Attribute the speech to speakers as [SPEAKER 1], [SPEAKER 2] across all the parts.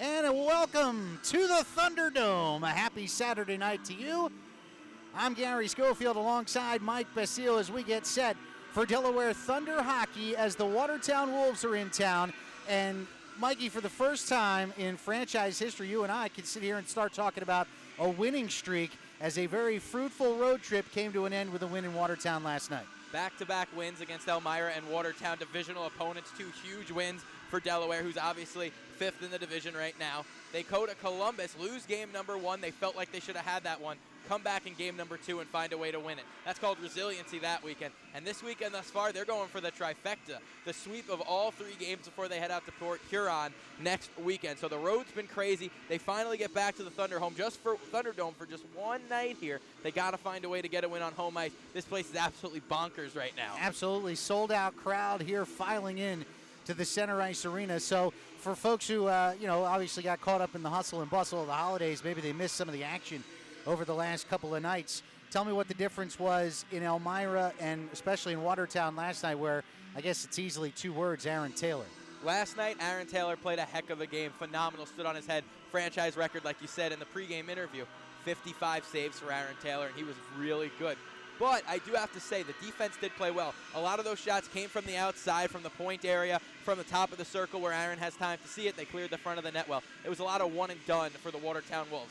[SPEAKER 1] and welcome to the Thunderdome. A happy Saturday night to you. I'm Gary Schofield alongside Mike Basile as we get set for Delaware Thunder hockey as the Watertown Wolves are in town. And Mikey, for the first time in franchise history, you and I can sit here and start talking about a winning streak as a very fruitful road trip came to an end with a win in Watertown last night.
[SPEAKER 2] Back-to-back wins against Elmira and Watertown, divisional opponents, two huge wins for Delaware, who's obviously fifth in the division right now. They go to Columbus, lose game number one. They felt like they should have had that one. Come back in game number two and find a way to win it. That's called resiliency that weekend. And this weekend thus far, they're going for the trifecta, the sweep of all three games before they head out to Port Huron next weekend. So the road's been crazy. They finally get back to the Thunderdome for just one night here. They got to find a way to get a win on home ice. This place is absolutely bonkers right now.
[SPEAKER 1] Absolutely sold out crowd here filing in to the Center Ice Arena. So for folks who, obviously got caught up in the hustle and bustle of the holidays, maybe they missed some of the action over the last couple of nights. Tell me what the difference was in Elmira and especially in Watertown last night, where I guess it's easily two words, Aaron Taylor.
[SPEAKER 2] Last night, Aaron Taylor played a heck of a game. Phenomenal, stood on his head. Franchise record, like you said in the pregame interview. 55 saves for Aaron Taylor, and he was really good. But I do have to say, the defense did play well. A lot of those shots came from the outside, from the point area, from the top of the circle where Aaron has time to see it. They cleared the front of the net well. It was a lot of one and done for the Watertown Wolves.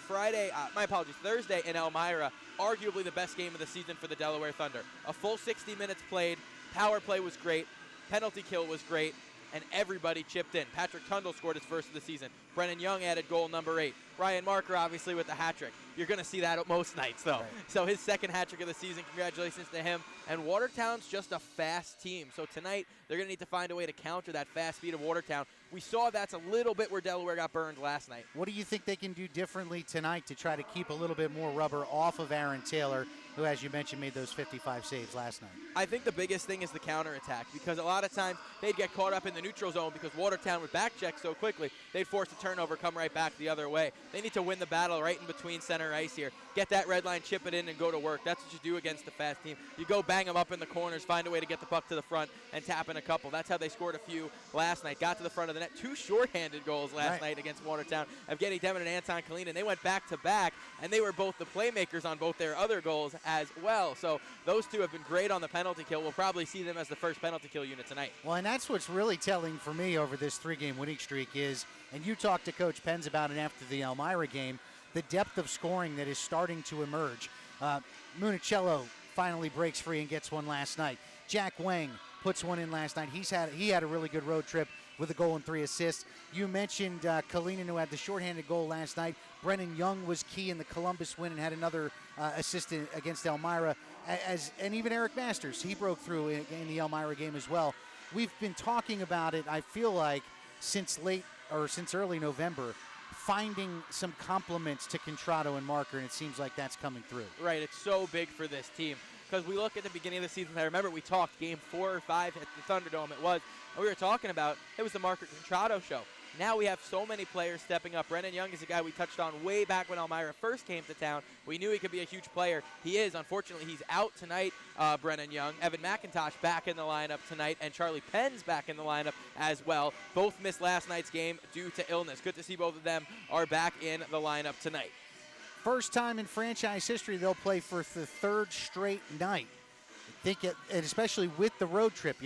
[SPEAKER 2] Thursday in Elmira, arguably the best game of the season for the Delaware Thunder. A full 60 minutes played, power play was great, penalty kill was great, and everybody chipped in. Patrick Tundle scored his first of the season. Brennan Young added goal number 8. Ryan Marker, obviously, with the hat trick. You're going to see that most nights, though.
[SPEAKER 1] Right.
[SPEAKER 2] So his second hat trick of the season, congratulations to him. And Watertown's just a fast team. So tonight, they're going to need to find a way to counter that fast speed of Watertown. We saw that's a little bit where Delaware got burned last night.
[SPEAKER 1] What do you think they can do differently tonight to try to keep a little bit more rubber off of Aaron Taylor, who, as you mentioned, made those 55 saves last night?
[SPEAKER 2] I think the biggest thing is the counterattack, because a lot of times they'd get caught up in the neutral zone because Watertown would back check so quickly, they'd force a turnover, come right back the other way. They need to win the battle right in between center ice here. Get that red line, chip it in, and go to work. That's what you do against the fast team. You go bang them up in the corners, find a way to get the puck to the front, and tap in a couple. That's how they scored a few last night. Got to the front of the net. Two shorthanded goals last night against Watertown. Evgeny Demon and Anton Kalinin. They went back-to-back, and they were both the playmakers on both their other goals as well. So those two have been great on the penalty kill. We'll probably see them as the first penalty kill unit tonight.
[SPEAKER 1] Well, and that's what's really telling for me over this three-game winning streak is, and you talked to Coach Penz about it after the Elmira game, the depth of scoring that is starting to emerge. Municello finally breaks free and gets one last night. Jack Wang puts one in last night. He had a really good road trip with a goal and 3 assists. You mentioned Kalinin, who had the shorthanded goal last night. Brennan Young was key in the Columbus win and had another assist against Elmira. And even Eric Masters, he broke through in the Elmira game as well. We've been talking about it, I feel like, since early November, finding some compliments to Contrado and Marker, and it seems like that's coming through.
[SPEAKER 2] Right, it's so big for this team. Because we look at the beginning of the season, I remember we talked game 4 or 5 at the Thunderdome, and we were talking about, it was the Marker Contrado show. Now we have so many players stepping up. Brennan Young is a guy we touched on way back when Elmira first came to town. We knew he could be a huge player. He is. Unfortunately, he's out tonight, Brennan Young. Evan McIntosh back in the lineup tonight, and Charlie Penn's back in the lineup as well. Both missed last night's game due to illness. Good to see both of them are back in the lineup tonight.
[SPEAKER 1] First time in franchise history they'll play for the third straight night. And especially with the road trip.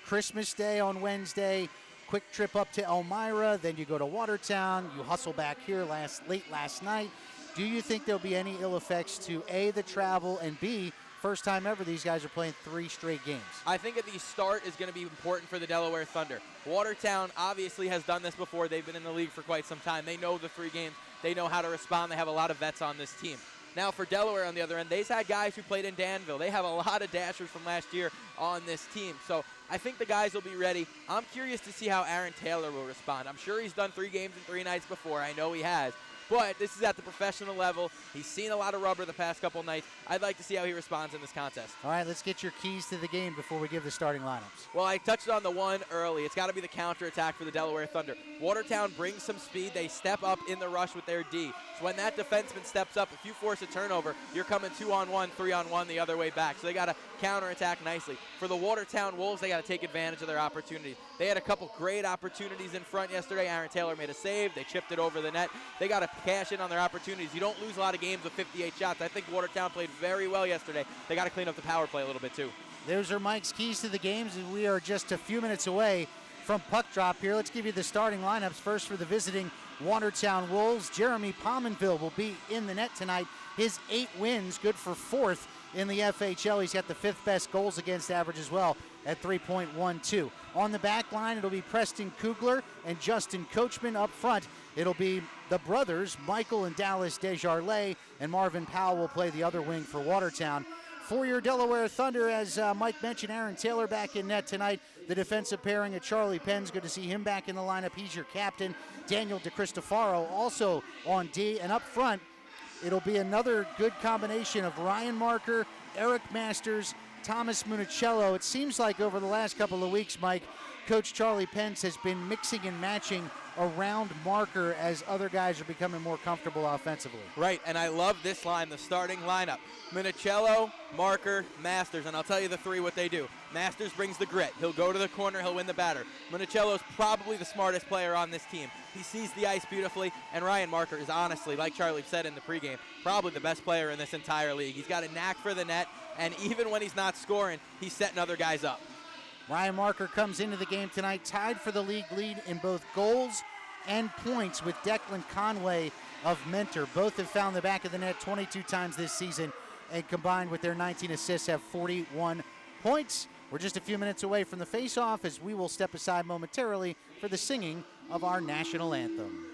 [SPEAKER 1] Christmas Day on Wednesday, quick trip up to Elmira, then you go to Watertown, you hustle back here late last night. Do you think there'll be any ill effects to A, the travel, and B, first time ever these guys are playing 3 straight games?
[SPEAKER 2] I think at the start is going to be important for the Delaware Thunder. Watertown obviously has done this before. They've been in the league for quite some time. They know the 3 games. They know how to respond. They have a lot of vets on this team. Now for Delaware on the other end, they've had guys who played in Danville. They have a lot of dashers from last year on this team. So I think the guys will be ready. I'm curious to see how Aaron Taylor will respond. I'm sure he's done 3 games in 3 nights before. I know he has. But this is at the professional level. He's seen a lot of rubber the past couple nights. I'd like to see how he responds in this contest.
[SPEAKER 1] All right, let's get your keys to the game before we give the starting lineups.
[SPEAKER 2] Well, I touched on the one early. It's got to be the counterattack for the Delaware Thunder. Watertown brings some speed. They step up in the rush with their D. So when that defenseman steps up, if you force a turnover, you're coming 2-on-1, 3-on-1 the other way back. So they got to counterattack nicely. For the Watertown Wolves, they got to take advantage of their opportunities. They had a couple great opportunities in front yesterday. Aaron Taylor made a save. They chipped it over the net. They got to cash in on their opportunities. You don't lose a lot of games with 58 shots. I think Watertown played very well yesterday. They got to clean up the power play a little bit too.
[SPEAKER 1] Those are Mike's keys to the games, and we are just a few minutes away from puck drop here. Let's give you the starting lineups. First for the visiting Watertown Wolves, Jeremy Pominville will be in the net tonight. His 8 wins, good for 4th in the FHL. He's got the 5th best goals against average as well at 3.12. On the back line, it'll be Preston Kugler and Justin Coachman. Up front, it'll be the brothers, Michael and Dallas Desjardins, and Marvin Powell will play the other wing for Watertown. For your Delaware Thunder, as Mike mentioned, Aaron Taylor back in net tonight. The defensive pairing of Charlie Penn's, good to see him back in the lineup. He's your captain. Daniel DeCristofaro also on D. And up front, it'll be another good combination of Ryan Marker, Eric Masters, Thomas Municello. It seems like over the last couple of weeks, Mike, Coach Charlie Pence has been mixing and matching around Marker as other guys are becoming more comfortable offensively.
[SPEAKER 2] Right, and I love this line, the starting lineup. Municello, Marker, Masters, and I'll tell you the three what they do. Masters brings the grit. He'll go to the corner, he'll win the batter. Municello's probably the smartest player on this team. He sees the ice beautifully, and Ryan Marker is honestly, like Charlie said in the pregame, probably the best player in this entire league. He's got a knack for the net, and even when he's not scoring, he's setting other guys up.
[SPEAKER 1] Ryan Marker comes into the game tonight tied for the league lead in both goals and points with Declan Conway of Mentor. Both have found the back of the net 22 times this season, and combined with their 19 assists have 41 points. We're just a few minutes away from the face-off as we will step aside momentarily for the singing of our national anthem.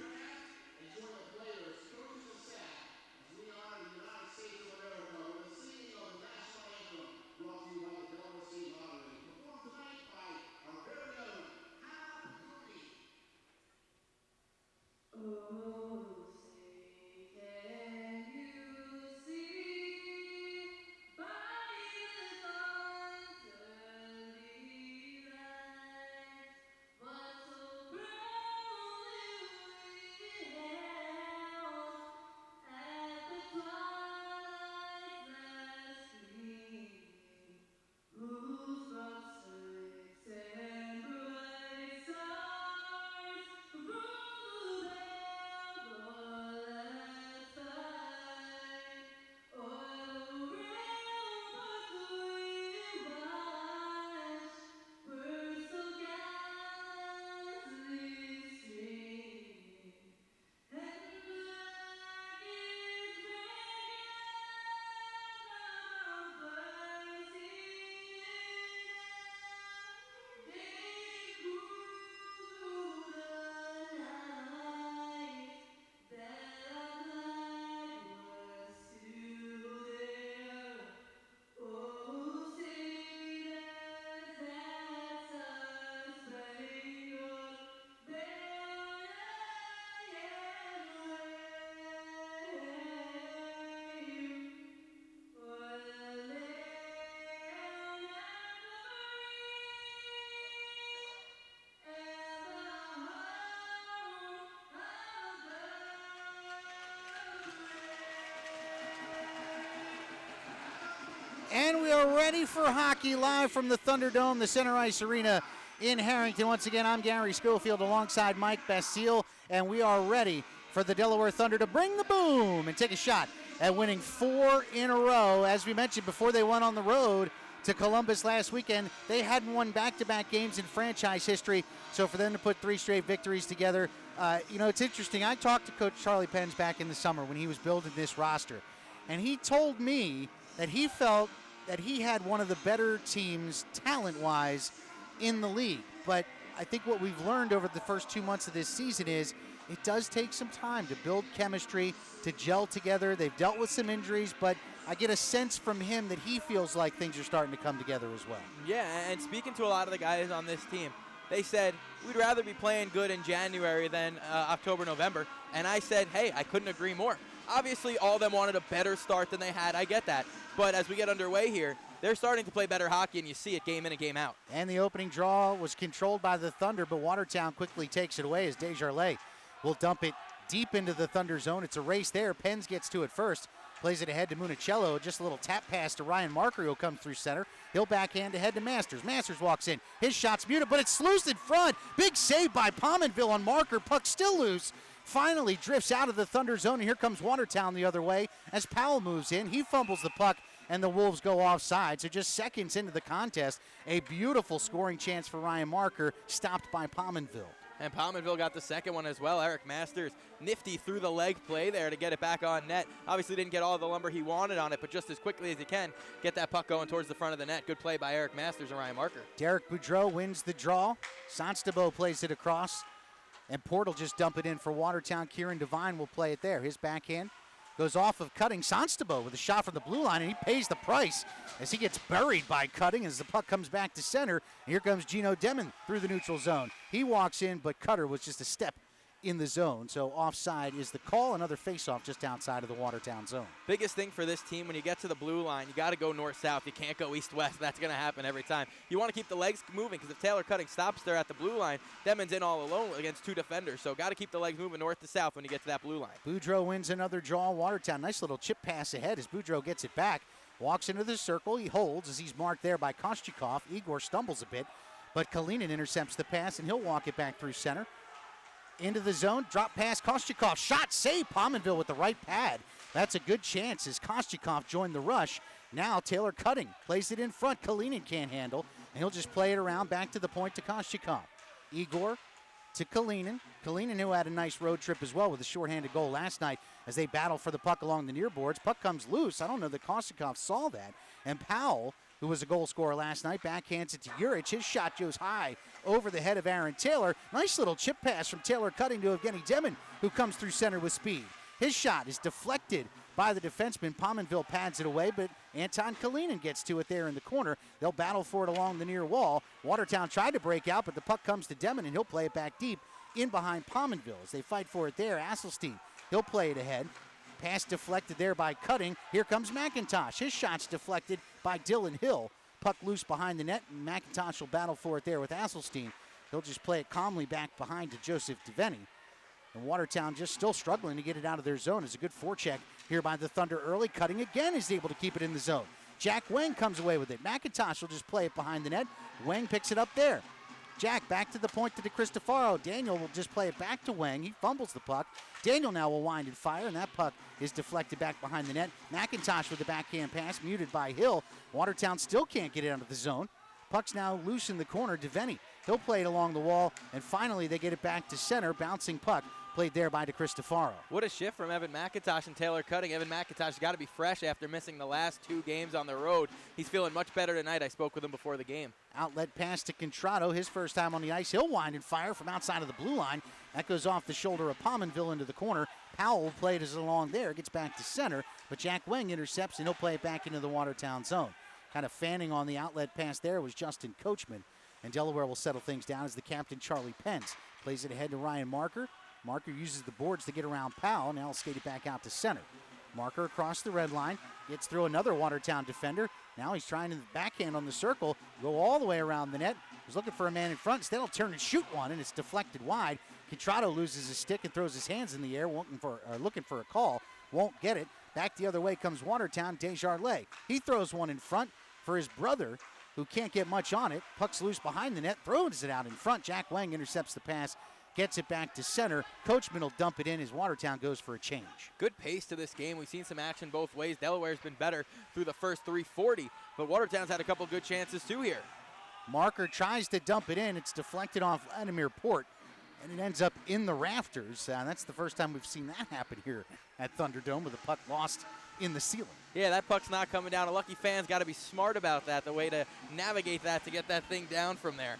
[SPEAKER 1] And we are ready for hockey live from the Thunderdome, the Center Ice Arena in Harrington. Once again, I'm Gary Schofield alongside Mike Bastille, and we are ready for the Delaware Thunder to bring the boom and take a shot at winning 4 in a row. As we mentioned before, they went on the road to Columbus last weekend. They hadn't won back-to-back games in franchise history, so for them to put 3 straight victories together, it's interesting. I talked to Coach Charlie Pence back in the summer when he was building this roster, and he told me that he felt that he had one of the better teams talent-wise in the league. But I think what we've learned over the first 2 months of this season is it does take some time to build chemistry, to gel together. They've dealt with some injuries, but I get a sense from him that he feels like things are starting to come together as well.
[SPEAKER 2] Yeah, and speaking to a lot of the guys on this team, They said, we'd rather be playing good in January than October, November. And I said, hey, I couldn't agree more. Obviously, all of them wanted a better start than they had. I get that. But as we get underway here, they're starting to play better hockey, and you see it game in and game out.
[SPEAKER 1] And the opening draw was controlled by the Thunder, but Watertown quickly takes it away as Desjardins will dump it deep into the Thunder zone. It's a race there. Penns gets to it first. Plays it ahead to Municello. Just a little tap pass to Ryan Marker, who'll come through center. He'll backhand ahead to Masters. Masters walks in. His shot's muted, but it's loose in front. Big save by Pominville on Marker. Puck still loose. Finally drifts out of the Thunder zone, and here comes Watertown the other way as Powell moves in. He fumbles the puck, and the Wolves go offside. So just seconds into the contest, a beautiful scoring chance for Ryan Marker, stopped by Pominville.
[SPEAKER 2] And Pominville got the second one as well. Eric Masters, nifty through the leg play there to get it back on net. Obviously didn't get all the lumber he wanted on it, but just as quickly as he can, get that puck going towards the front of the net. Good play by Eric Masters and Ryan Marker.
[SPEAKER 1] Derek Boudreau wins the draw. Sanstabo plays it across, and Port will just dump it in for Watertown. Kieran Devine will play it there. His backhand goes off of Cutting. Sanstabo with a shot from the blue line, and he pays the price as he gets buried by Cutting as the puck comes back to center. And here comes Gino Demon through the neutral zone. He walks in, but Cutter was just a step in the zone. So offside is the call. Another faceoff just outside of the Watertown zone.
[SPEAKER 2] Biggest thing for this team, when you get to the blue line, you got to go north-south. You can't go east-west. That's going to happen every time. You want to keep the legs moving, because if Taylor Cutting stops there at the blue line, Demon's in all alone against two defenders. So got to keep the legs moving north to south when you get to that blue line.
[SPEAKER 1] Boudreau wins another draw. Watertown, nice little chip pass ahead as Boudreau gets it back. Walks into the circle. He holds as he's marked there by Kostyakov. Igor stumbles a bit, but Kalinin intercepts the pass, and he'll walk it back through center. Into the zone, drop pass, Kostyakov, shot, save, Pominville with the right pad. That's a good chance as Kostyakov joined the rush. Now Taylor Cutting plays it in front. Kalinin can't handle, and he'll just play it around back to the point to Kostyakov. Igor to Kalinin. Kalinin, who had a nice road trip as well with a shorthanded goal last night as they battle for the puck along the near boards. Puck comes loose. I don't know that Kostyakov saw that. And Powell, who was a goal scorer last night, backhands it to Urich. His shot goes high over the head of Aaron Taylor. Nice little chip pass from Taylor Cutting to Evgeny Demon, who comes through center with speed. His shot is deflected by the defenseman. Pominville pads it away, but Anton Kalinin gets to it there in the corner. They'll battle for it along the near wall. Watertown tried to break out, but the puck comes to Demon, and he'll play it back deep in behind Pominville. As they fight for it there, Asselstein, he'll play it ahead. Pass deflected there by Cutting. Here comes McIntosh. His shot's deflected by Dylan Hill. Puck loose behind the net, and McIntosh will battle for it there with Asselstein. He'll just play it calmly back behind to Joseph Deveni. And Watertown just still struggling to get it out of their zone. It's a good forecheck here by the Thunder early. Cutting again is able to keep it in the zone. Jack Wang comes away with it. McIntosh will just play it behind the net. Wang picks it up there. Jack back to the point to DeCristofaro. Daniel will just play it back to Wang. He fumbles the puck. Daniel now will wind and fire, and that puck is deflected back behind the net. McIntosh with the backhand pass, muted by Hill. Watertown still can't get it out of the zone. Puck's now loose in the corner. Deveni, he'll play it along the wall, and finally they get it back to center. Bouncing puck played there by DeCristofaro.
[SPEAKER 2] What a shift from Evan McIntosh and Taylor Cutting. Evan McIntosh's got to be fresh after missing the last two games on the road. He's feeling much better tonight. I spoke with him before the game.
[SPEAKER 1] Outlet pass to Contrado, his first time on the ice. He'll wind and fire from outside of the blue line. That goes off the shoulder of Pominville into the corner. Powell played as along there, gets back to center, but Jack Wang intercepts, and he'll play it back into the Watertown zone. Kind of fanning on the outlet pass there was Justin Coachman, and Delaware will settle things down as the captain, Charlie Pence, plays it ahead to Ryan Marker. Marker uses the boards to get around Powell. Now he'll skate it back out to center. Marker across the red line, gets through another Watertown defender. Now he's trying to backhand on the circle, go all the way around the net. He's looking for a man in front. Instead, he'll turn and shoot one, and it's deflected wide. Contrado loses his stick and throws his hands in the air, looking for a call. Won't get it. Back the other way comes Watertown, Desjardins. He throws one in front for his brother, who can't get much on it. Puck's loose behind the net, throws it out in front. Jack Wang intercepts the pass, gets it back to center. Coachman will dump it in as Watertown goes for a change.
[SPEAKER 2] Good pace to this game. We've seen some action both ways. Delaware's been better through the first 3:40, but Watertown's had a couple good chances too here.
[SPEAKER 1] Marker tries to dump it in. It's deflected off Vladimir Port, and it ends up in the rafters. That's the first time we've seen that happen here at Thunderdome, with the puck lost in the ceiling.
[SPEAKER 2] Yeah, that puck's not coming down. A lucky fan's got to be smart about that, the way to navigate that to get that thing down from there.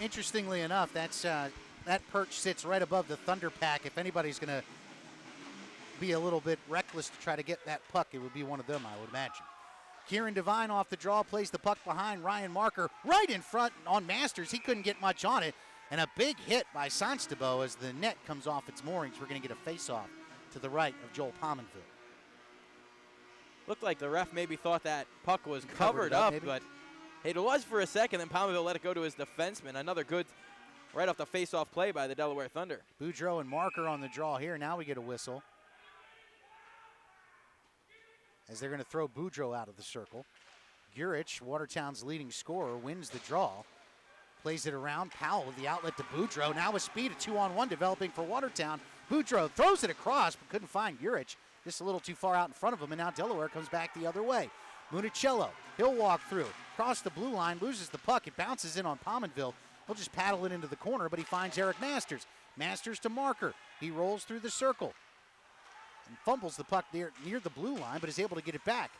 [SPEAKER 1] Interestingly enough, that perch sits right above the Thunder pack. If anybody's going to be a little bit reckless to try to get that puck, it would be one of them, I would imagine. Kieran Devine off the draw, plays the puck behind Ryan Marker, right in front on Masters. He couldn't get much on it. And a big hit by Sonstabo as the net comes off its moorings. We're going to get a face-off to the right of Joel Pominville.
[SPEAKER 2] Looked like the ref maybe thought that puck was covered up, but it was for a second, then Pominville let it go to his defenseman. Another good right off the face-off play by the Delaware Thunder.
[SPEAKER 1] Boudreau and Marker on the draw here. Now we get a whistle, as they're going to throw Boudreau out of the circle. Gurich, Watertown's leading scorer, wins the draw. Plays it around. Powell with the outlet to Boudreau. Now with speed, a 2-on-1 developing for Watertown. Boudreau throws it across, but couldn't find Gurich. Just a little too far out in front of him, and now Delaware comes back the other way. Municello, he'll walk through. Cross the blue line, loses the puck. It bounces in on Pominville. He'll just paddle it into the corner, but he finds Eric Masters. Masters to Marker. He rolls through the circle and fumbles the puck near the blue line, but is able to get it back.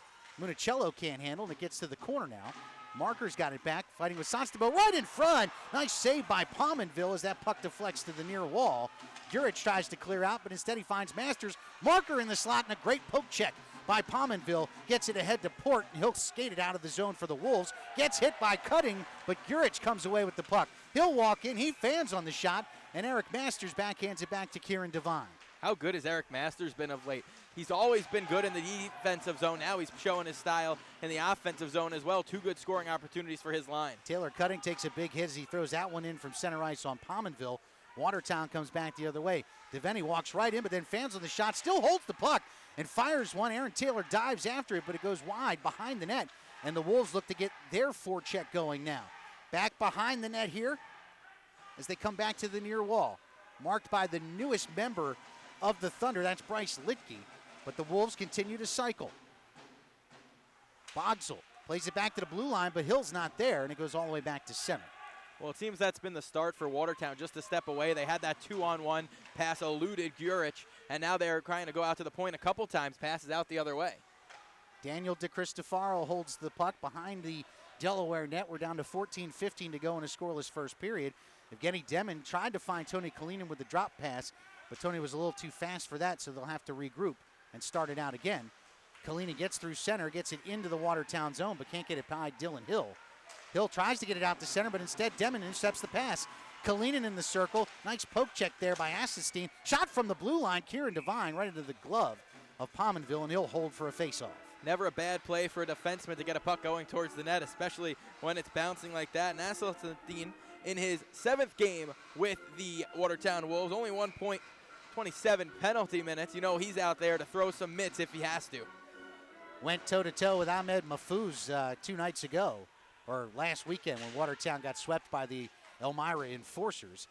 [SPEAKER 1] Municello can't handle, and it gets to the corner now. Marker's got it back, fighting with Sonstabo right in front. Nice save by Pominville as that puck deflects to the near wall. Gurich tries to clear out, but instead he finds Masters. Marker in the slot, and a great poke check by Pominville. Gets it ahead to Port, and he'll skate it out of the zone for the Wolves. Gets hit by Cutting, but Gurich comes away with the puck. He'll walk in, he fans on the shot, and Eric Masters backhands it back to Kieran Devine.
[SPEAKER 2] How good has Eric Masters been of late? He's always been good in the defensive zone. Now he's showing his style in the offensive zone as well. Two good scoring opportunities for his line.
[SPEAKER 1] Taylor Cutting takes a big hit as he throws that one in from center ice on Pominville. Watertown comes back the other way. Devaney walks right in, but then fans on the shot, still holds the puck and fires one. Aaron Taylor dives after it, but it goes wide behind the net. And the Wolves look to get their forecheck going now. Back behind the net here as they come back to the near wall. Marked by the newest member of the Thunder, that's Bryce Litke. But the Wolves continue to cycle. Bogsel plays it back to the blue line, but Hill's not there, and it goes all the way back to center.
[SPEAKER 2] Well, it seems that's been the start for Watertown, just a step away. They had that 2-on-1 pass, eluded Gurich, and now they're trying to go out to the point a couple times, passes out the other way.
[SPEAKER 1] Daniel DeCristofaro holds the puck behind the Delaware net. We're down to 14-15 to go in a scoreless first period. Evgeny Demon tried to find Tony Kalinin with the drop pass, but Tony was a little too fast for that, so they'll have to regroup and start it out again. Kalinin gets through center, gets it into the Watertown zone, but can't get it by Dylan Hill. Hill tries to get it out to center, but instead Demon intercepts the pass. Kalinin in the circle. Nice poke check there by Assenstein. Shot from the blue line. Kieran Devine right into the glove of Pominville, and he'll hold for a faceoff.
[SPEAKER 2] Never a bad play for a defenseman to get a puck going towards the net, especially when it's bouncing like that. And Assenstein, in his 7th game with the Watertown Wolves, only 1 point, 27 penalty minutes. You know he's out there to throw some mitts if he has to.
[SPEAKER 1] Went toe-to-toe with Ahmed Mahfouz 2 nights ago, or last weekend when Watertown got swept by the Elmira Enforcers.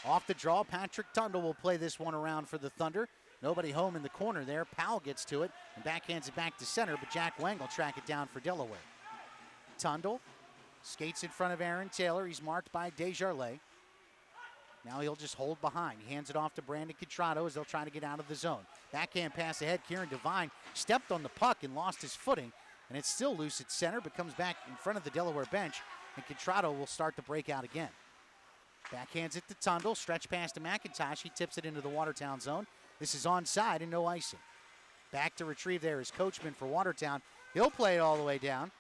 [SPEAKER 1] Off the draw, Patrick Tundle will play this one around for the Thunder. Nobody home in the corner there. Powell gets to it and backhands it back to center, but Jack Wang will track it down for Delaware. Tundle skates in front of Aaron Taylor. He's marked by Desjardins. Now he'll just hold behind. He hands it off to Brandon Contrado as they'll try to get out of the zone. Backhand pass ahead. Kieran Devine stepped on the puck and lost his footing, and it's still loose at center, but comes back in front of the Delaware bench, and Contrado will start the breakout again. Backhands it to Tundle. Stretch pass to McIntosh. He tips it into the Watertown zone. This is onside and no icing. Back to retrieve there is Coachman for Watertown. He'll play it all the way down.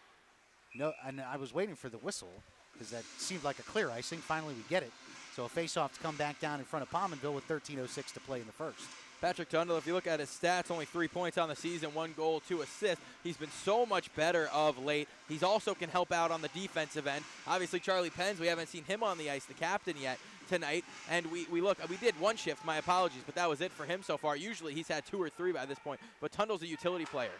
[SPEAKER 1] No, and I was waiting for the whistle because that seemed like a clear icing. Finally, we get it. So a face-off to come back down in front of Pominville with 13:06 to play in the first.
[SPEAKER 2] Patrick Tundle, if you look at his stats, only 3 points on the season, 1 goal, 2 assists. He's been so much better of late. He's also can help out on the defensive end. Obviously, Charlie Penz, we haven't seen him on the ice, the captain yet tonight. And we did 1 shift, my apologies, but that was it for him so far. Usually he's had 2 or 3 by this point, but Tundle's a utility player.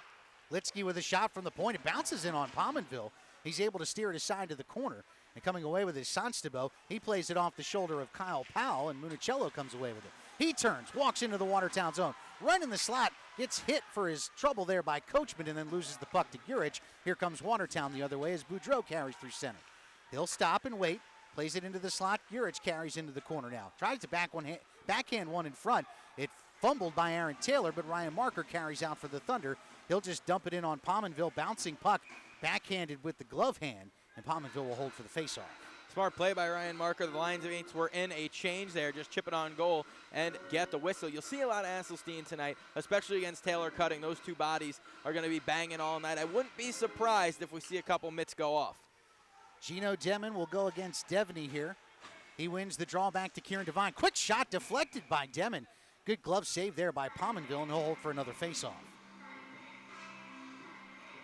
[SPEAKER 1] Litsky with a shot from the point. It bounces in on Pominville. He's able to steer it aside to the corner. And coming away with his Sonstabo, he plays it off the shoulder of Kyle Powell, and Municello comes away with it. He turns, walks into the Watertown zone, right in the slot, gets hit for his trouble there by Coachman, and then loses the puck to Gurich. Here comes Watertown the other way as Boudreau carries through center. He'll stop and wait, plays it into the slot. Gurich carries into the corner now. Tries to backhand one in front. It fumbled by Aaron Taylor, but Ryan Marker carries out for the Thunder. He'll just dump it in on Pominville, bouncing puck, backhanded with the glove hand, and Pominville will hold for the faceoff.
[SPEAKER 2] Smart play by Ryan Marker. The Lions mates were in a change there, just chip it on goal and get the whistle. You'll see a lot of Asselstein tonight, especially against Taylor Cutting. Those two bodies are going to be banging all night. I wouldn't be surprised if we see a couple mitts go off.
[SPEAKER 1] Gino Demon will go against Devaney here. He wins the draw back to Kieran Devine. Quick shot deflected by Demon. Good glove save there by Pominville, and he'll hold for another face-off.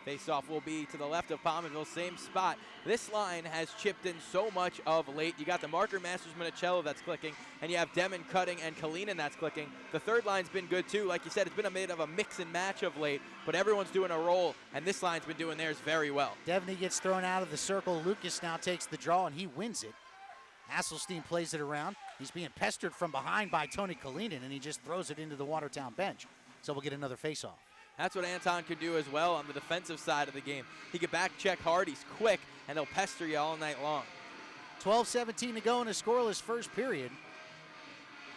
[SPEAKER 2] Face-off will be to the left of Pominville, same spot. This line has chipped in so much of late. You got the Marker, Masters, Minicello that's clicking, and you have Demon, Cutting, and Kalinin that's clicking. The third line's been good too. Like you said, it's been a bit of a mix and match of late, but everyone's doing a roll, and this line's been doing theirs very well.
[SPEAKER 1] Devaney gets thrown out of the circle. Lucas now takes the draw, and he wins it. Hasselstein plays it around. He's being pestered from behind by Tony Kalinin, and he just throws it into the Watertown bench. So we'll get another face-off.
[SPEAKER 2] That's what Anton could do as well on the defensive side of the game. He could back check hard, he's quick, and he'll pester you all night long.
[SPEAKER 1] 12-17 to go in a scoreless first period.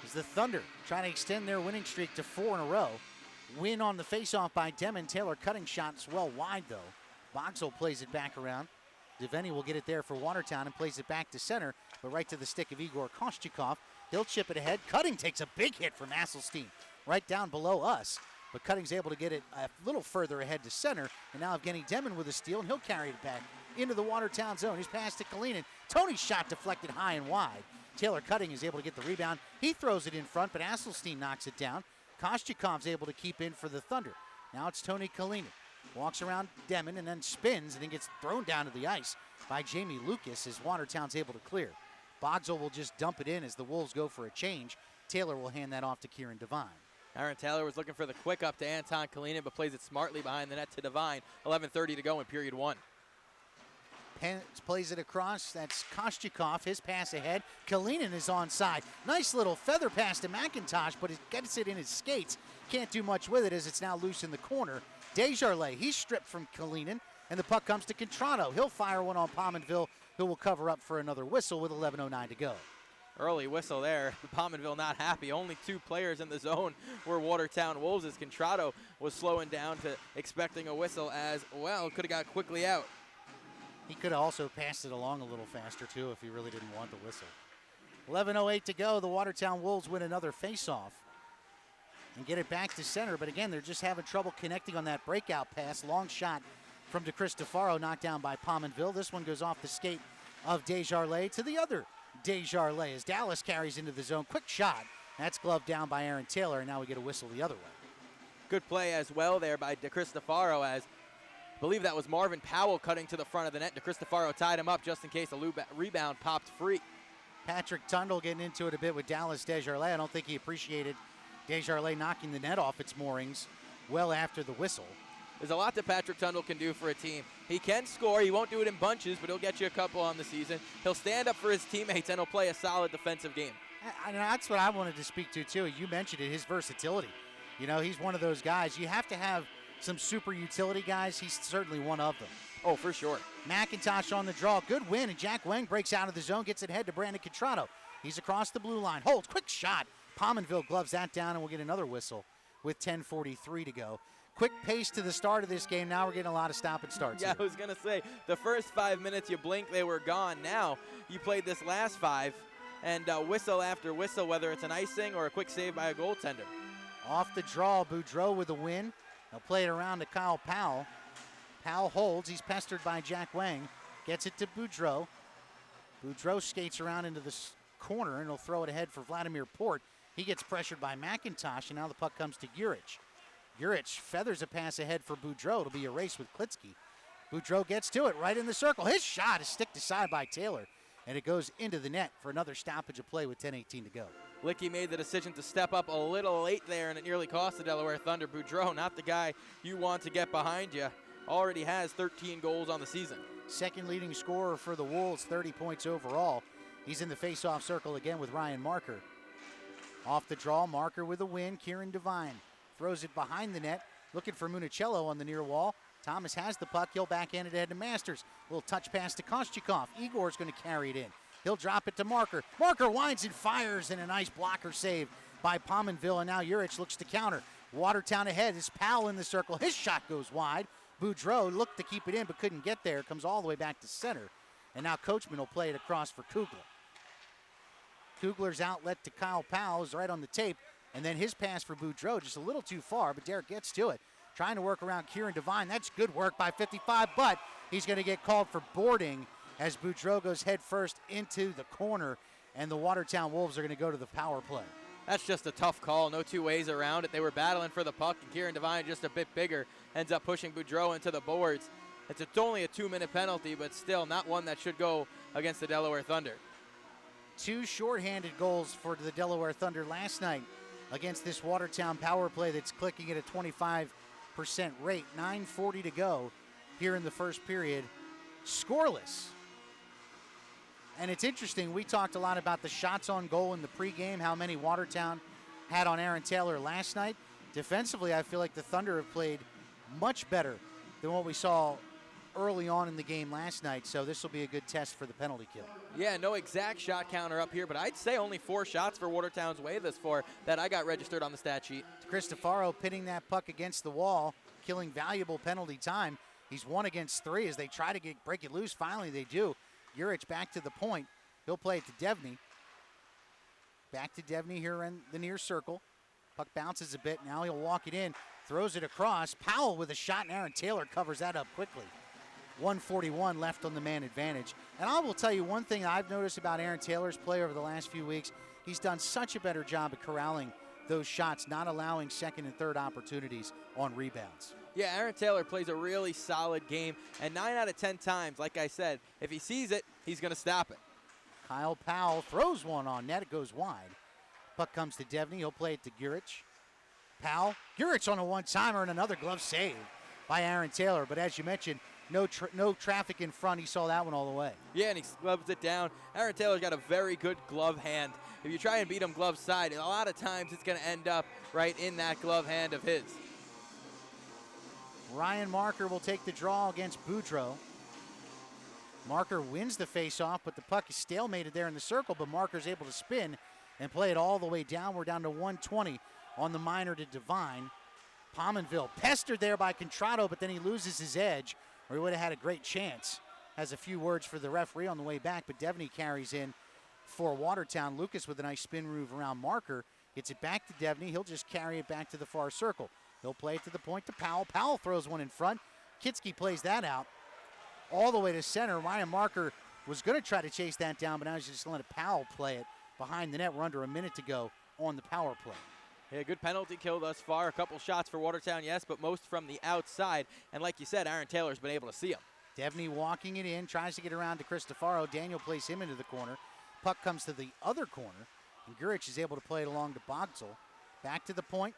[SPEAKER 1] As the Thunder trying to extend their winning streak to 4 in a row. Win on the face-off by Demon. Taylor Cutting shots well wide, though. Boxall plays it back around. Devaney will get it there for Watertown and plays it back to center, but right to the stick of Igor Koshchikov. He'll chip it ahead. Cutting takes a big hit from Asselstein right down below us. But Cutting's able to get it a little further ahead to center. And now Evgeny Demon with a steal, and he'll carry it back into the Watertown zone. He's passed to Kalinin. Tony's shot deflected high and wide. Taylor Cutting is able to get the rebound. He throws it in front, but Asselstein knocks it down. Koshchikov's able to keep in for the Thunder. Now it's Tony Kalinin. Walks around Demon and then spins and then gets thrown down to the ice by Jamie Lucas as Watertown's able to clear. Boxall will just dump it in as the Wolves go for a change. Taylor will hand that off to Kieran Devine.
[SPEAKER 2] Aaron Taylor was looking for the quick up to Anton Kalinin, but plays it smartly behind the net to Devine. 11:30 to go in period one.
[SPEAKER 1] Pence plays it across. That's Koshchikov. His pass ahead. Kalinin is onside. Nice little feather pass to McIntosh, but it gets it in his skates. Can't do much with it as it's now loose in the corner. Desjardins, he's stripped from Kalinin, and the puck comes to Contrado. He'll fire one on Pominville, who will cover up for another whistle with 11:09 to go.
[SPEAKER 2] Early whistle there. Pominville not happy. Only two players in the zone were Watertown Wolves as Contrado was slowing down to expecting a whistle as well. Could have got quickly out.
[SPEAKER 1] He could have also passed it along a little faster, too, if he really didn't want the whistle. 11:08 to go. The Watertown Wolves win another faceoff and get it back to center. But again, they're just having trouble connecting on that breakout pass. Long shot from DeCristofaro, knocked down by Pominville. This one goes off the skate of Desjardins to the other Desjardins as Dallas carries into the zone. Quick shot. That's gloved down by Aaron Taylor, and now we get a whistle the other way.
[SPEAKER 2] Good play as well there by DeCristofaro as I believe that was Marvin Powell cutting to the front of the net. DeCristofaro tied him up just in case a rebound popped free.
[SPEAKER 1] Patrick Tundle getting into it a bit with Dallas Desjardins. I don't think he appreciated Desjardins knocking the net off its moorings well after the whistle.
[SPEAKER 2] There's a lot that Patrick Tundle can do for a team. He can score. He won't do it in bunches, but he'll get you a couple on the season. He'll stand up for his teammates, and he'll play a solid defensive game.
[SPEAKER 1] That's what I wanted to speak to, too. You mentioned it, his versatility. You know, he's one of those guys. You have to have some super utility guys. He's certainly one of them.
[SPEAKER 2] Oh, for sure.
[SPEAKER 1] McIntosh on the draw. Good win, and Jack Wang breaks out of the zone, gets it ahead to Brandon Contrado. He's across the blue line. Holds, quick shot. Pominville gloves that down, and we'll get another whistle with 10:43 to go. Quick pace to the start of this game. Now we're getting a lot of stop and starts.
[SPEAKER 2] Yeah,
[SPEAKER 1] here.
[SPEAKER 2] I was going to say, the first 5 minutes, you blink, they were gone. Now you played this last 5, and whistle after whistle, whether it's an icing or a quick save by a goaltender.
[SPEAKER 1] Off the draw, Boudreau with a win. They'll play it around to Kyle Powell. Powell holds. He's pestered by Jack Wang. Gets it to Boudreau. Boudreau skates around into the corner, and he'll throw it ahead for Vladimir Port. He gets pressured by McIntosh, and now the puck comes to Gurich. Gurich feathers a pass ahead for Boudreau. It'll be a race with Klitsky. Boudreau gets to it right in the circle. His shot is sticked aside by Taylor, and it goes into the net for another stoppage of play with 10:18 to go.
[SPEAKER 2] Licky made the decision to step up a little late there, and it nearly cost the Delaware Thunder. Boudreau, not the guy you want to get behind you, already has 13 goals on the season.
[SPEAKER 1] Second leading scorer for the Wolves, 30 points overall. He's in the face-off circle again with Ryan Marker. Off the draw, Marker with a win. Kieran Devine throws it behind the net, looking for Municello on the near wall. Thomas has the puck. He'll backhand it ahead to Masters. Little touch pass to Koshchikov. Igor's going to carry it in. He'll drop it to Marker. Marker winds and fires, and a nice blocker save by Pominville, and now Urich looks to counter. Watertown ahead. It's Powell in the circle. His shot goes wide. Boudreau looked to keep it in but couldn't get there. Comes all the way back to center. And now Coachman will play it across for Kugler. Kugler's outlet to Kyle Powell is right on the tape. And then his pass for Boudreaux, just a little too far, but Derek gets to it. Trying to work around Kieran Devine. That's good work by 55, but he's going to get called for boarding as Boudreaux goes head first into the corner, and the Watertown Wolves are going to go to the power play.
[SPEAKER 2] That's just a tough call. No two ways around it. They were battling for the puck, and Kieran Devine, just a bit bigger, ends up pushing Boudreaux into the boards. It's only a 2-minute penalty, but still not one that should go against the Delaware Thunder.
[SPEAKER 1] 2 shorthanded goals for the Delaware Thunder last night against this Watertown power play that's clicking at a 25% rate. 9:40 to go here in the first period. Scoreless. And it's interesting, we talked a lot about the shots on goal in the pregame, how many Watertown had on Aaron Taylor last night. Defensively, I feel like the Thunder have played much better than what we saw early on in the game last night, so this will be a good test for the penalty kill.
[SPEAKER 2] Yeah, no exact shot counter up here, but I'd say only 4 shots for Watertown's way this far that I got registered on the stat sheet.
[SPEAKER 1] Cristofaro pinning that puck against the wall, killing valuable penalty time. He's 1 against 3 as they try to break it loose. Finally, they do. Juric back to the point. He'll play it to Devney. Back to Devney here in the near circle. Puck bounces a bit. Now he'll walk it in, throws it across. Powell with a shot, and Aaron Taylor covers that up quickly. 1:41 left on the man advantage. And I will tell you one thing I've noticed about Aaron Taylor's play over the last few weeks. He's done such a better job of corralling those shots, not allowing second and third opportunities on rebounds.
[SPEAKER 2] Yeah, Aaron Taylor plays a really solid game, and 9 out of 10 times, like I said, if he sees it, he's going to stop it.
[SPEAKER 1] Kyle Powell throws one on net. It goes wide. Puck comes to Devney. He'll play it to Juric. Powell. Juric on a one-timer and another glove save by Aaron Taylor. But as you mentioned, no traffic in front. He saw that one all the way.
[SPEAKER 2] Yeah, and he gloves it down. Aaron Taylor's got a very good glove hand. If you try and beat him glove side, a lot of times it's going to end up right in that glove hand of his.
[SPEAKER 1] Ryan Marker will take the draw against Boudreaux. Marker wins the faceoff, but the puck is stalemated there in the circle, but Marker's able to spin and play it all the way down. We're down to 120 on the minor to Devine. Pominville pestered there by Contrato, but then he loses his edge, or he would have had a great chance. Has a few words for the referee on the way back, but Devney carries in for Watertown. Lucas with a nice spin move around Marker. Gets it back to Devney. He'll just carry it back to the far circle. He'll play it to the point to Powell. Powell throws one in front. Kitsky plays that out all the way to center. Ryan Marker was going to try to chase that down, but now he's just going to let Powell play it behind the net. We're under a minute to go on the power play.
[SPEAKER 2] Yeah, good penalty kill thus far. A couple shots for Watertown, yes, but most from the outside. And like you said, Aaron Taylor's been able to see him.
[SPEAKER 1] Devney walking it in, tries to get around to Cristofaro. Daniel plays him into the corner. Puck comes to the other corner, and Juric is able to play it along to Bogzel. Back to the point.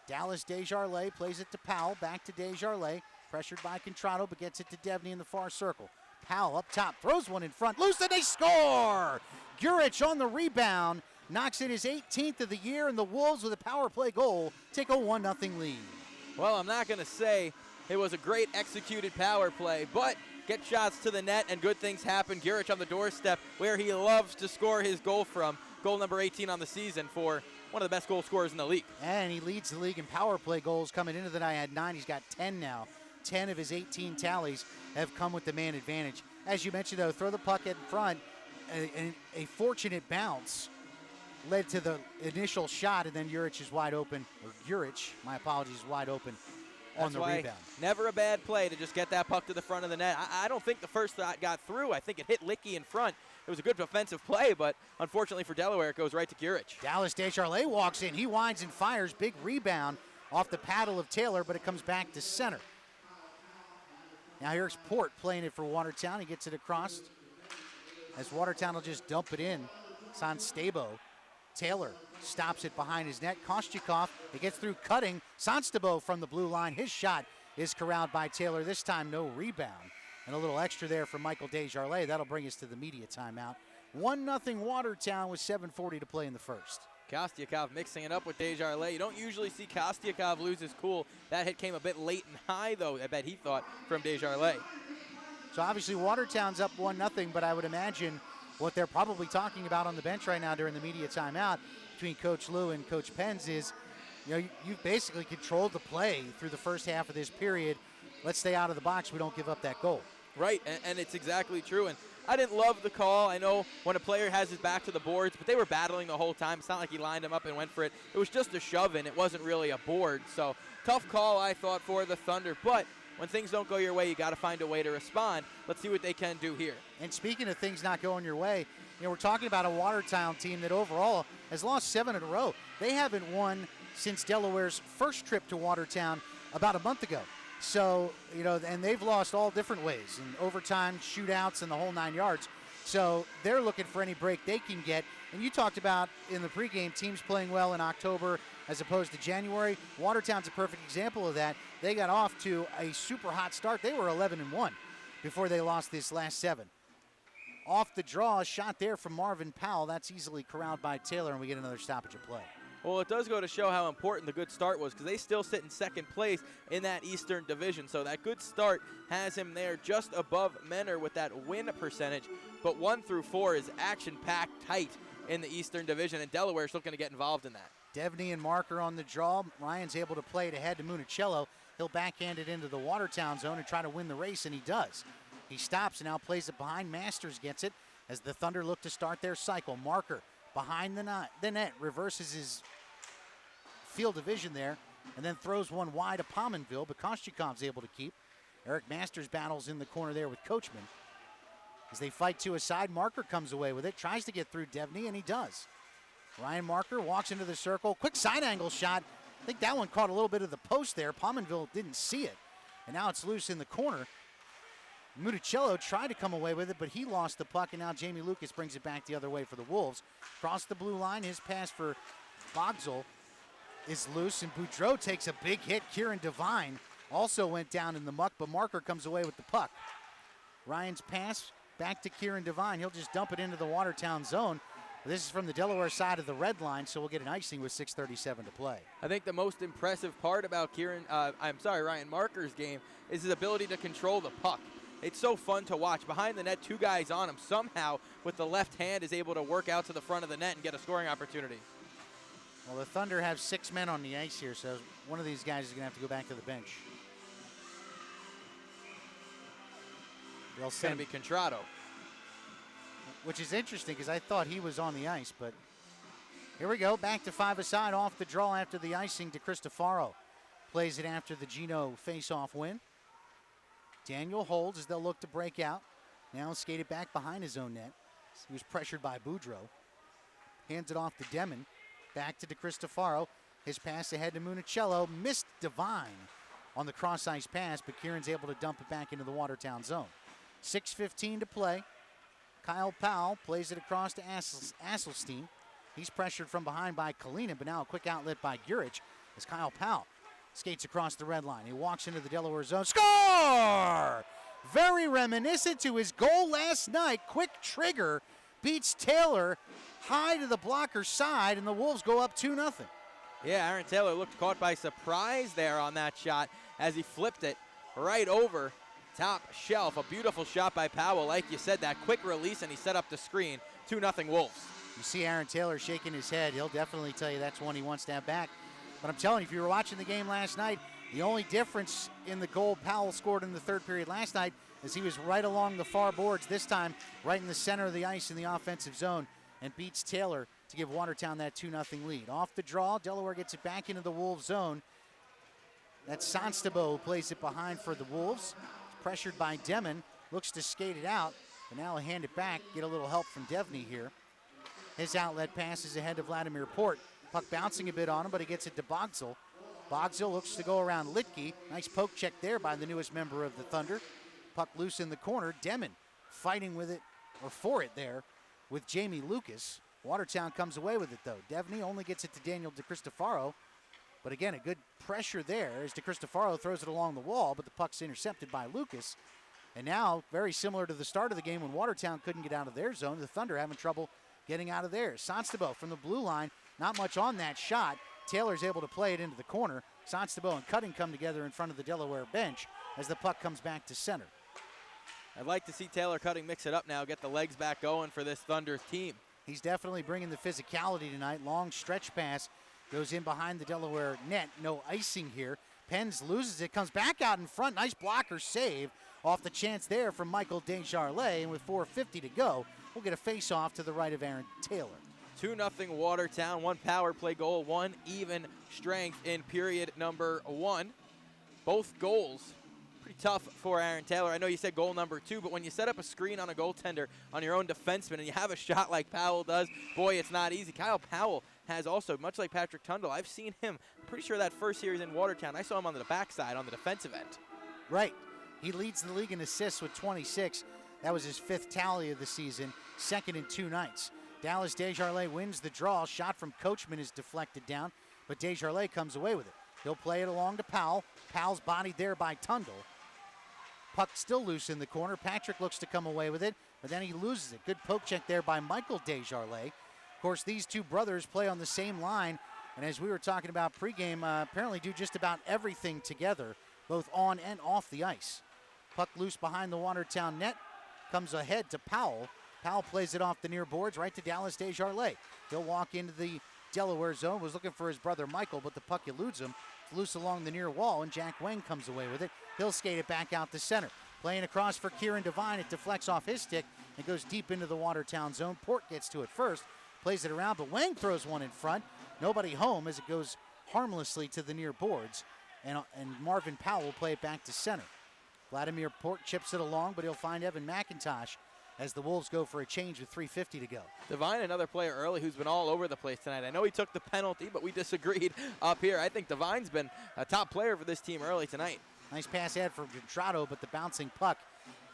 [SPEAKER 1] Dallas Desjardins plays it to Powell. Back to Desjardins. Pressured by Contrato, but gets it to Devney in the far circle. Powell up top, throws one in front. Loose, and they score! Juric on the rebound. Knocks in his 18th of the year, and the Wolves with a power play goal take a 1-0 lead.
[SPEAKER 2] Well, I'm not going to say it was a great executed power play, but get shots to the net and good things happen. Juric on the doorstep where he loves to score his goal from. Goal number 18 on the season for one of the best goal scorers in the league.
[SPEAKER 1] And he leads the league in power play goals coming into the night. Had 9. He's got 10 now. 10 of his 18 tallies have come with the man advantage. As you mentioned, though, throw the puck in front. A fortunate bounce led to the initial shot, and then Juric is wide open. Or Juric, my apologies, is wide open on the rebound.
[SPEAKER 2] Never a bad play to just get that puck to the front of the net. I don't think the first shot got through. I think it hit Licky in front. It was a good offensive play, but unfortunately for Delaware, it goes right to Juric.
[SPEAKER 1] Dallas Desjardins walks in. He winds and fires. Big rebound off the paddle of Taylor, but it comes back to center. Now here's Port playing it for Watertown. He gets it across as Watertown will just dump it in. Sanstebo. Taylor stops it behind his net. Kostyakov, it gets through cutting. Sanstebo from the blue line. His shot is corralled by Taylor. This time no rebound. And a little extra there from Michael Desjardins. That'll bring us to the media timeout. 1-0 Watertown with 7:40 to play in the first.
[SPEAKER 2] Kostyakov mixing it up with Desjardins. You don't usually see Kostyakov lose his cool. That hit came a bit late and high, though, I bet he thought, from Desjardins.
[SPEAKER 1] So obviously Watertown's up 1-0, but I would imagine what they're probably talking about on the bench right now during the media timeout between Coach Lou and Coach Penz is, you've basically controlled the play through the first half of this period. Let's stay out of the box. We don't give up that goal.
[SPEAKER 2] Right, and it's exactly true. And I didn't love the call. I know when a player has his back to the boards, but they were battling the whole time. It's not like he lined him up and went for it. It was just a shove-in. It wasn't really a board. So tough call, I thought, for the Thunder. But when things don't go your way, you got to find a way to respond. Let's see what they can do here.
[SPEAKER 1] And speaking of things not going your way, we're talking about a Watertown team that overall has lost 7 in a row. They haven't won since Delaware's first trip to Watertown about a month ago. So, and they've lost all different ways, in overtime, shootouts, and the whole 9 yards. So they're looking for any break they can get. And you talked about in the pregame teams playing well in October as opposed to January. Watertown's a perfect example of that. They got off to a super hot start. They were 11-1 before they lost this last 7. Off the draw, a shot there from Marvin Powell. That's easily corralled by Taylor, and we get another stoppage of play.
[SPEAKER 2] Well, it does go to show how important the good start was, because they still sit in second place in that Eastern Division. So that good start has him there just above Menor with that win percentage. But 1 through 4 is action-packed tight in the Eastern Division, and Delaware's looking to get involved in that.
[SPEAKER 1] Devney and Marker on the draw. Ryan's able to play it ahead to Municello. He'll backhand it into the Watertown zone and try to win the race, and he does. He stops and now plays it behind. Masters gets it as the Thunder look to start their cycle. Marker behind the net, reverses his field of vision there, and then throws one wide to Pominville, but Koshchikov's able to keep. Eric Masters battles in the corner there with Coachman. As they fight to a side, Marker comes away with it, tries to get through Devney, and he does. Ryan Marker walks into the circle, quick side angle shot. I think that one caught a little bit of the post there. Pominville didn't see it, and now it's loose in the corner. Municello tried to come away with it, but he lost the puck, and now Jamie Lucas brings it back the other way for the Wolves. Across the blue line, his pass for Bogsel is loose, and Boudreau takes a big hit. Kieran Devine also went down in the muck, but Marker comes away with the puck. Ryan's pass back to Kieran Devine. He'll just dump it into the Watertown zone. This is from the Delaware side of the red line, so we'll get an icing with 6:37 to play.
[SPEAKER 2] I think the most impressive part about Ryan Marker's game is his ability to control the puck. It's so fun to watch. Behind the net, 2 guys on him. Somehow, with the left hand, is able to work out to the front of the net and get a scoring opportunity.
[SPEAKER 1] Well, the Thunder have 6 men on the ice here, so one of these guys is going to have to go back to the bench. They'll
[SPEAKER 2] It's going to be Contrado.
[SPEAKER 1] Which is interesting because I thought he was on the ice, but here we go. Back to 5-a-side off the draw after the icing to Cristofaro. Plays it after the Gino face-off win. Daniel holds as they'll look to break out. Now skated back behind his own net. He was pressured by Boudreau. Hands it off to Demon. Back to Cristofaro. His pass ahead to Municello. Missed Devine on the cross-ice pass, but Kieran's able to dump it back into the Watertown zone. 6:15 to play. Kyle Powell plays it across to Asselstein. He's pressured from behind by Kalina, but now a quick outlet by Gurich as Kyle Powell skates across the red line. He walks into the Delaware zone. Score! Very reminiscent to his goal last night. Quick trigger beats Taylor high to the blocker's side, and the Wolves go up 2-0.
[SPEAKER 2] Yeah, Aaron Taylor looked caught by surprise there on that shot as he flipped it right over top shelf. A beautiful shot by Powell. Like you said, that quick release, and he set up the screen. 2-0 Wolves.
[SPEAKER 1] You see Aaron Taylor shaking his head. He'll definitely tell you that's one he wants to have back. But I'm telling you, if you were watching the game last night, the only difference in the goal Powell scored in the third period last night is he was right along the far boards, this time right in the center of the ice in the offensive zone, and beats Taylor to give Watertown that 2-0 lead. Off the draw, Delaware gets it back into the Wolves zone. That's Sanstabo who plays it behind for the Wolves. Pressured by Demon, looks to skate it out, but now he'll hand it back, get a little help from Devney here. His outlet pass is ahead to Vladimir Port. Puck bouncing a bit on him, but he gets it to Bogsel. Bogsel looks to go around Litke. Nice poke check there by the newest member of the Thunder. Puck loose in the corner. Demon fighting with it, or for it there, with Jamie Lucas. Watertown comes away with it, though. Devney only gets it to Daniel DeCristofaro. But again, a good pressure there as DeCristofaro throws it along the wall, but the puck's intercepted by Lucas. And now, very similar to the start of the game when Watertown couldn't get out of their zone, the Thunder having trouble getting out of theirs. Sanstabo from the blue line, not much on that shot. Taylor's able to play it into the corner. Sanstabo and Cutting come together in front of the Delaware bench as the puck comes back to center.
[SPEAKER 2] I'd like to see Taylor Cutting mix it up now, get the legs back going for this Thunder team.
[SPEAKER 1] He's definitely bringing the physicality tonight. Long stretch pass goes in behind the Delaware net. No icing here. Penns loses it, comes back out in front. Nice blocker save off the chance there from Michael Desjardins, and with 4:50 to go, we'll get a face-off to the right of Aaron Taylor.
[SPEAKER 2] 2-0 Watertown, 1 power play goal, 1 even strength in period number 1. Both goals pretty tough for Aaron Taylor. I know you said goal number 2, but when you set up a screen on a goaltender on your own defenseman and you have a shot like Powell does, boy, it's not easy. Kyle Powell has also, much like Patrick Tundle, I've seen him, I'm pretty sure that first series in Watertown, I saw him on the backside on the defensive end.
[SPEAKER 1] Right. He leads the league in assists with 26. That was his 5th tally of the season, 2nd in 2 nights. Dallas Desjardins wins the draw. Shot from Coachman is deflected down, but Desjardins comes away with it. He'll play it along to Powell. Powell's bodied there by Tundle. Puck still loose in the corner. Patrick looks to come away with it, but then he loses it. Good poke check there by Michael Desjardins. Of course, these two brothers play on the same line, and as we were talking about pregame, apparently do just about everything together, both on and off the ice. Puck loose behind the Watertown net. Comes ahead to Powell. Powell plays it off the near boards right to Dallas Desjardins. He'll walk into the Delaware zone. Was looking for his brother Michael, but the puck eludes him. It's loose along the near wall, and Jack Wang comes away with it. He'll skate it back out to center. Playing across for Kieran Devine. It deflects off his stick and goes deep into the Watertown zone. Port gets to it first. Plays it around, but Wang throws one in front. Nobody home as it goes harmlessly to the near boards. And Marvin Powell will play it back to center. Vladimir Port chips it along, but he'll find Evan McIntosh as the Wolves go for a change with 3:50 to go.
[SPEAKER 2] Devine, another player early who's been all over the place tonight. I know he took the penalty, but we disagreed up here. I think Devine's been a top player for this team early tonight.
[SPEAKER 1] Nice pass ahead from Gontrado, but the bouncing puck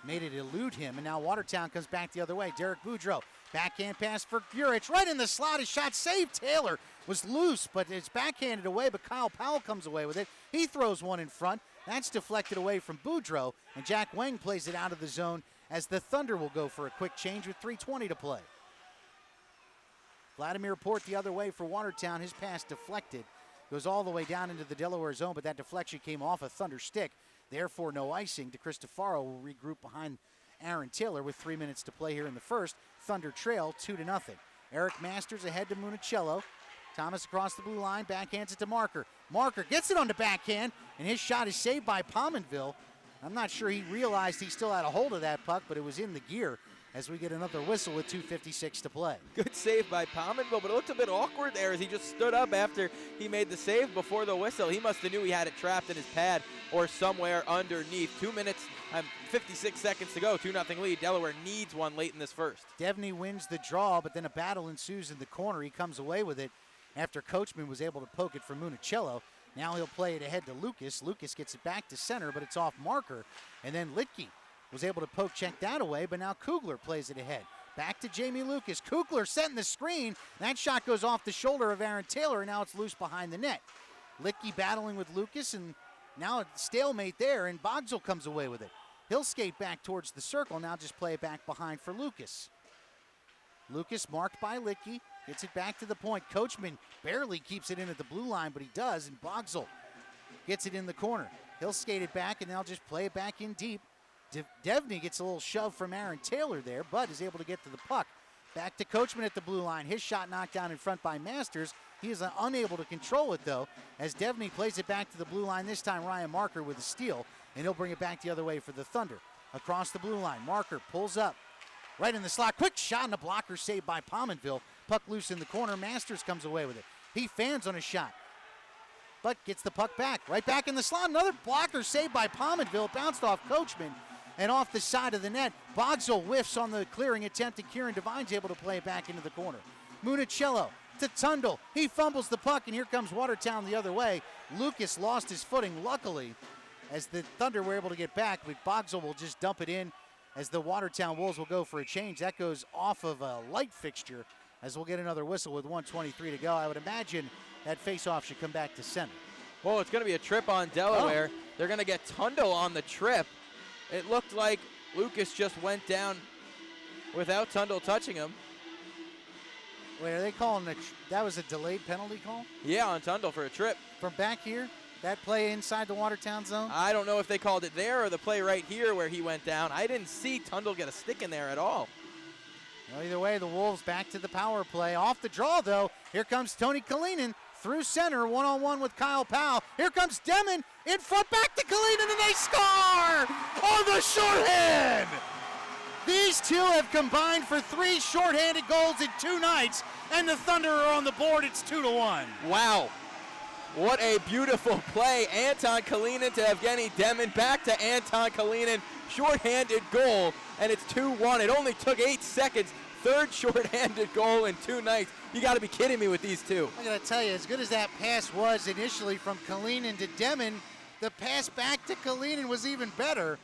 [SPEAKER 1] made it elude him. And now Watertown comes back the other way. Derek Boudreau, backhand pass for Gurich. Right in the slot, his shot saved. Taylor was loose, but it's backhanded away, but Kyle Powell comes away with it. He throws one in front. That's deflected away from Boudreau, and Jack Wang plays it out of the zone as the Thunder will go for a quick change with 3:20 to play. Vladimir Port the other way for Watertown. His pass deflected. Goes all the way down into the Delaware zone, but that deflection came off a Thunder stick. Therefore, no icing. DeCristofaro will regroup behind Aaron Taylor with 3 minutes to play here in the first. Thunder trail 2-0. Eric Masters ahead to Municello. Thomas across the blue line, backhands it to Marker. Marker gets it on the backhand, and his shot is saved by Pominville. I'm not sure he realized he still had a hold of that puck, but it was in the gear as we get another whistle with 2:56 to play.
[SPEAKER 2] Good save by Pominville, but it looked a bit awkward there as he just stood up after he made the save before the whistle. He must have knew he had it trapped in his pad or somewhere underneath. 2 minutes and 56 seconds to go, 2-0 lead. Delaware needs one late in this first.
[SPEAKER 1] Devney wins the draw, but then a battle ensues in the corner. He comes away with it after Coachman was able to poke it from Municello. Now he'll play it ahead to Lucas. Lucas gets it back to center, but it's off Marker. And then Litke was able to poke check that away, but now Kugler plays it ahead. Back to Jamie Lucas. Kugler setting the screen. That shot goes off the shoulder of Aaron Taylor, and now it's loose behind the net. Litke battling with Lucas, and now a stalemate there, and Bogsel comes away with it. He'll skate back towards the circle, now just play it back behind for Lucas. Lucas marked by Litke, gets it back to the point. Coachman barely keeps it in at the blue line, but he does, and Bogsel gets it in the corner. He'll skate it back, and they'll just play it back in deep. Devney gets a little shove from Aaron Taylor there, but is able to get to the puck. Back to Coachman at the blue line. His shot knocked down in front by Masters. He is unable to control it, though, as Devney plays it back to the blue line. This time, Ryan Marker with a steal, and he'll bring it back the other way for the Thunder. Across the blue line, Marker pulls up. Right in the slot. Quick shot, and a blocker saved by Pominville. Puck loose in the corner. Masters comes away with it. He fans on a shot, but gets the puck back. Right back in the slot. Another blocker saved by Pominville. Bounced off Coachman and off the side of the net. Bogsel whiffs on the clearing attempt, and Kieran Devine's able to play it back into the corner. Municello to Tundle. He fumbles the puck, and here comes Watertown the other way. Lucas lost his footing, luckily, as the Thunder were able to get back, but Bogsel will just dump it in as the Watertown Wolves will go for a change. That goes off of a light fixture as we'll get another whistle with 1:23 to go. I would imagine that faceoff should come back to center.
[SPEAKER 2] Well, it's going to be a trip on Delaware. They're going to get Tundle on the trip. It looked like Lucas just went down without Tundle touching him.
[SPEAKER 1] Wait, are they calling that was a delayed penalty call?
[SPEAKER 2] Yeah, on Tundle for a trip.
[SPEAKER 1] From back here? That play inside the Watertown zone?
[SPEAKER 2] I don't know if they called it there or the play right here where he went down. I didn't see Tundle get a stick in there at all.
[SPEAKER 1] Well, either way, the Wolves back to the power play. Off the draw, though, here comes Tony Kalinin. through center, one-on-one with Kyle Powell. Here comes Demon in front, back to Kalinin, and they score on the shorthand. These two have combined for 3 shorthanded goals in 2 nights, and the Thunder are on the board. It's 2-1.
[SPEAKER 2] Wow. What a beautiful play. Anton Kalinin to Evgeny Demon. Back to Anton Kalinin. Shorthanded goal, and it's 2-1. It only took 8 seconds. 3rd shorthanded goal in 2 nights. You got to be kidding me with these two.
[SPEAKER 1] I got to tell you, as good as that pass was initially from Kalinin to Demon, the pass back to Kalinin was even better.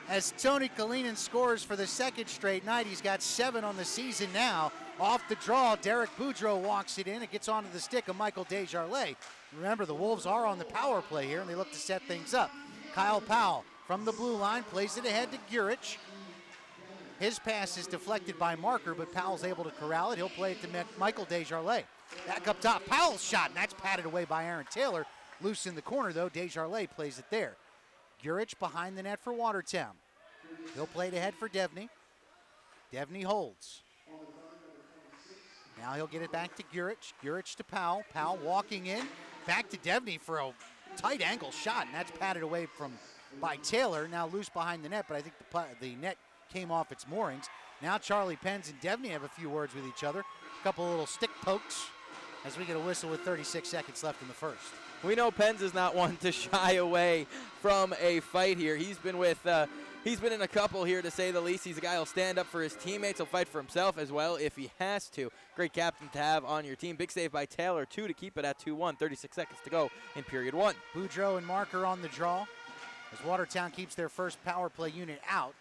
[SPEAKER 1] As Tony Kalinin scores for the 2nd straight night, he's got 7 on the season now. Off the draw, Derek Boudreau walks it in. It gets onto the stick of Michael Desjardins. Remember, the Wolves are on the power play here, and they look to set things up. Kyle Powell from the blue line plays it ahead to Gurich. His pass is deflected by Marker, but Powell's able to corral it. He'll play it to Michael Desjardins. Back up top, Powell's shot, and that's patted away by Aaron Taylor. Loose in the corner, though. Desjardins plays it there. Gurich behind the net for Watertown. He'll play it ahead for Devney. Devney holds. Now he'll get it back to Gurich. Gurich to Powell. Powell walking in. Back to Devney for a tight angle shot, and that's patted away by Taylor. Now loose behind the net, but I think the net came off its moorings. Now Charlie Penz and Devney have a few words with each other. A couple of little stick pokes as we get a whistle with 36 seconds left in the first.
[SPEAKER 2] We know Penz is not one to shy away from a fight here. He's been in a couple here, to say the least. He's a guy who'll stand up for his teammates. He'll fight for himself as well if he has to. Great captain to have on your team. Big save by Taylor, 2 to keep it at 2-1. 36 seconds to go in period 1.
[SPEAKER 1] Boudreau and Marker on the draw. As Watertown keeps their first power play unit out,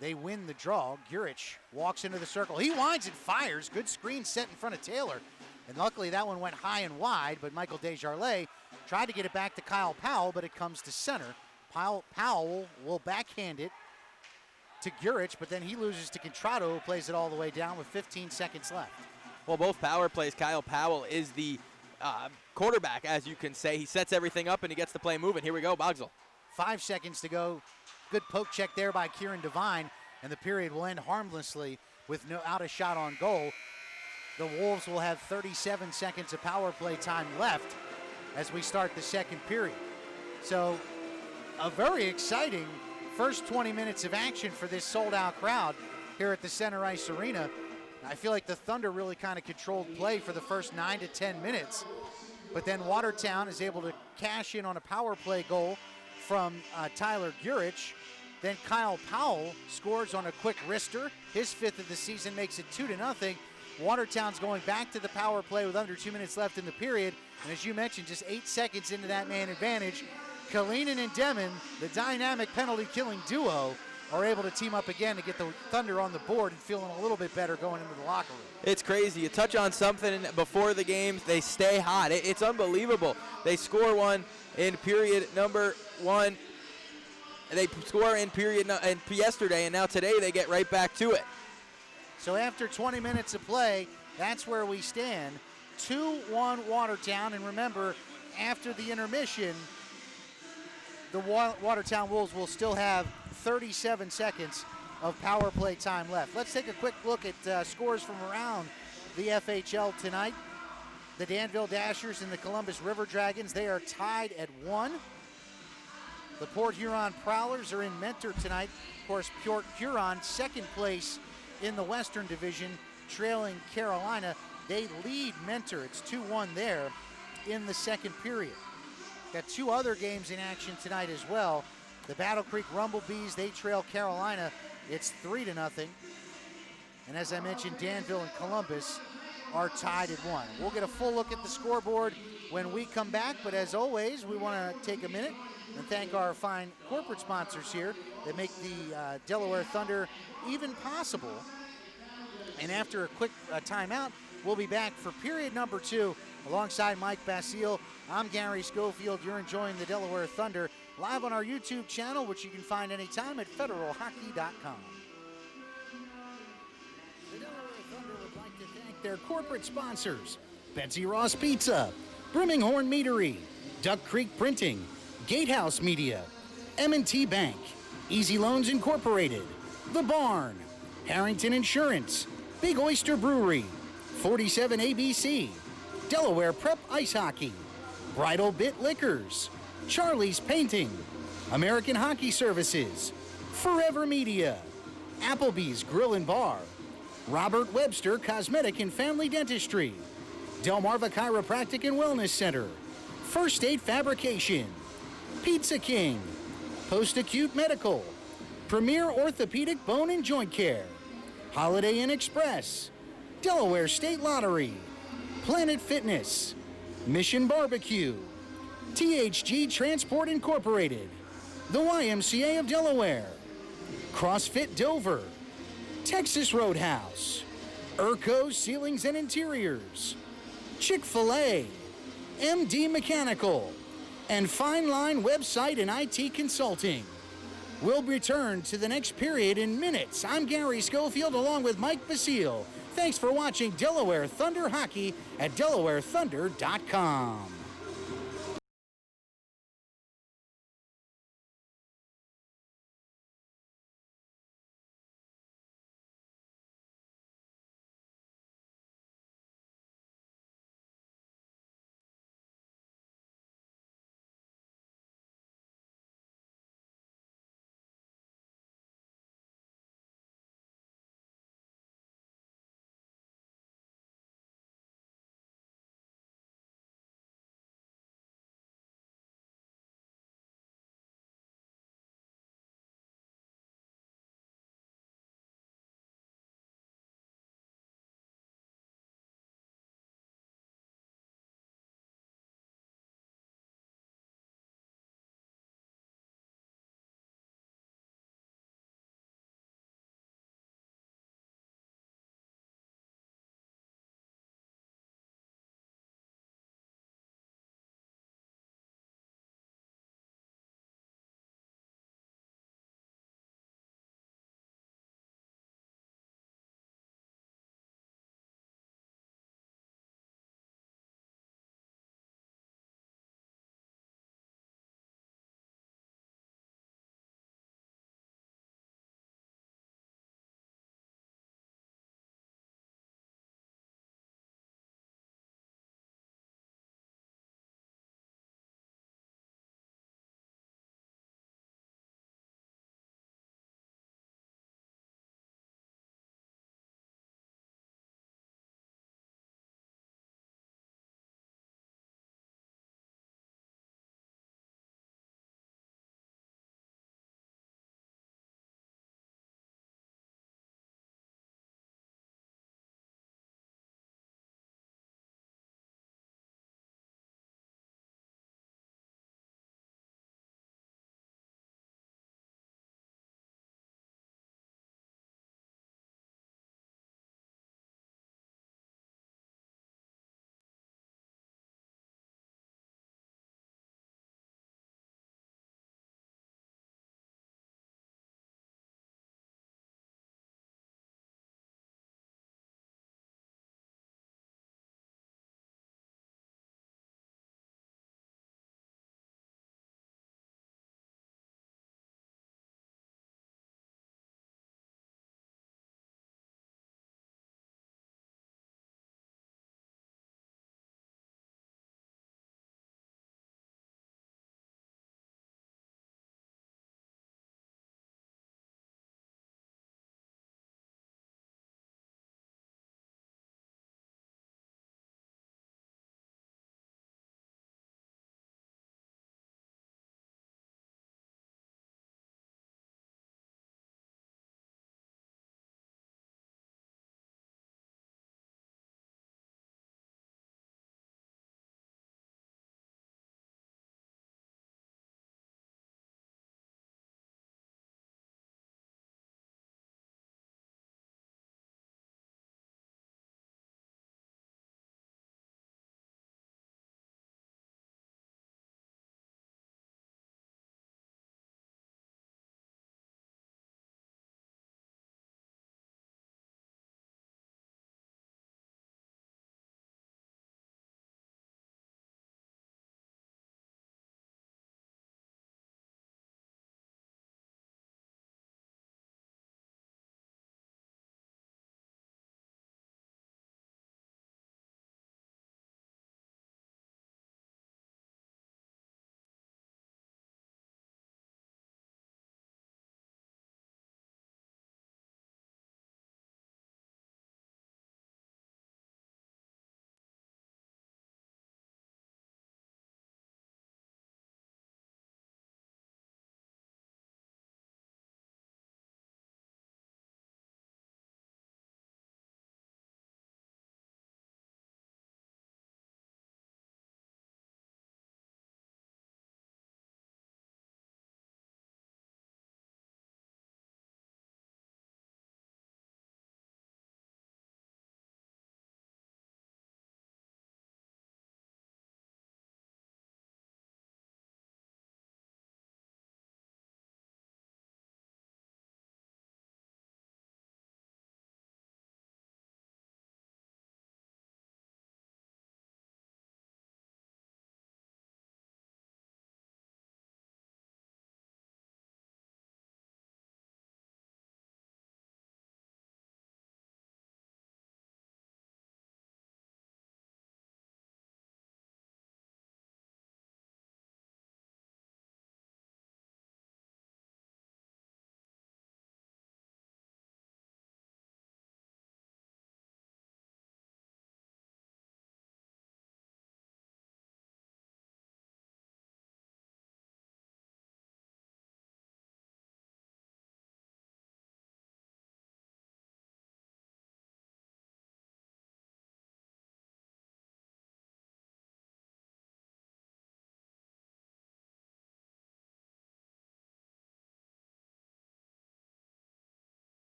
[SPEAKER 1] they win the draw. Gurich walks into the circle. He winds and fires. Good screen set in front of Taylor. And luckily that one went high and wide, but Michael Desjardins tried to get it back to Kyle Powell, but it comes to center. Powell will backhand it to Gurich, but then he loses to Contrato, who plays it all the way down with 15 seconds left.
[SPEAKER 2] Well, both power plays, Kyle Powell is the quarterback, as you can say. He sets everything up and he gets the play moving. Here we go, Bogsel.
[SPEAKER 1] 5 seconds to go. Good poke check there by Kieran Devine, and the period will end harmlessly with out a shot on goal. The Wolves will have 37 seconds of power play time left as we start the second period. So a very exciting first 20 minutes of action for this sold-out crowd here at the Center Ice Arena. I feel like the Thunder really kind of controlled play for the first 9 to 10 minutes, but then Watertown is able to cash in on a power play goal from Tyler Gurich. Then Kyle Powell scores on a quick wrister. His 5th of the season makes it 2-0. Watertown's going back to the power play with under 2 minutes left in the period. And as you mentioned, just 8 seconds into that man advantage, Kalinin and Demon, the dynamic penalty-killing duo, are able to team up again to get the Thunder on the board and feeling a little bit better going into the locker room.
[SPEAKER 2] It's crazy. You touch on something before the games, they stay hot. It's unbelievable. They score one in period number 1. They score in yesterday, and now today they get right back to it.
[SPEAKER 1] So after 20 minutes of play, that's where we stand. 2-1 Watertown, and remember, after the intermission, the Watertown Wolves will still have 37 seconds of power play time left. Let's take a quick look at scores from around the FHL tonight. The Danville Dashers and the Columbus River Dragons, they are tied at 1. The Port Huron Prowlers are in Mentor tonight. Of course, Port Huron, second place in the Western Division, trailing Carolina. They lead Mentor. It's 2-1 there in the second period. Got 2 other games in action tonight as well. The Battle Creek Rumblebees, they trail Carolina. It's 3-0. And as I mentioned, Danville and Columbus are tied at 1. We'll get a full look at the scoreboard when we come back, but as always, we want to take a minute and thank our fine corporate sponsors here that make the Delaware Thunder even possible. And after a quick timeout, we'll be back for period number 2 alongside Mike Basile. I'm Gary Schofield. You're enjoying the Delaware Thunder live on our YouTube channel, which you can find anytime at federalhockey.com. The Delaware Thunder would like to thank their corporate sponsors: Betsy Ross Pizza, Brimminghorn Meadery, Duck Creek Printing, Gatehouse Media, M&T Bank, Easy Loans Incorporated, The Barn, Harrington Insurance, Big Oyster Brewery, 47 ABC, Delaware Prep Ice Hockey, Bridal Bit Liquors, Charlie's Painting, American Hockey Services, Forever Media, Applebee's Grill and Bar, Robert Webster Cosmetic and Family Dentistry, Delmarva Chiropractic and Wellness Center, First Aid Fabrication, Pizza King, Post-Acute Medical, Premier Orthopedic Bone and Joint Care, Holiday Inn Express, Delaware State Lottery, Planet Fitness, Mission Barbecue, THG Transport Incorporated, the YMCA of Delaware, CrossFit Dover, Texas Roadhouse, Urco Ceilings and Interiors, Chick-fil-A, MD Mechanical, and Fine Line Website and IT Consulting. We'll return to the next period in minutes. I'm Gary Schofield along with Mike Basile. Thanks for watching Delaware Thunder Hockey at DelawareThunder.com.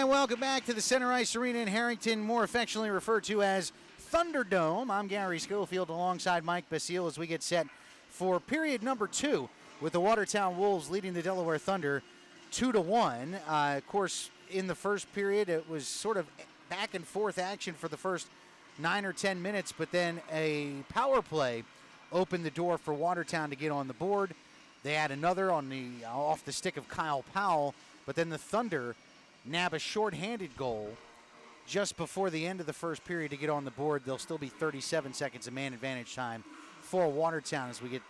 [SPEAKER 1] And welcome back to the Center Ice Arena in Harrington, more affectionately referred to as Thunderdome. I'm Gary Schofield alongside Mike Basile as we get set for period number 2 with the Watertown Wolves leading the Delaware Thunder 2-1. Of course, in the first period, it was sort of back and forth action for the first 9 or 10 minutes, but then a power play opened the door for Watertown to get on the board. They had another off the stick of Kyle Powell, but then the Thunder nab a shorthanded goal just before the end of the first period to get on the board. There'll still be 37 seconds of man advantage time for Watertown as we get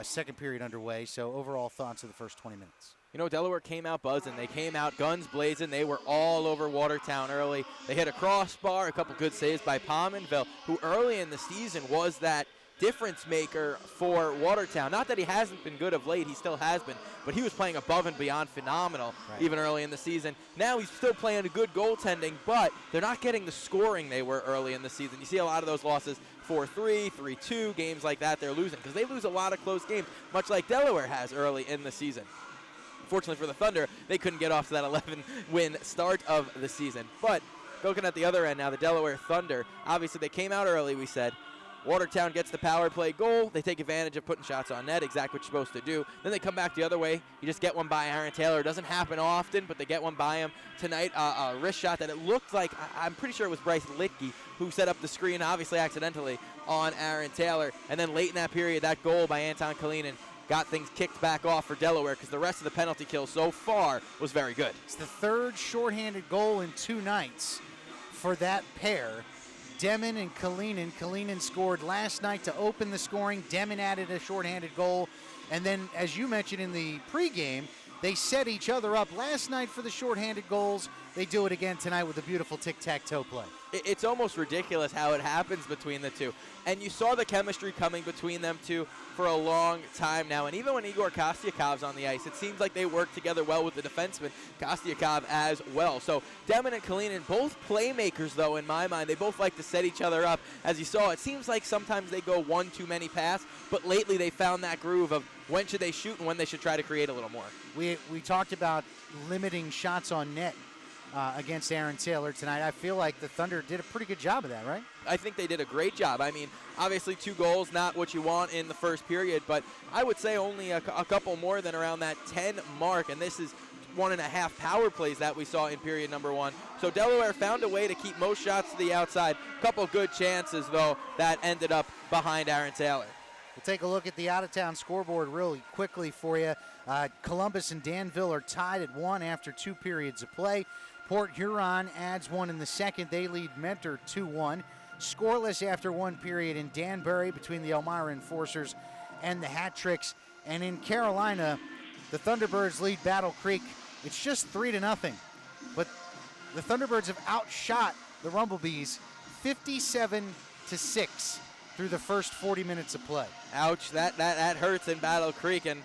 [SPEAKER 1] second period underway. So overall thoughts of the first 20 minutes.
[SPEAKER 2] You know, Delaware came out buzzing. They came out guns blazing. They were all over Watertown early. They hit a crossbar, a couple good saves by Pominville, who early in the season was that difference maker for Watertown. Not that he hasn't been good of late, he still has been, but he was playing above and beyond phenomenal even early in the season. Now he's still playing a good goaltending, but they're not getting the scoring they were early in the season. You see a lot of those losses, 4-3, 3-2, games like that they're losing because they lose a lot of close games, much like Delaware has early in the season. Fortunately for the Thunder, they couldn't get off to that 11-win start of the season. But looking at the other end now, the Delaware Thunder, obviously they came out early, we said. Watertown gets the power play goal. They take advantage of putting shots on net, exactly what you're supposed to do. Then they come back the other way. You just get one by Aaron Taylor. It doesn't happen often, but they get one by him tonight. A wrist shot that it looked like, I'm pretty sure it was Bryce Litke who set up the screen, obviously accidentally, on Aaron Taylor. And then late in that period, that goal by Anton Kalinin got things kicked back off for Delaware because the rest of the penalty kill so far was very good.
[SPEAKER 1] It's the third shorthanded goal in 2 nights for that pair. Demon and Kalinin. Kalinin scored last night to open the scoring. Demon added a shorthanded goal. And then, as you mentioned in the pregame, they set each other up last night for the shorthanded goals. They do it again tonight with a beautiful tic-tac-toe play.
[SPEAKER 2] It's almost ridiculous how it happens between the two. And you saw the chemistry coming between them two for a long time now. And even when Igor Kostyakov's on the ice, it seems like they work together well with the defenseman, Kostyakov, as well. So Demon and Kalinin, both playmakers, though, in my mind. They both like to set each other up. As you saw, it seems like sometimes they go one too many pass, but lately they found that groove of when should they shoot and when they should try to create a little more.
[SPEAKER 1] We talked about limiting shots on net against Aaron Taylor tonight. I feel like the Thunder did a pretty good job of that, right?
[SPEAKER 2] I think they did a great job. I mean, obviously 2 goals, not what you want in the first period, but I would say only a couple more than around that 10 mark, and this is 1.5 power plays that we saw in period number 1. So Delaware found a way to keep most shots to the outside. Couple good chances, though, that ended up behind Aaron Taylor.
[SPEAKER 1] We'll take a look at the out-of-town scoreboard really quickly for you. Columbus and Danville are tied at 1 after 2 periods of play. Port Huron adds 1 in the second. They lead Mentor 2-1. Scoreless after 1 period in Danbury between the Elmira Enforcers and the Hat Tricks. And in Carolina, the Thunderbirds lead Battle Creek. It's just 3-0. But the Thunderbirds have outshot the Rumblebees 57-6 through the first 40 minutes of play.
[SPEAKER 2] Ouch, that hurts in Battle Creek, and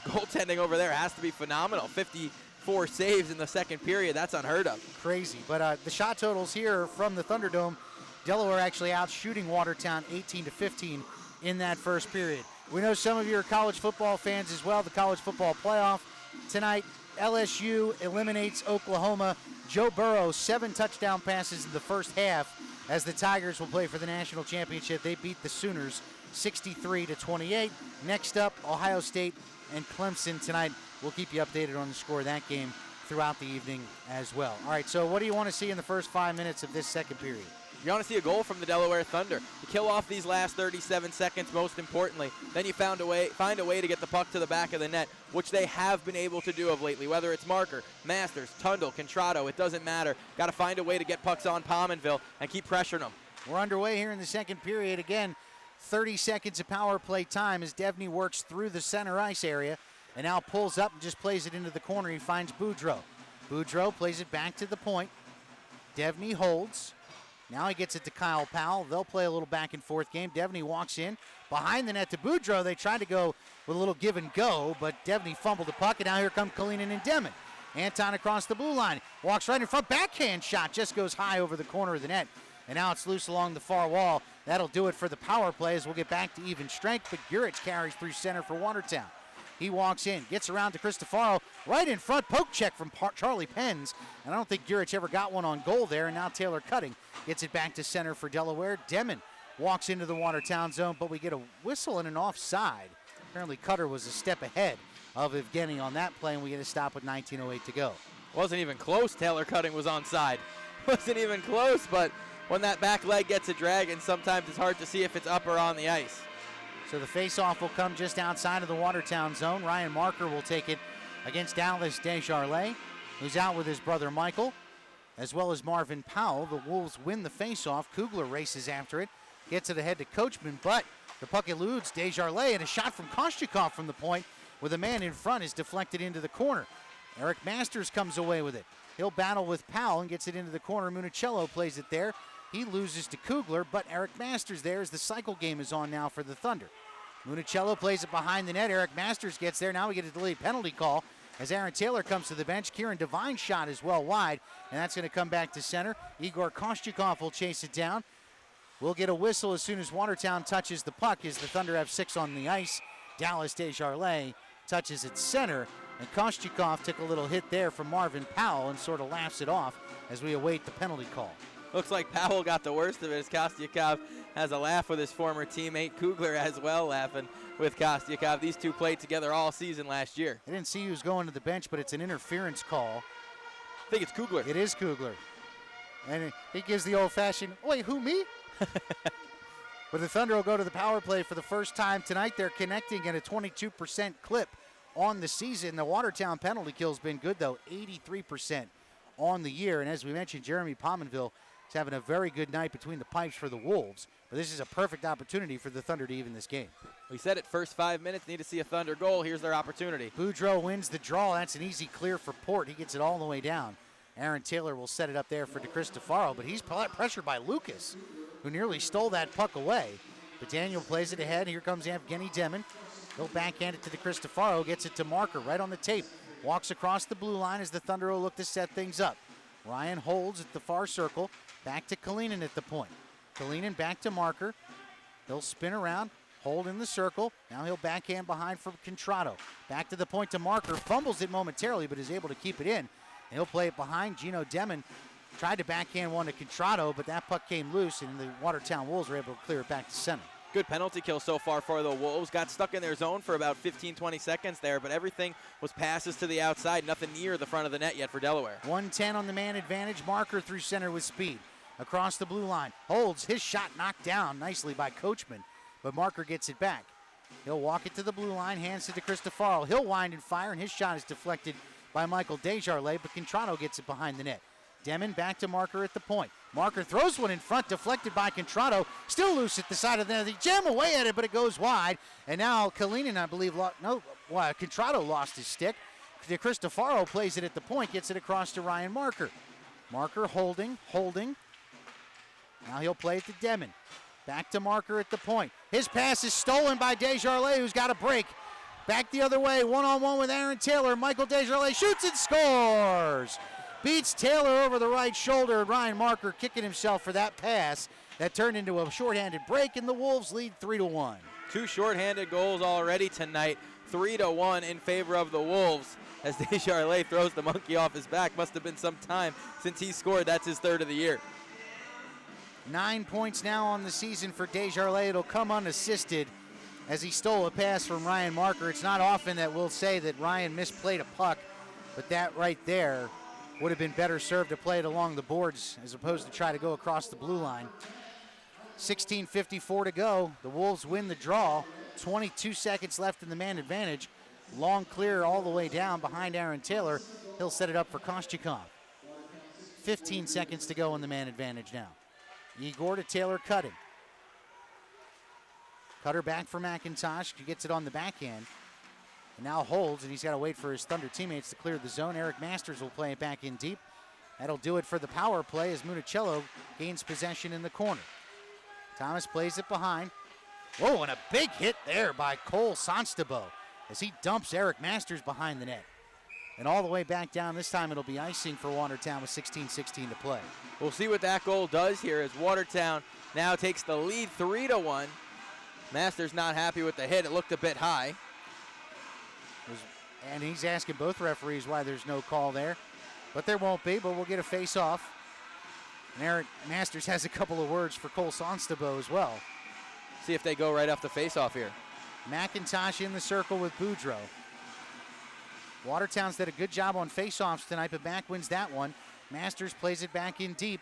[SPEAKER 2] goaltending over there has to be phenomenal. 54 saves in the second period, that's unheard of.
[SPEAKER 1] Crazy, but the shot totals here from the Thunderdome, Delaware actually out shooting Watertown 18-15 in that first period. We know some of you are college football fans as well. The college football playoff tonight, LSU eliminates Oklahoma. Joe Burrow, 7 touchdown passes in the first half as the Tigers will play for the national championship. They beat the Sooners 63-28. Next up, Ohio State and Clemson tonight. We'll keep you updated on the score of that game throughout the evening as well. All right, so what do you want to see in the first 5 minutes of this second period?
[SPEAKER 2] You want to see a goal from the Delaware Thunder. You kill off these last 37 seconds, most importantly. Then you find a way to get the puck to the back of the net, which they have been able to do of lately. Whether it's Marker, Masters, Tundle, Contrado, it doesn't matter. Got to find a way to get pucks on Pominville and keep pressuring them.
[SPEAKER 1] We're underway here in the second period. Again, 30 seconds of power play time as Devney works through the center ice area and now pulls up and just plays it into the corner. He finds Boudreau. Boudreau plays it back to the point. Devney holds. Now he gets it to Kyle Powell. They'll play a little back and forth game. Devney walks in behind the net to Boudreau. They tried to go with a little give and go, but Devney fumbled the puck, and now here come Kalinin and Demon. Anton across the blue line. Walks right in front. Backhand shot just goes high over the corner of the net. And now it's loose along the far wall. That'll do it for the power play as we'll get back to even strength, but Gurich carries through center for Watertown. He walks in, gets around to Cristofaro, right in front, poke check from Charlie Penns. And I don't think Gurich ever got one on goal there, and now Taylor Cutting gets it back to center for Delaware. Demon walks into the Watertown zone, but we get a whistle and an offside. Apparently Cutter was a step ahead of Evgeny on that play, and we get a stop with 19:08 to go.
[SPEAKER 2] Wasn't even close. Taylor Cutting was onside. Wasn't even close, but when that back leg gets a drag, and sometimes it's hard to see if it's up or on the ice.
[SPEAKER 1] So the faceoff will come just outside of the Watertown zone. Ryan Marker will take it against Dallas Desjardins, who's out with his brother Michael, as well as Marvin Powell. The Wolves win the faceoff. Kugler races after it, gets it ahead to Coachman, but the puck eludes Desjardins, and a shot from Kostyakov from the point with a man in front is deflected into the corner. Eric Masters comes away with it. He'll battle with Powell and gets it into the corner. Municello plays it there. He loses to Kugler, but Eric Masters there as the cycle game is on now for the Thunder. Municello plays it behind the net. Eric Masters gets there. Now we get a delayed penalty call as Aaron Taylor comes to the bench. Kieran Devine's shot is well wide, and that's going to come back to center. Igor Kostyakov will chase it down. We'll get a whistle as soon as Watertown touches the puck as the Thunder have 6 on the ice. Dallas Desjardins touches at center, and Kostyakov took a little hit there from Marvin Powell and sort of laughs it off as we await the penalty call.
[SPEAKER 2] Looks like Powell got the worst of it as Kostyakov has a laugh with his former teammate. Kugler as well laughing with Kostyakov. These two played together all season last year.
[SPEAKER 1] I didn't see who's going to the bench, but it's an interference call.
[SPEAKER 2] I think it's Kugler.
[SPEAKER 1] It is Kugler. And he gives the old-fashioned, wait, who, me? But the Thunder will go to the power play for the first time tonight. They're connecting at a 22% clip on the season. The Watertown penalty kill's been good, though, 83% on the year. And as we mentioned, Jeremy Pominville is having a very good night between the pipes for the Wolves. But this is a perfect opportunity for the Thunder to even this game.
[SPEAKER 2] We said it, first 5 minutes, need to see a Thunder goal. Here's their opportunity.
[SPEAKER 1] Boudreau wins the draw. That's an easy clear for Port. He gets it all the way down. Aaron Taylor will set it up there for DeCristofaro, but he's pressured by Lucas, who nearly stole that puck away. But Daniel plays it ahead. Here comes Evgeny Demon. He'll backhand it to DeCristofaro, gets it to Marker right on the tape. Walks across the blue line as the Thunder will look to set things up. Ryan holds at the far circle. Back to Kalinin at the point. Kalinin back to Marker. He'll spin around, hold in the circle. Now he'll backhand behind for Contrato. Back to the point to Marker. Fumbles it momentarily, but is able to keep it in. And he'll play it behind. Gino Demon tried to backhand one to Contrato, but that puck came loose, and the Watertown Wolves were able to clear it back to center.
[SPEAKER 2] Good penalty kill so far for the Wolves. Got stuck in their zone for about 15, 20 seconds there, but everything was passes to the outside. Nothing near the front of the net yet for Delaware.
[SPEAKER 1] 110 on the man advantage. Marker through center with speed. Across the blue line. Holds. His shot knocked down nicely by Coachman, but Marker gets it back. He'll walk it to the blue line, hands it to Cristofaro. He'll wind and fire, and his shot is deflected by Michael Desjardins, but Contrato gets it behind the net. Demon back to Marker at the point. Marker throws one in front, deflected by Contrato. Still loose at the side of the net. They jam away at it, but it goes wide. And now Kalinin, I believe, Contrato lost his stick. DeCristofaro plays it at the point, gets it across to Ryan Marker. Marker holding. Now he'll play it to Demon. Back to Marker at the point. His pass is stolen by Desjardins, who's got a break. Back the other way, one-on-one with Aaron Taylor. Michael Desjardins shoots and scores. Beats Taylor over the right shoulder. Ryan Marker kicking himself for that pass that turned into a shorthanded break, and the Wolves lead 3-1.
[SPEAKER 2] 2 shorthanded goals already tonight. 3-1 in favor of the Wolves as Desjardins throws the monkey off his back. Must have been some time since he scored. That's his 3rd of the year.
[SPEAKER 1] 9 points now on the season for Desjardins. It'll come unassisted as he stole a pass from Ryan Marker. It's not often that we'll say that Ryan misplayed a puck, but that right there would have been better served to play it along the boards as opposed to try to go across the blue line. 16:54 to go. The Wolves win the draw. 22 seconds left in the man advantage. Long clear all the way down behind Aaron Taylor. He'll set it up for Kostyakov. 15 seconds to go in the man advantage now. Igor to Taylor Cutting. Cutter back for McIntosh. He gets it on the backhand. And now holds, and he's got to wait for his Thunder teammates to clear the zone. Eric Masters will play it back in deep. That'll do it for the power play as Municello gains possession in the corner. Thomas plays it behind. Whoa, and a big hit there by Cole Sonstabo as he dumps Eric Masters behind the net. And all the way back down, this time it'll be icing for Watertown with 16:16 to play.
[SPEAKER 2] We'll see what that goal does here as Watertown now takes the lead 3-1. Masters not happy with the hit. It looked a bit high.
[SPEAKER 1] And he's asking both referees why there's no call there. But there won't be, but we'll get a face-off. And Eric Masters has a couple of words for Cole Sonstabo as well.
[SPEAKER 2] See if they go right off the face-off here.
[SPEAKER 1] McIntosh in the circle with Boudreau. Watertown's did a good job on face-offs tonight, but Mac wins that one. Masters plays it back in deep.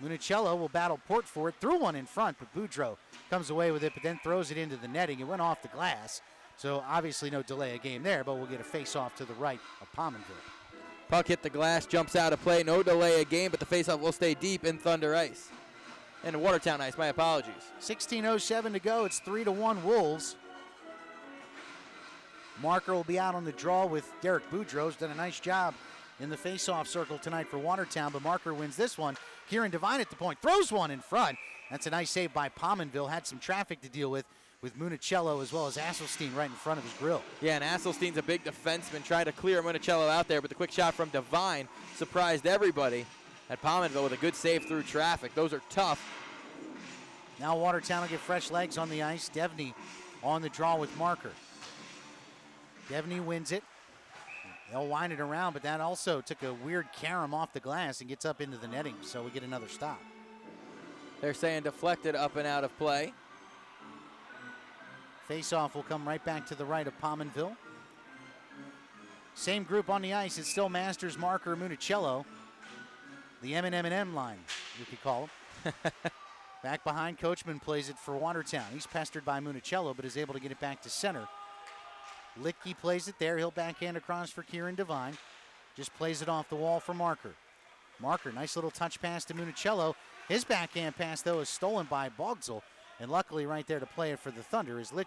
[SPEAKER 1] Municello will battle Port for it. Threw one in front, but Boudreau comes away with it, but then throws it into the netting. It went off the glass. So obviously no delay of game there, but we'll get a face-off to the right of Pominville.
[SPEAKER 2] Puck hit the glass, jumps out of play. No delay of game, but the face-off will stay deep in Thunder ice. And Watertown ice, my apologies.
[SPEAKER 1] 16:07 to go. It's 3-1 Wolves. Marker will be out on the draw with Derek Boudreau. He's done a nice job in the face-off circle tonight for Watertown, but Marker wins this one. Kieran Devine at the point, throws one in front. That's a nice save by Pominville. Had some traffic to deal with Municello as well as Asselstein right in front of his grill.
[SPEAKER 2] Yeah, and Asselstein's a big defenseman, trying to clear Municello out there, but the quick shot from Devine surprised everybody at Pominville with a good save through traffic. Those are tough.
[SPEAKER 1] Now Watertown will get fresh legs on the ice. Devney on the draw with Marker. Devney wins it. They'll wind it around, but that also took a weird carom off the glass and gets up into the netting, so we get another stop.
[SPEAKER 2] They're saying deflected up and out of play.
[SPEAKER 1] Face-off will come right back to the right of Pominville. Same group on the ice. It's still Masters, Marker, Municello. The M&M line, we could call them. Back behind, Coachman plays it for Watertown. He's pestered by Municello, but is able to get it back to center. Litke plays it there. He'll backhand across for Kieran Devine. Just plays it off the wall for Marker. Marker, nice little touch pass to Municello. His backhand pass, though, is stolen by Bogsel. And luckily right there to play it for the Thunder is Litke.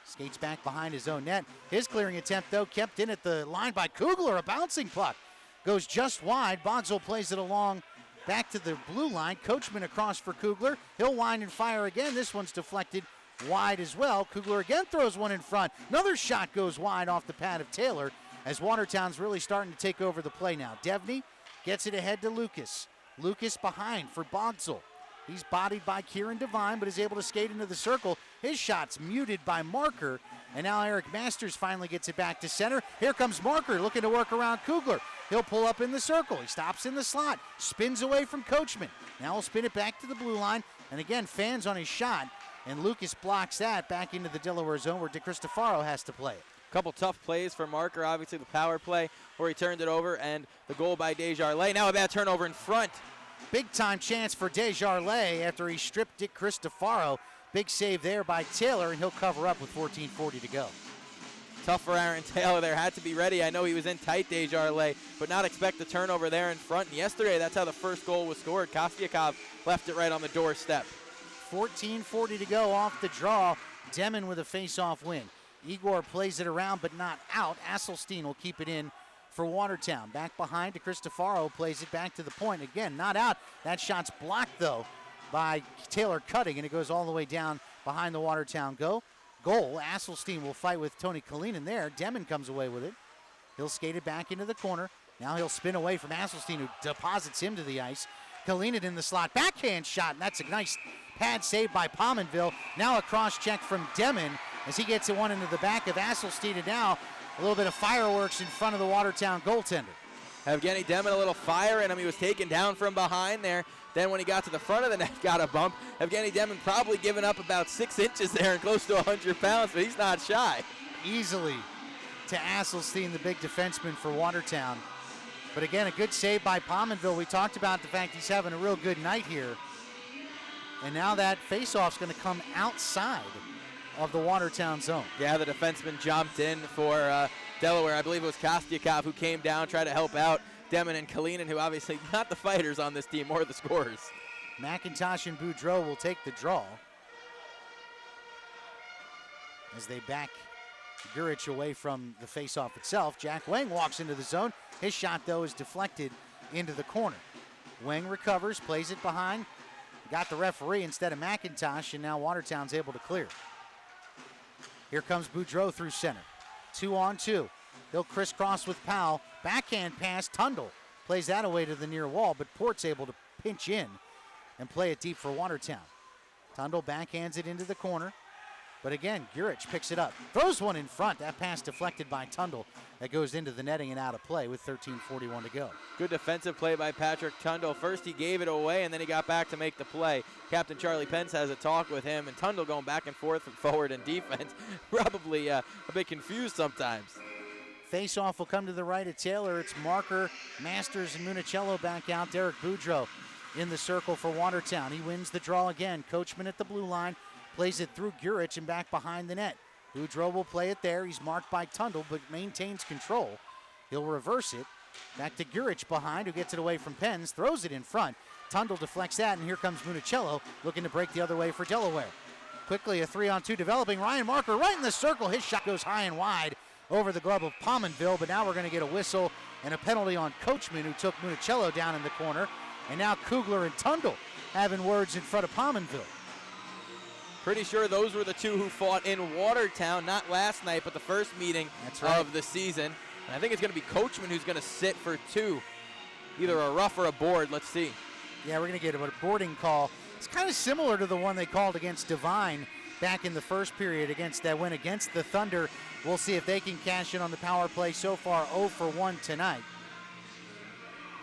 [SPEAKER 1] Skates back behind his own net. His clearing attempt, though, kept in at the line by Kugler. A bouncing puck. Goes just wide. Bogsel plays it along back to the blue line. Coachman across for Kugler. He'll wind and fire again. This one's deflected wide as well. Kugler again throws one in front. Another shot goes wide off the pad of Taylor as Watertown's really starting to take over the play now. Devney gets it ahead to Lucas. Lucas behind for Bogsel. He's bodied by Kieran Devine, but is able to skate into the circle. His shot's muted by Marker, and now Eric Masters finally gets it back to center. Here comes Marker looking to work around Kugler. He'll pull up in the circle. He stops in the slot, spins away from Coachman. Now he'll spin it back to the blue line, and again, fans on his shot, and Lucas blocks that back into the Delaware zone where DeCristofaro has to play it.
[SPEAKER 2] Couple tough plays for Marker, obviously the power play where he turned it over, and the goal by Desjardins. Now a bad turnover in front.
[SPEAKER 1] Big-time chance for Desjardins after he stripped Dick Cristofaro. Big save there by Taylor, and he'll cover up with 14:40 to go.
[SPEAKER 2] Tough for Aaron Taylor there. Had to be ready. I know he was in tight, Desjardins, but not expect the turnover there in front. And yesterday, that's how the first goal was scored. Kostyakov left it right on the doorstep.
[SPEAKER 1] 14:40 to go off the draw. Demon with a face-off win. Igor plays it around, but not out. Asselstein will keep it in for Watertown. Back behind to Cristofaro, plays it back to the point. Again, not out. That shot's blocked, though, by Taylor Cutting, and it goes all the way down behind the Watertown goal. Asselstein will fight with Tony Kalinin there. Demon comes away with it. He'll skate it back into the corner. Now he'll spin away from Asselstein, who deposits him to the ice. Kalinin in the slot. Backhand shot, and that's a nice pad save by Pominville. Now a cross-check from Demon as he gets one into the back of Asselstein, and now a little bit of fireworks in front of the Watertown goaltender.
[SPEAKER 2] Evgeny Demon, a little fire in him. He was taken down from behind there. Then when he got to the front of the net, got a bump. Evgeny Demon probably giving up about 6 inches there and close to 100 pounds, but he's not shy.
[SPEAKER 1] Easily to Asselstein, the big defenseman for Watertown. But again, a good save by Pominville. We talked about the fact he's having a real good night here. And now that faceoff's going to come outside of the Watertown zone.
[SPEAKER 2] Yeah, the defenseman jumped in for Delaware. I believe it was Kostyakov who came down, tried to help out Demon and Kalinin, who obviously not the fighters on this team, more the scorers.
[SPEAKER 1] McIntosh and Boudreau will take the draw as they back Gurich away from the faceoff itself. Jack Wang walks into the zone. His shot, though, is deflected into the corner. Wang recovers, plays it behind. Got the referee instead of McIntosh, and now Watertown's able to clear. Here comes Boudreau through center. 2-on-2. He'll crisscross with Powell. Backhand pass, Tundle plays that away to the near wall, but Port's able to pinch in and play it deep for Watertown. Tundle backhands it into the corner, But again, Gurich picks it up, throws one in front. That pass deflected by Tundle. That goes into the netting and out of play with 13:41 to go.
[SPEAKER 2] Good defensive play by Patrick Tundle. First he gave it away, and then he got back to make the play. Captain Charlie Pence has a talk with him, and Tundle going back and forth and forward in defense. Probably a bit confused sometimes.
[SPEAKER 1] Face-off will come to the right of Taylor. It's Marker, Masters, and Municello back out. Derek Boudreau in the circle for Watertown. He wins the draw again. Coachman at the blue line. Plays it through Gurich and back behind the net. Boudreau will play it there. He's marked by Tundle, but maintains control. He'll reverse it. Back to Gurich behind, who gets it away from Pens, throws it in front. Tundle deflects that, and here comes Municello looking to break the other way for Delaware. Quickly, a 3-on-2 developing. Ryan Marker right in the circle. His shot goes high and wide over the glove of Pominville, but now we're going to get a whistle and a penalty on Coachman, who took Municello down in the corner. And now Kugler and Tundle having words in front of Pominville.
[SPEAKER 2] Pretty sure those were the two who fought in Watertown, not last night, but the first meeting of the season. And I think it's going to be Coachman who's going to sit for two, either a rough or a board. Let's see.
[SPEAKER 1] Yeah, we're going to get a boarding call. It's kind of similar to the one they called against Devine back in the first period against that win against the Thunder. We'll see if they can cash in on the power play. So far, 0 for 1 tonight.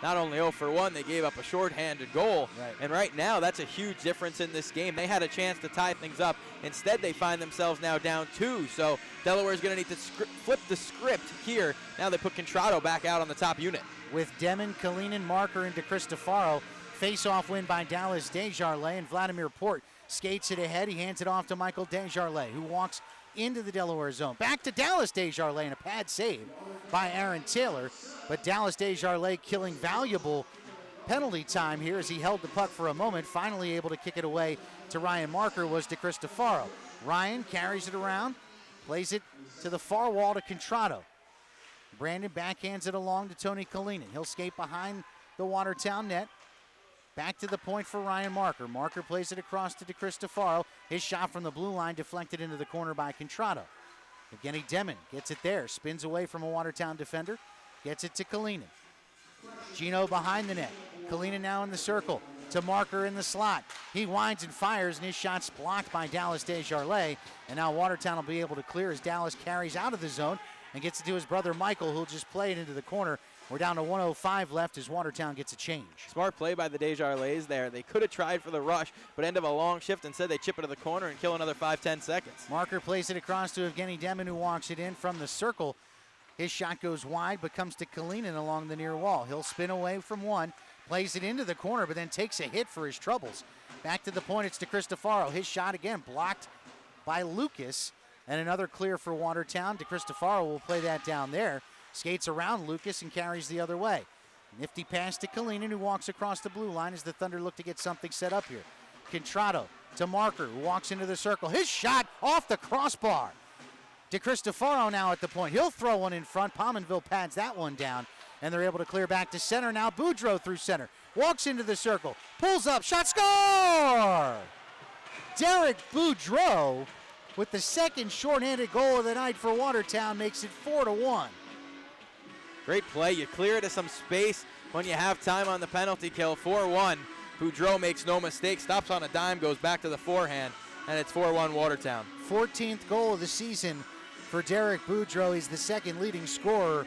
[SPEAKER 2] Not only 0 for 1, they gave up a shorthanded goal.
[SPEAKER 1] Right.
[SPEAKER 2] And right now, that's a huge difference in this game. They had a chance to tie things up. Instead, they find themselves now down 2. So Delaware's going to need to flip the script here. Now they put Contrado back out on the top unit.
[SPEAKER 1] With Demon, Kalinin, Marker, and DeCristofaro. Face-off win by Dallas Desjardins, and Vladimir Port skates it ahead. He hands it off to Michael Desjardins, who walks into the Delaware zone. Back to Dallas Desjardins, and a pad save by Aaron Taylor. But Dallas Desjardins killing valuable penalty time here as he held the puck for a moment. Finally able to kick it away to Ryan Marker was DeCristofaro. Ryan carries it around, plays it to the far wall to Contrado. Brandon backhands it along to Tony Kalinin. He'll skate behind the Watertown net. Back to the point for Ryan Marker. Marker plays it across to DeCristofaro. His shot from the blue line deflected into the corner by Contrado. Evgeny Demon gets it there. Spins away from a Watertown defender. Gets it to Kalinin. Gino behind the net. Kalinin now in the circle to Marker in the slot. He winds and fires, and his shot's blocked by Dallas Desjardins. And now Watertown will be able to clear as Dallas carries out of the zone and gets it to his brother Michael, who'll just play it into the corner. We're down to 1:05 left as Watertown gets a change.
[SPEAKER 2] Smart play by the Desjardins there. They could have tried for the rush, but end of a long shift. Instead, they chip it to the corner and kill another 5-10 seconds.
[SPEAKER 1] Marker plays it across to Evgeny Demon, who walks it in from the circle. His shot goes wide, but comes to Kalinin along the near wall. He'll spin away from one, plays it into the corner, but then takes a hit for his troubles. Back to the point, it's DeCristofaro. His shot again blocked by Lucas, and another clear for Watertown. DeCristofaro will play that down there. Skates around Lucas and carries the other way. Nifty pass to Kalinin, who walks across the blue line as the Thunder look to get something set up here. Contrado to Marker, who walks into the circle. His shot off the crossbar. DeCristofaro now at the point. He'll throw one in front. Pominville pads that one down, and they're able to clear back to center. Now Boudreau through center. Walks into the circle. Pulls up. Shot, score! Derek Boudreau with the second shorthanded goal of the night for Watertown makes it 4-1.
[SPEAKER 2] Great play. You clear to some space when you have time on the penalty kill. 4-1. Boudreau makes no mistake. Stops on a dime, goes back to the forehand, and it's 4-1 Watertown.
[SPEAKER 1] 14th goal of the season for Derek Boudreau. He's the second leading scorer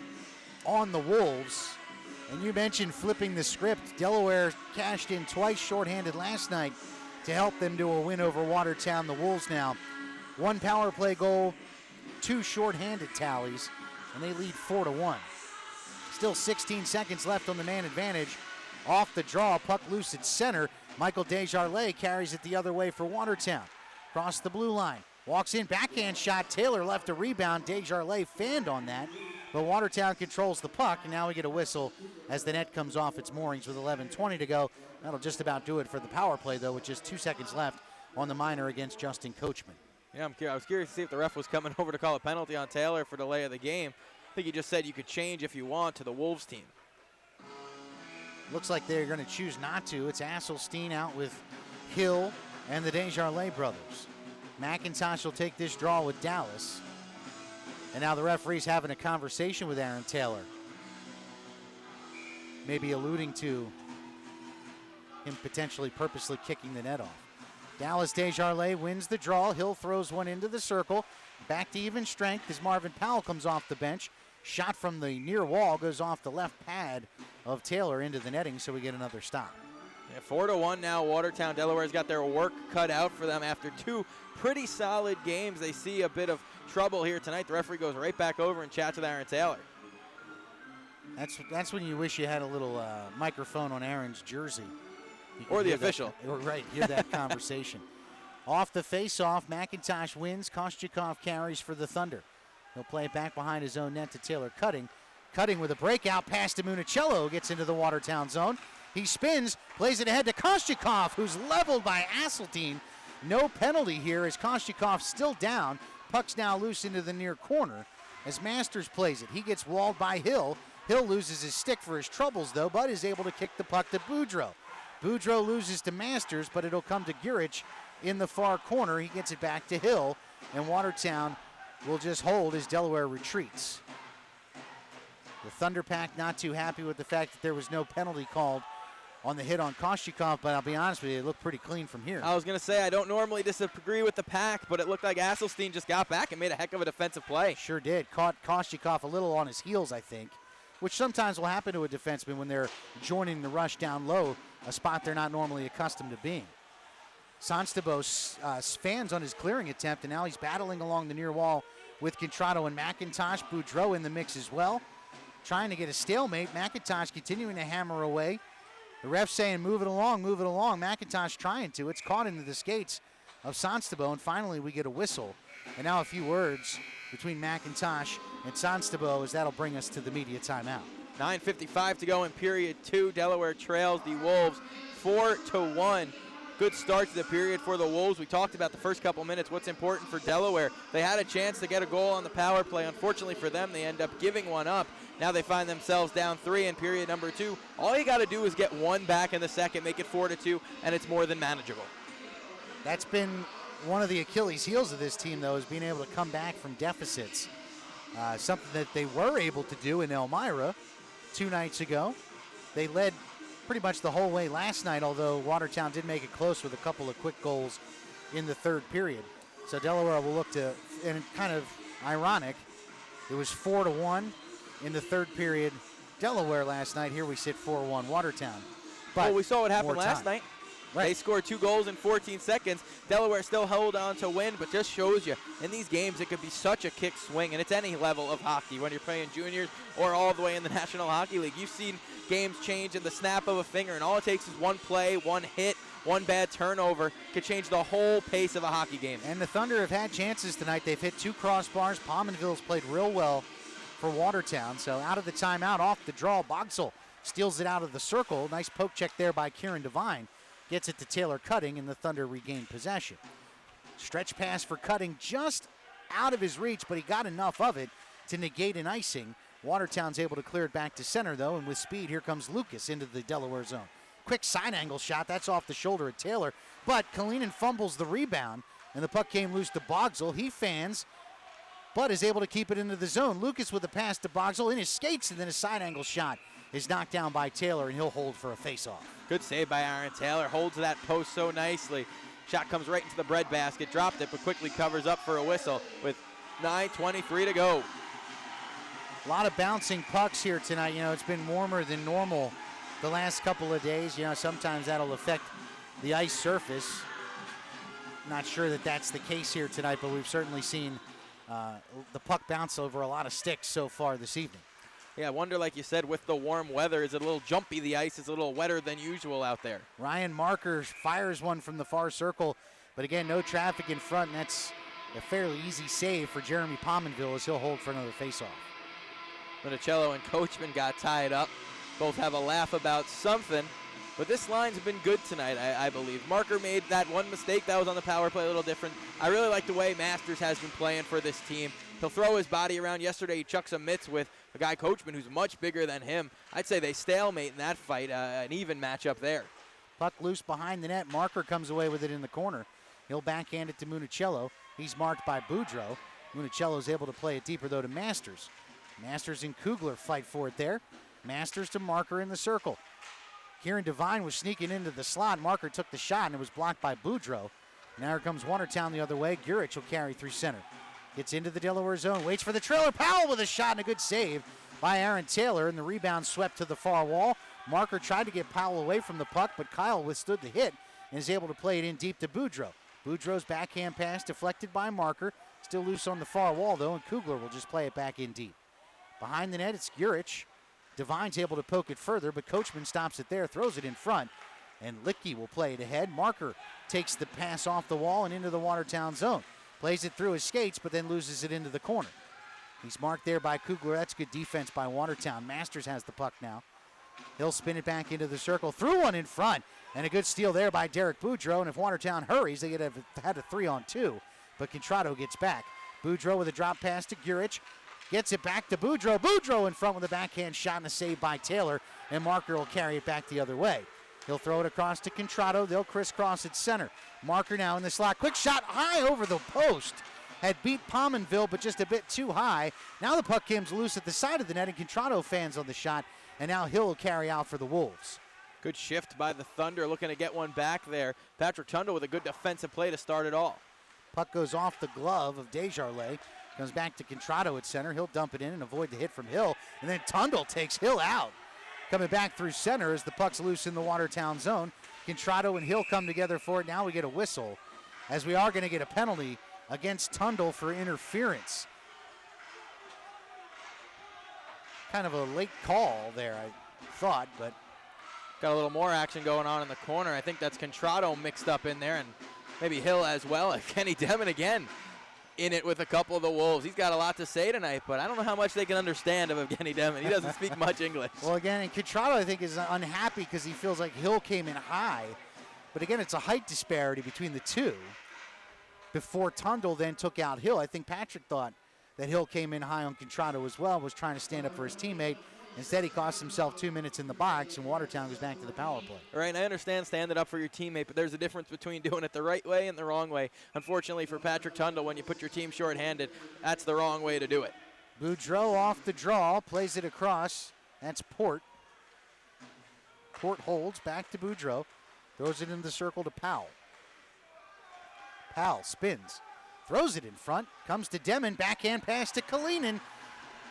[SPEAKER 1] on the Wolves. And you mentioned flipping the script. Delaware cashed in twice shorthanded last night to help them to a win over Watertown. The Wolves now 1 power play goal, 2 shorthanded tallies, and they lead 4-1. Still 16 seconds left on the man advantage. Off the draw, puck loose at center. Michael Desjardins carries it the other way for Watertown. Across the blue line. Walks in, backhand shot. Taylor left a rebound. Desjardins fanned on that. But Watertown controls the puck, and now we get a whistle as the net comes off its moorings with 11:20 to go. That'll just about do it for the power play, though, with just 2 seconds left on the minor against Justin Coachman.
[SPEAKER 2] Yeah, I was curious to see if the ref was coming over to call a penalty on Taylor for delay of the game. I think he just said you could change if you want to the Wolves team.
[SPEAKER 1] Looks like they're going to choose not to. It's Asselstein out with Hill and the Desjardins brothers. McIntosh will take this draw with Dallas. And now the referee's having a conversation with Aaron Taylor. Maybe alluding to him potentially purposely kicking the net off. Dallas Desjardins wins the draw. Hill throws one into the circle. Back to even strength as Marvin Powell comes off the bench. Shot from the near wall goes off the left pad of Taylor into the netting, so we get another stop.
[SPEAKER 2] Yeah, 4-1 now. Watertown. Delaware's got their work cut out for them after two pretty solid games. They see a bit of trouble here tonight. The referee goes right back over and chats with Aaron Taylor.
[SPEAKER 1] That's when you wish you had a little microphone on Aaron's jersey.
[SPEAKER 2] Or the official.
[SPEAKER 1] Right, hear that conversation. Off the face-off, McIntosh wins. Kostyakov carries for the Thunder. He'll play it back behind his own net to Taylor Cutting. Cutting with a breakout pass to Municello, gets into the Watertown zone. He spins, plays it ahead to Kostyakov, who's leveled by Asseltine. No penalty here as Kostyakov still down. Puck's now loose into the near corner as Masters plays it. He gets walled by Hill. Hill loses his stick for his troubles, though, but is able to kick the puck to Boudreau. Boudreau loses to Masters, but it'll come to Gurich in the far corner. He gets it back to Hill, and Watertown will just hold as Delaware retreats. The Thunder Pack not too happy with the fact that there was no penalty called on the hit on Kostyakov, but I'll be honest with you, it looked pretty clean from here.
[SPEAKER 2] I was going to say, I don't normally disagree with the Pack, but it looked like Asselstein just got back and made a heck of a defensive play.
[SPEAKER 1] Sure did. Caught Kostyakov a little on his heels, I think, which sometimes will happen to a defenseman when they're joining the rush down low, a spot they're not normally accustomed to being. Sanstabo fans on his clearing attempt, and now he's battling along the near wall with Contrato and McIntosh. Boudreau in the mix as well, trying to get a stalemate. McIntosh continuing to hammer away. The ref saying, move it along, move it along. McIntosh trying to. It's caught into the skates of Sanstabo, and finally we get a whistle. And now a few words between McIntosh and Sanstabo as that'll bring us to the media timeout.
[SPEAKER 2] 9:55 to go in period two. Delaware trails the Wolves 4-1. Good start to the period for the Wolves. We talked about the first couple minutes, what's important for Delaware. They had a chance to get a goal on the power play. Unfortunately for them, they end up giving one up. Now they find themselves down 3 in period number 2. All you got to do is get one back in the second, make it 4-2, and it's more than manageable.
[SPEAKER 1] That's been one of the Achilles heels of this team, though, is being able to come back from deficits. Something that they were able to do in Elmira 2 nights ago. They led pretty much the whole way last night, although Watertown did make it close with a couple of quick goals in the third period. So Delaware will look to, and kind of ironic, it was 4-1 in the third period. Delaware last night, here we sit 4-1 Watertown. But
[SPEAKER 2] well, we saw what happened last night.
[SPEAKER 1] Right.
[SPEAKER 2] They scored 2 goals in 14 seconds. Delaware still held on to win, but just shows you, in these games, it could be such a kick swing, and it's any level of hockey, when you're playing juniors or all the way in the National Hockey League. You've seen games change in the snap of a finger, and all it takes is one play, one hit, one bad turnover could change the whole pace of a hockey game.
[SPEAKER 1] And the Thunder have had chances tonight. They've hit 2 crossbars. Pominville's played real well for Watertown. So out of the timeout, off the draw, Bogsel steals it out of the circle. Nice poke check there by Kieran Devine. Gets it to Taylor Cutting, and the Thunder regain possession. Stretch pass for Cutting, just out of his reach, but he got enough of it to negate an icing. Watertown's able to clear it back to center, though, and with speed, here comes Lucas into the Delaware zone. Quick side angle shot, that's off the shoulder of Taylor, but Kalinin fumbles the rebound, and the puck came loose to Bogsel. He fans, but is able to keep it into the zone. Lucas with a pass to Bogsel in his skates, and then a side angle shot is knocked down by Taylor, and he'll hold for a face-off.
[SPEAKER 2] Good save by Aaron Taylor. Holds that post so nicely. Shot comes right into the breadbasket. Dropped it, but quickly covers up for a whistle with 9:23 to go.
[SPEAKER 1] A lot of bouncing pucks here tonight. You know, it's been warmer than normal the last couple of days. You know, sometimes that'll affect the ice surface. Not sure that that's the case here tonight, but we've certainly seen the puck bounce over a lot of sticks so far this evening.
[SPEAKER 2] Yeah, I wonder, like you said, with the warm weather, is it a little jumpy? The ice is a little wetter than usual out there.
[SPEAKER 1] Ryan Marker fires one from the far circle, but again, no traffic in front, and that's a fairly easy save for Jeremy Pominville as he'll hold for another faceoff.
[SPEAKER 2] Municello and Coachman got tied up. Both have a laugh about something, but this line's been good tonight, I believe. Marker made that one mistake that was on the power play a little different. I really like the way Masters has been playing for this team. He'll throw his body around. Yesterday, he chucked some mitts with a guy, Coachman, who's much bigger than him. I'd say they stalemate in that fight, an even matchup there.
[SPEAKER 1] Puck loose behind the net. Marker comes away with it in the corner. He'll backhand it to Municello. He's marked by Boudreau. Municello's able to play it deeper, though, to Masters. Masters and Kugler fight for it there. Masters to Marker in the circle. Kieran Devine was sneaking into the slot. Marker took the shot, and it was blocked by Boudreau. Now here comes Watertown the other way. Gurich will carry through center. Gets into the Delaware zone, waits for the trailer. Powell with a shot and a good save by Aaron Taylor, and the rebound swept to the far wall. Marker tried to get Powell away from the puck, but Kyle withstood the hit and is able to play it in deep to Boudreau. Boudreau's backhand pass deflected by Marker. Still loose on the far wall, though, and Kugler will just play it back in deep. Behind the net, it's Gurich. Devine's able to poke it further, but Coachman stops it there, throws it in front, and Licky will play it ahead. Marker takes the pass off the wall and into the Watertown zone. Plays it through his skates, but then loses it into the corner. He's marked there by Kugler. That's good defense by Watertown. Masters has the puck now. He'll spin it back into the circle. Threw one in front. And a good steal there by Derek Boudreau. And if Watertown hurries, they could have had a 3-on-2. But Contrato gets back. Boudreau with a drop pass to Gurich. Gets it back to Boudreau. Boudreau in front with a backhand shot and a save by Taylor. And Marker will carry it back the other way. He'll throw it across to Contrato. They'll crisscross at center. Marker now in the slot. Quick shot high over the post. Had beat Pominville, but just a bit too high. Now the puck comes loose at the side of the net, and Contrato fans on the shot. And now Hill will carry out for the Wolves.
[SPEAKER 2] Good shift by the Thunder, looking to get one back there. Patrick Tundle with a good defensive play to start it all.
[SPEAKER 1] Puck goes off the glove of Desjardins. Comes back to Contrato at center. He'll dump it in and avoid the hit from Hill. And then Tundle takes Hill out. Coming back through center as the puck's loose in the Watertown zone. Contrato and Hill come together for it. Now we get a whistle, as we are going to get a penalty against Tundle for interference. Kind of a late call there, I thought, but
[SPEAKER 2] got a little more action going on in the corner. I think that's Contrato mixed up in there, and maybe Hill as well. Kenny Demon again in it with a couple of the Wolves. He's got a lot to say tonight, but I don't know how much they can understand of Evgeny Demon. He doesn't speak much English.
[SPEAKER 1] Well, again, and Contrato, I think, is unhappy because he feels like Hill came in high. But again, it's a height disparity between the two. Before Tundle then took out Hill, I think Patrick thought that Hill came in high on Contrato as well, was trying to stand up for his teammate. Instead, he cost himself 2 minutes in the box, and Watertown goes back to the power play.
[SPEAKER 2] All right, and I understand standing up for your teammate, but there's a difference between doing it the right way and the wrong way. Unfortunately for Patrick Tundle, when you put your team shorthanded, that's the wrong way to do it.
[SPEAKER 1] Boudreau off the draw, plays it across. That's Port. Port holds, back to Boudreau. Throws it into the circle to Powell. Powell spins, throws it in front, comes to Demon, backhand pass to Kalinin.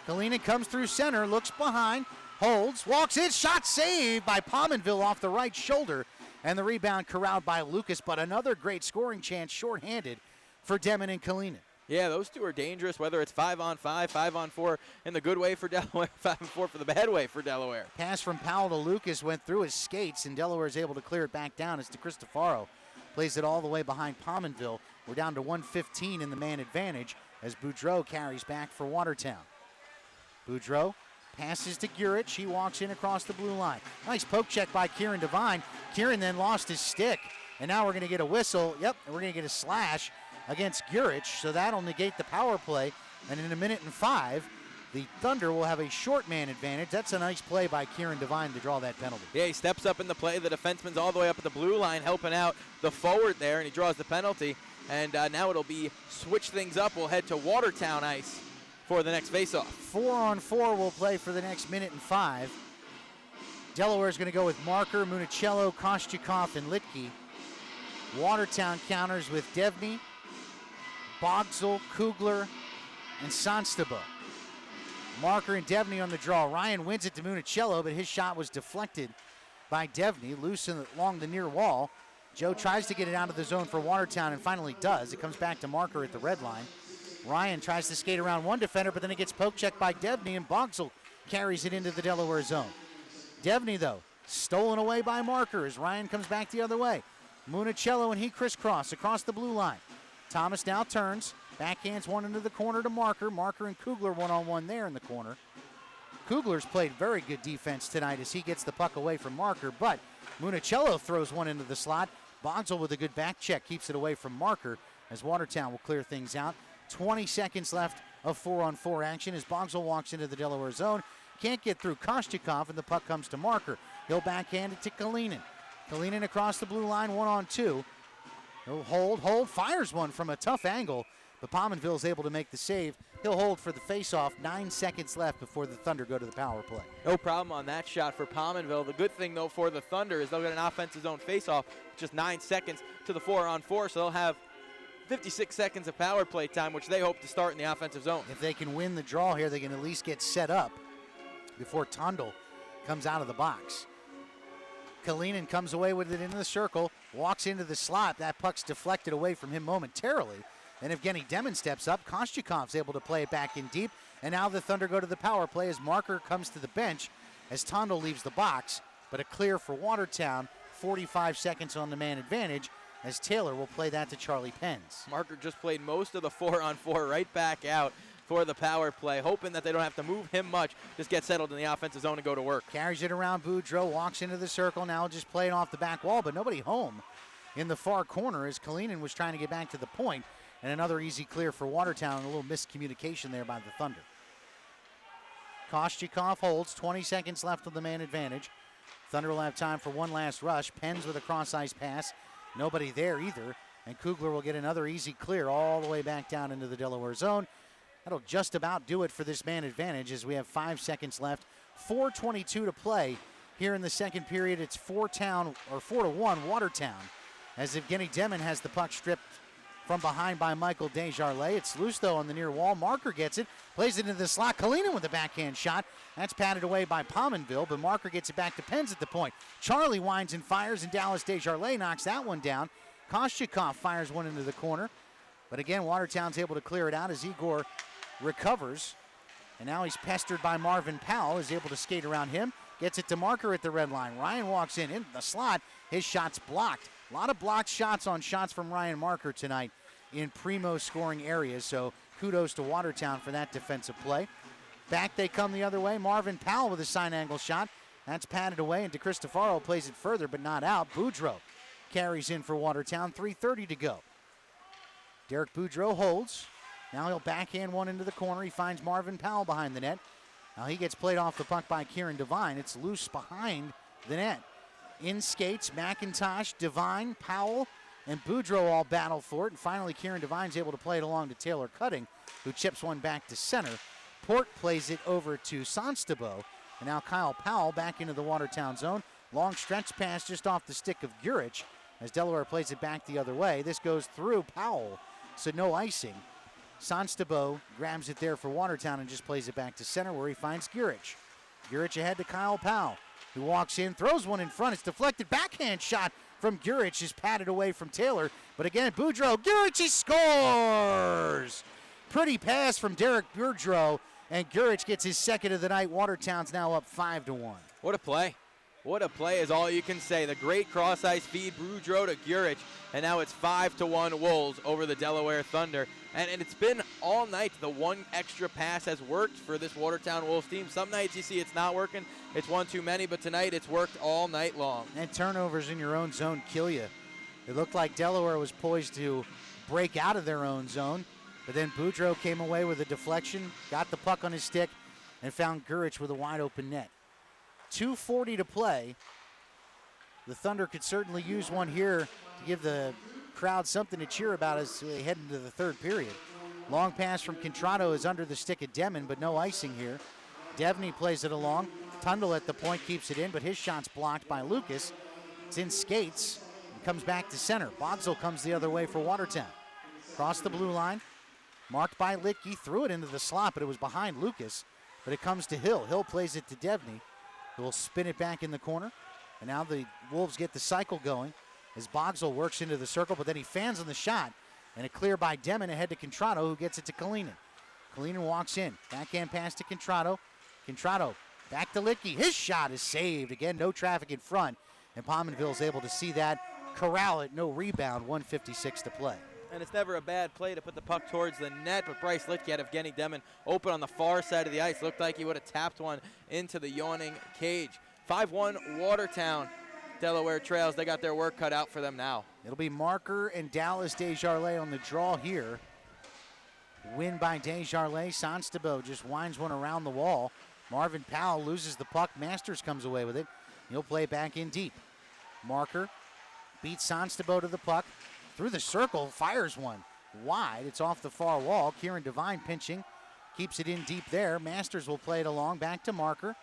[SPEAKER 1] Kalinin comes through center, looks behind, holds, walks in, shot saved by Pominville off the right shoulder, and the rebound corralled by Lucas, but another great scoring chance shorthanded for Demon and Kalinin.
[SPEAKER 2] Yeah, those two are dangerous, whether it's 5-on-5, 5-on-4 in the good way for Delaware, 5-on-4 for the bad way for Delaware.
[SPEAKER 1] Pass from Powell to Lucas went through his skates, and Delaware is able to clear it back down. It's to Cristofaro. Plays it all the way behind Pominville. We're down to 1:15 in the man advantage as Boudreau carries back for Watertown. Boudreau passes to Gurich. He walks in across the blue line. Nice poke check by Kieran Devine. Kieran then lost his stick, and now we're going to get a whistle. Yep, and we're going to get a slash against Gurich, so that'll negate the power play. And in 1:05, the Thunder will have a short man advantage. That's a nice play by Kieran Devine to draw that penalty.
[SPEAKER 2] Yeah, he steps up in the play. The defenseman's all the way up at the blue line helping out the forward there, and he draws the penalty. And now it'll be switch things up. We'll head to Watertown ice for the next faceoff.
[SPEAKER 1] 4-on-4 will play for the next 1:05. Delaware's going to go with Marker, Municello, Kostyukov, and Litke. Watertown counters with Devney, Bogsel, Kugler, and Sanstaba. Marker and Devney on the draw. Ryan wins it to Municello, but his shot was deflected by Devney, loose along the near wall. Joe tries to get it out of the zone for Watertown and finally does. It comes back to Marker at the red line. Ryan tries to skate around one defender, but then it gets poke checked by Devney, and Bogsel carries it into the Delaware zone. Devney, though, stolen away by Marker as Ryan comes back the other way. Municello and he crisscross across the blue line. Thomas now turns, backhands one into the corner to Marker. Marker and Kugler one-on-one there in the corner. Kugler's played very good defense tonight as he gets the puck away from Marker, but Municello throws one into the slot. Bogsel with a good back check keeps it away from Marker as Watertown will clear things out. 20 seconds left of 4-on-4 action as Bogsel walks into the Delaware zone. Can't get through Kostyukov, and the puck comes to Marker. He'll backhand it to Kalinin. Kalinin across the blue line, 1-on-2. He'll hold, fires one from a tough angle, but Pominville's able to make the save. He'll hold for the face-off. 9 seconds left before the Thunder go to the power play.
[SPEAKER 2] No problem on that shot for Pominville. The good thing, though, for the Thunder is they'll get an offensive zone face-off, just 9 seconds to the 4-on-4, so they'll have 56 seconds of power play time, which they hope to start in the offensive zone.
[SPEAKER 1] If they can win the draw here, they can at least get set up before Tondel comes out of the box. Kalinin comes away with it into the circle, walks into the slot. That puck's deflected away from him momentarily. And Evgeny Demon steps up. Kostyukov's able to play it back in deep. And now the Thunder go to the power play as Marker comes to the bench as Tondel leaves the box. But a clear for Watertown. 45 seconds on the man advantage as Taylor will play that to Charlie Penz.
[SPEAKER 2] Marker just played most of the 4-on-4 right back out for the power play, hoping that they don't have to move him much, just get settled in the offensive zone and go to work.
[SPEAKER 1] Carries it around Boudreau, walks into the circle, now just playing off the back wall, but nobody home in the far corner as Kalinin was trying to get back to the point. And another easy clear for Watertown, a little miscommunication there by the Thunder. Kostyukov holds, 20 seconds left on the man advantage. Thunder will have time for one last rush. Penz with a cross-ice pass. Nobody there either. And Kugler will get another easy clear all the way back down into the Delaware zone. That'll just about do it for this man advantage as we have 5 seconds left. 4:22 to play here in the second period. It's 4-1 Watertown as Evgeny Demon has the puck stripped from behind by Michael Desjardins. It's loose though on the near wall. Marker gets it, plays it into the slot. Kalinin with the backhand shot. That's patted away by Pominville, but Marker gets it back to Penz at the point. Charlie winds and fires, and Dallas Desjardins knocks that one down. Kostyukov fires one into the corner. But again, Watertown's able to clear it out as Igor recovers. And now he's pestered by Marvin Powell, is able to skate around him. Gets it to Marker at the red line. Ryan walks in the slot. His shot's blocked. A lot of blocked shots on shots from Ryan Marker tonight in primo scoring areas. So kudos to Watertown for that defensive play. Back they come the other way. Marvin Powell with a side angle shot. That's patted away, and DeCristofaro plays it further, but not out. Boudreau carries in for Watertown. 3:30 to go. Derek Boudreau holds. Now he'll backhand one into the corner. He finds Marvin Powell behind the net. Now he gets played off the puck by Kieran Devine. It's loose behind the net. In skates, McIntosh, Devine, Powell, and Boudreau all battle for it. And finally, Kieran Devine's able to play it along to Taylor Cutting, who chips one back to center. Port plays it over to Sonstabo. And now Kyle Powell back into the Watertown zone. Long stretch pass just off the stick of Gurich as Delaware plays it back the other way. This goes through Powell, so no icing. Sonstabo grabs it there for Watertown and just plays it back to center where he finds Gurich. Gurich ahead to Kyle Powell, who walks in, throws one in front. It's deflected. Backhand shot from Gurich is patted away from Taylor. But again, Boudreau, Gurich, he scores! Pretty pass from Derek Boudreau, and Gurich gets his second of the night. Watertown's now up 5-1.
[SPEAKER 2] What a play. What a play is all you can say. The great cross-ice feed, Boudreau to Gurich, and now it's 5-1 Wolves over the Delaware Thunder. And it's been all night. The one extra pass has worked for this Watertown Wolves team. Some nights you see it's not working. It's one too many, but tonight it's worked all night long.
[SPEAKER 1] And turnovers in your own zone kill you. It looked like Delaware was poised to break out of their own zone, but then Boudreau came away with a deflection, got the puck on his stick, and found Gurich with a wide open net. 2:40 to play. The Thunder could certainly use one here to give the crowd something to cheer about as they head into the third period. Long pass from Contrato is under the stick of Demon, but no icing here. Devney plays it along. Tundle at the point keeps it in, but his shot's blocked by Lucas. It's in skates and comes back to center. Bogsel comes the other way for Watertown. Across the blue line, marked by Litke, threw it into the slot, but it was behind Lucas. But it comes to Hill. Hill plays it to Devney, who will spin it back in the corner. And now the Wolves get the cycle going as Bogsel works into the circle, but then he fans on the shot. And a clear by Demon ahead to Contrato, who gets it to Kalinin. Kalinin walks in. Backhand pass to Contrato. Contrato back to Litke. His shot is saved. Again, no traffic in front. And Pominville's able to see that, corral it, no rebound, 1:56 to play.
[SPEAKER 2] And it's never a bad play to put the puck towards the net, but Bryce Litke had Evgeny Demon open on the far side of the ice. Looked like he would have tapped one into the yawning cage. 5-1 Watertown. Delaware Trails, they got their work cut out for them now.
[SPEAKER 1] It'll be Marker and Dallas Desjardins on the draw here. Win by Desjardins. Sonstabo just winds one around the wall. Marvin Powell loses the puck. Masters comes away with it. He'll play back in deep. Marker beats Sonstabo to the puck. through the circle, fires one wide. It's off the far wall. Kieran Devine pinching, keeps it in deep there. Masters will play it along, back to Marker.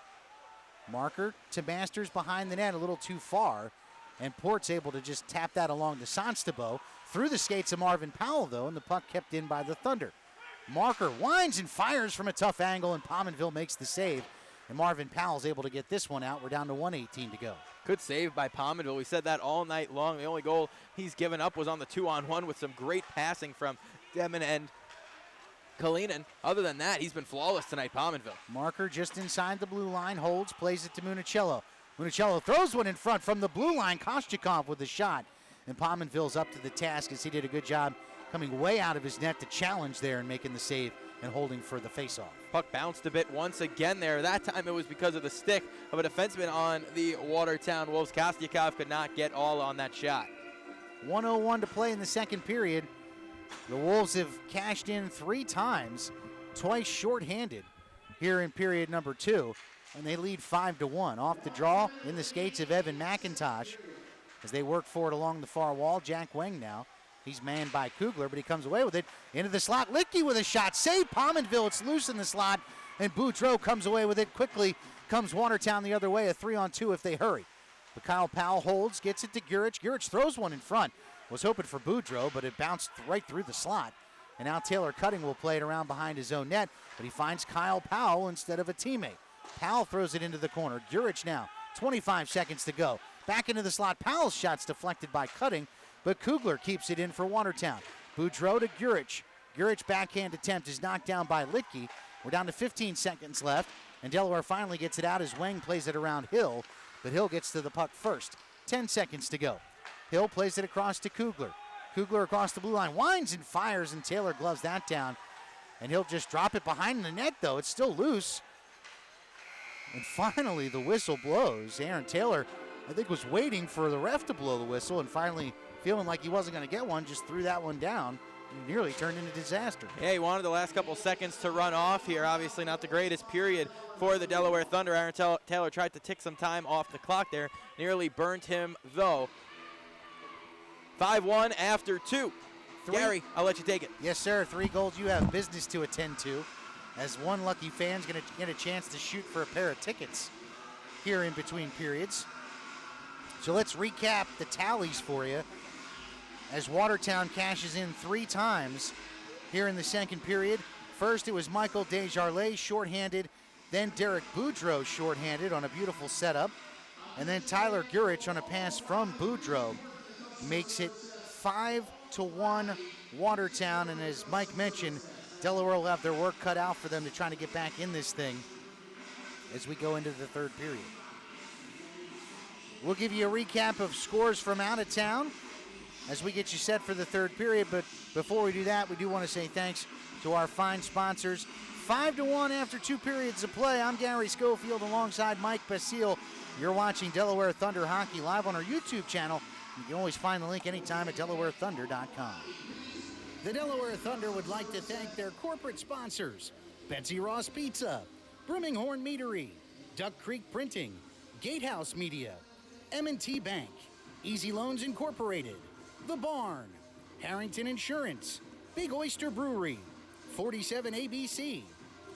[SPEAKER 1] Marker to Masters behind the net, a little too far. And Port's able to just tap that along to Sonstabo. Through the skates of Marvin Powell, though, and the puck kept in by the Thunder. Marker winds and fires from a tough angle, and Pominville makes the save. And Marvin Powell's able to get this one out. We're down to 1:18 to go.
[SPEAKER 2] Good save by Pominville. We said that all night long. The only goal he's given up was on the 2-on-1 with some great passing from Demon and Kalinin. Other than that, he's been flawless tonight, Pominville.
[SPEAKER 1] Marker just inside the blue line, holds, plays it to Municello. Municello throws one in front from the blue line. Kostyakov with a shot. And Pominville's up to the task as he did a good job coming way out of his net to challenge there and making the save and holding for the faceoff.
[SPEAKER 2] Puck bounced a bit once again there. That time it was because of the stick of a defenseman on the Watertown Wolves. Kostyakov could not get all on that shot.
[SPEAKER 1] 1:01 to play in the second period. The Wolves have cashed in 3 times, twice shorthanded here in period number 2, and they lead 5-1. Off the draw in the skates of Evan McIntosh as they work for it along the far wall. Jack Wang now. He's manned by Kugler, but he comes away with it. Into the slot. Licky with a shot. Save Pominville. It's loose in the slot, and Boudreau comes away with it. Quickly comes Watertown the other way, a 3-on-2 if they hurry. But Kyle Powell holds, gets it to Gurich. Gurich throws one in front. Was hoping for Boudreau, but it bounced right through the slot. And now Taylor Cutting will play it around behind his own net, but he finds Kyle Powell instead of a teammate. Powell throws it into the corner. Gurich now, 25 seconds to go. Back into the slot. Powell's shot's deflected by Cutting, but Kugler keeps it in for Watertown. Boudreau to Gurich. Gurich's backhand attempt is knocked down by Litke. We're down to 15 seconds left, and Delaware finally gets it out as Wang plays it around Hill, but Hill gets to the puck first. 10 seconds to go. Hill plays it across to Kugler. Kugler across the blue line, winds and fires, and Taylor gloves that down. And he'll just drop it behind the net, though. It's still loose. And finally, the whistle blows. Aaron Taylor, I think, was waiting for the ref to blow the whistle, and finally, feeling like he wasn't going to get one, just threw that one down. And nearly turned into disaster.
[SPEAKER 2] Yeah, he wanted the last couple seconds to run off here. Obviously not the greatest period for the Delaware Thunder. Aaron Taylor tried to tick some time off the clock there. Nearly burned him, though. 5-1 after 2. Gary, I'll let you take it.
[SPEAKER 1] Yes, sir. 3 goals. You have business to attend to, as one lucky fan's going to get a chance to shoot for a pair of tickets here in between periods. So let's recap the tallies for you, as Watertown cashes in 3 times here in the second period. First, it was Michael Desjardins shorthanded, then Derek Boudreau shorthanded on a beautiful setup, and then Tyler Gurich on a pass from Boudreau makes it 5-1 Watertown. And as Mike mentioned, Delaware will have their work cut out for them to try to get back in this thing as we go into the third period. We'll give you a recap of scores from out of town as we get you set for the third period. But before we do that, we do want to say thanks to our fine sponsors. 5-1 after 2 periods of play. I'm Gary Schofield alongside Mike Basile. You're watching Delaware Thunder Hockey live on our YouTube channel. You can always find the link anytime at DelawareThunder.com. The Delaware Thunder would like to thank their corporate sponsors: Betsy Ross Pizza, Brimminghorn Meadery, Duck Creek Printing, Gatehouse Media, M&T Bank, Easy Loans Incorporated, The Barn, Harrington Insurance, Big Oyster Brewery, 47 ABC,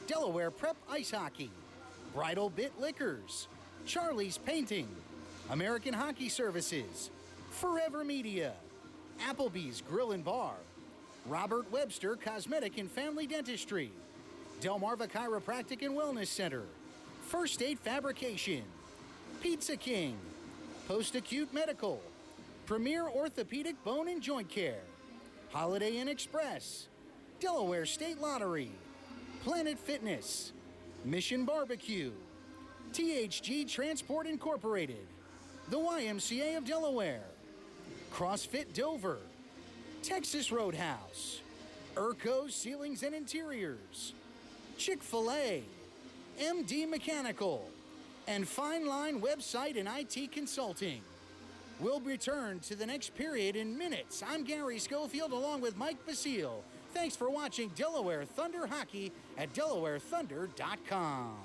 [SPEAKER 1] Delaware Prep Ice Hockey, Bridal Bit Liquors, Charlie's Painting, American Hockey Services, Forever Media, Applebee's Grill and Bar, Robert Webster Cosmetic and Family Dentistry, Delmarva Chiropractic and Wellness Center, First State Fabrication, Pizza King, Post-Acute Medical, Premier Orthopedic Bone and Joint Care, Holiday Inn Express, Delaware State Lottery, Planet Fitness, Mission Barbecue, THG Transport Incorporated, the YMCA of Delaware, CrossFit Dover, Texas Roadhouse, Urco Ceilings and Interiors, Chick-fil-A, MD Mechanical, and Fine Line Website and IT Consulting. We'll return to the next period in minutes. I'm Gary Schofield along with Mike Basile. Thanks for watching Delaware Thunder Hockey at DelawareThunder.com.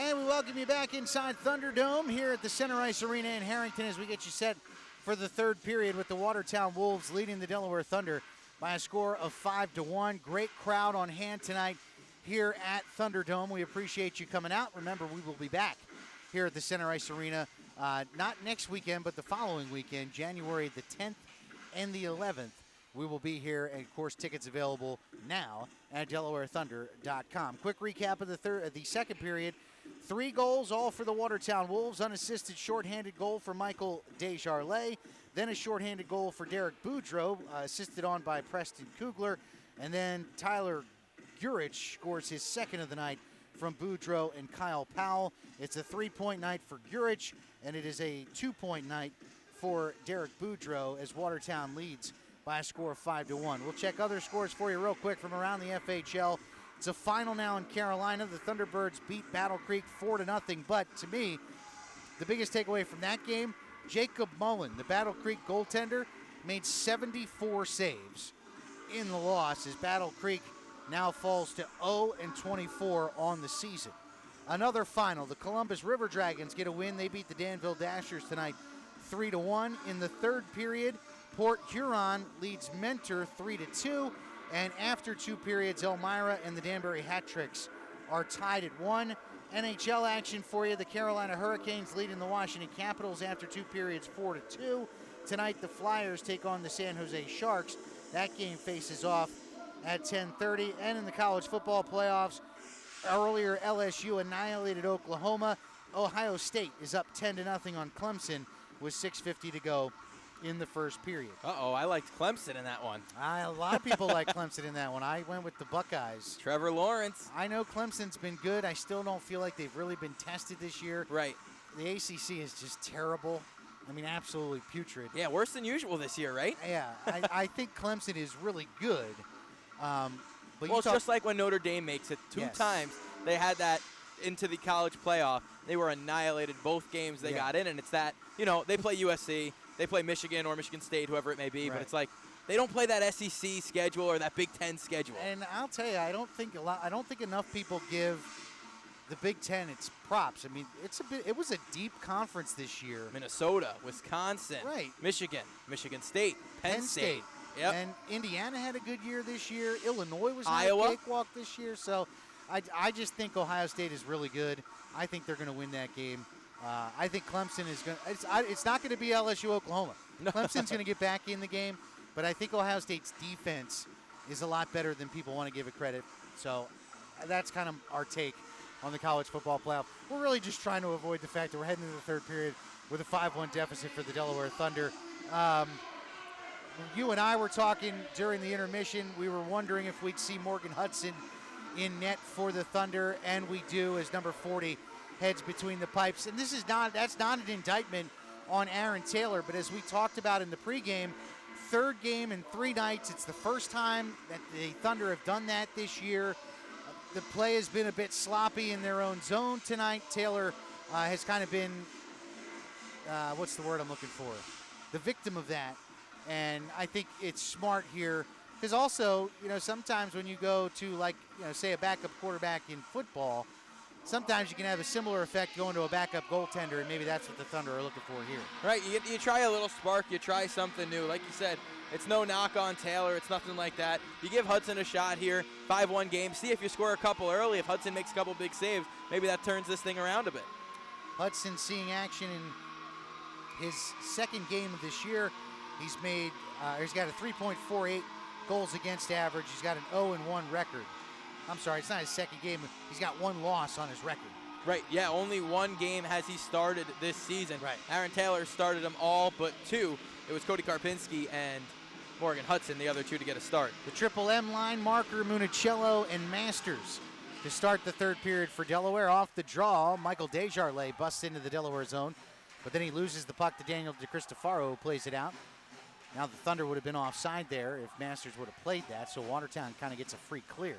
[SPEAKER 1] And we welcome you back inside Thunderdome here at the Center Ice Arena in Harrington as we get you set for the third period with the Watertown Wolves leading the Delaware Thunder by a score of 5-1. Great crowd on hand tonight here at Thunderdome. We appreciate you coming out. Remember, we will be back here at the Center Ice Arena, not next weekend, but the following weekend, January the 10th and the 11th. We will be here, and of course, tickets available now at DelawareThunder.com. Quick recap of the second period. 3 goals, all for the Watertown Wolves. Unassisted shorthanded goal for Michael Desjardins. Then a shorthanded goal for Derek Boudreau, assisted on by Preston Kugler. And then Tyler Gurich scores his second of the night from Boudreau and Kyle Powell. It's a 3-point night for Gurich, and it is a 2-point night for Derek Boudreau as Watertown leads by a score of 5-1. We'll check other scores for you real quick from around the FHL. It's a final now in Carolina. The Thunderbirds beat Battle Creek 4-0, but to me, the biggest takeaway from that game, Jacob Mullen, the Battle Creek goaltender, made 74 saves in the loss as Battle Creek now falls to 0-24 on the season. Another final, the Columbus River Dragons get a win. They beat the Danville Dashers tonight 3-1. In the third period, Port Huron leads Mentor 3-2. And after 2 periods, Elmira and the Danbury Hat-Tricks are tied at 1. NHL action for you. The Carolina Hurricanes leading the Washington Capitals after 2 periods 4-2. Tonight, the Flyers take on the San Jose Sharks. That game faces off at 10:30. And in the college football playoffs, earlier LSU annihilated Oklahoma. Ohio State is up 10-0 on Clemson with 6:50 to go in the first period.
[SPEAKER 2] I liked Clemson in that one.
[SPEAKER 1] A lot of people like Clemson in that one. I went with the Buckeyes.
[SPEAKER 2] Trevor Lawrence.
[SPEAKER 1] I know Clemson's been good. I still don't feel like they've really been tested this year.
[SPEAKER 2] Right.
[SPEAKER 1] The ACC is just terrible. I mean, absolutely putrid.
[SPEAKER 2] Yeah, worse than usual this year, right?
[SPEAKER 1] Yeah, I think Clemson is really good. But
[SPEAKER 2] it's just like when Notre Dame makes it. Two times they had that into the college playoff. They were annihilated both games they got in, and it's that, they play USC. They play Michigan or Michigan State, whoever it may be, but it's like they don't play that SEC schedule or that Big Ten schedule.
[SPEAKER 1] And I'll tell you, I don't think enough people give the Big Ten its props. I mean, it was a deep conference this year.
[SPEAKER 2] Minnesota, Wisconsin, Michigan, Michigan State, Penn State. Yep.
[SPEAKER 1] And Indiana had a good year this year. Illinois was not
[SPEAKER 2] Iowa.
[SPEAKER 1] a cakewalk this year. So I just think Ohio State is really good. I think they're going to win that game. I think Clemson is going to – it's not going to be LSU Oklahoma. Clemson's going to get back in the game, but I think Ohio State's defense is a lot better than people want to give it credit. So that's kind of our take on the college football playoff. We're really just trying to avoid the fact that we're heading into the third period with a 5-1 deficit for the Delaware Thunder. You and I were talking during the intermission. We were wondering if we'd see Morgan Hudson in net for the Thunder, and we do as number 40 heads between the pipes. And that's not an indictment on Aaron Taylor, but as we talked about in the pregame, third game in 3 nights. It's the first time that the Thunder have done that this year. The play has been a bit sloppy in their own zone tonight. Taylor has kind of been, what's the word I'm looking for? The victim of that. And I think it's smart here because also, sometimes when you go to say a backup quarterback in football, sometimes you can have a similar effect going to a backup goaltender, and maybe that's what the Thunder are looking for here.
[SPEAKER 2] Right, you try a little spark, you try something new. Like you said, it's no knock on Taylor, it's nothing like that. You give Hudson a shot here, 5-1 game. See if you score a couple early. If Hudson makes a couple big saves, maybe that turns this thing around a bit.
[SPEAKER 1] Hudson seeing action in his second game of this year. He's got a 3.48 goals against average. He's got an 0-1 record. I'm sorry, it's not his second game. He's got 1 loss on his record.
[SPEAKER 2] Right, yeah, only 1 game has he started this season.
[SPEAKER 1] Right.
[SPEAKER 2] Aaron Taylor started them all but 2. It was Cody Karpinski and Morgan Hudson, the other 2 to get a start.
[SPEAKER 1] The Triple M line, Marker, Municello, and Masters to start the third period for Delaware. Off the draw, Michael Desjardins busts into the Delaware zone, but then he loses the puck to Daniel DeCristofaro, who plays it out. Now the Thunder would have been offside there if Masters would have played that, so Watertown kind of gets a free clear.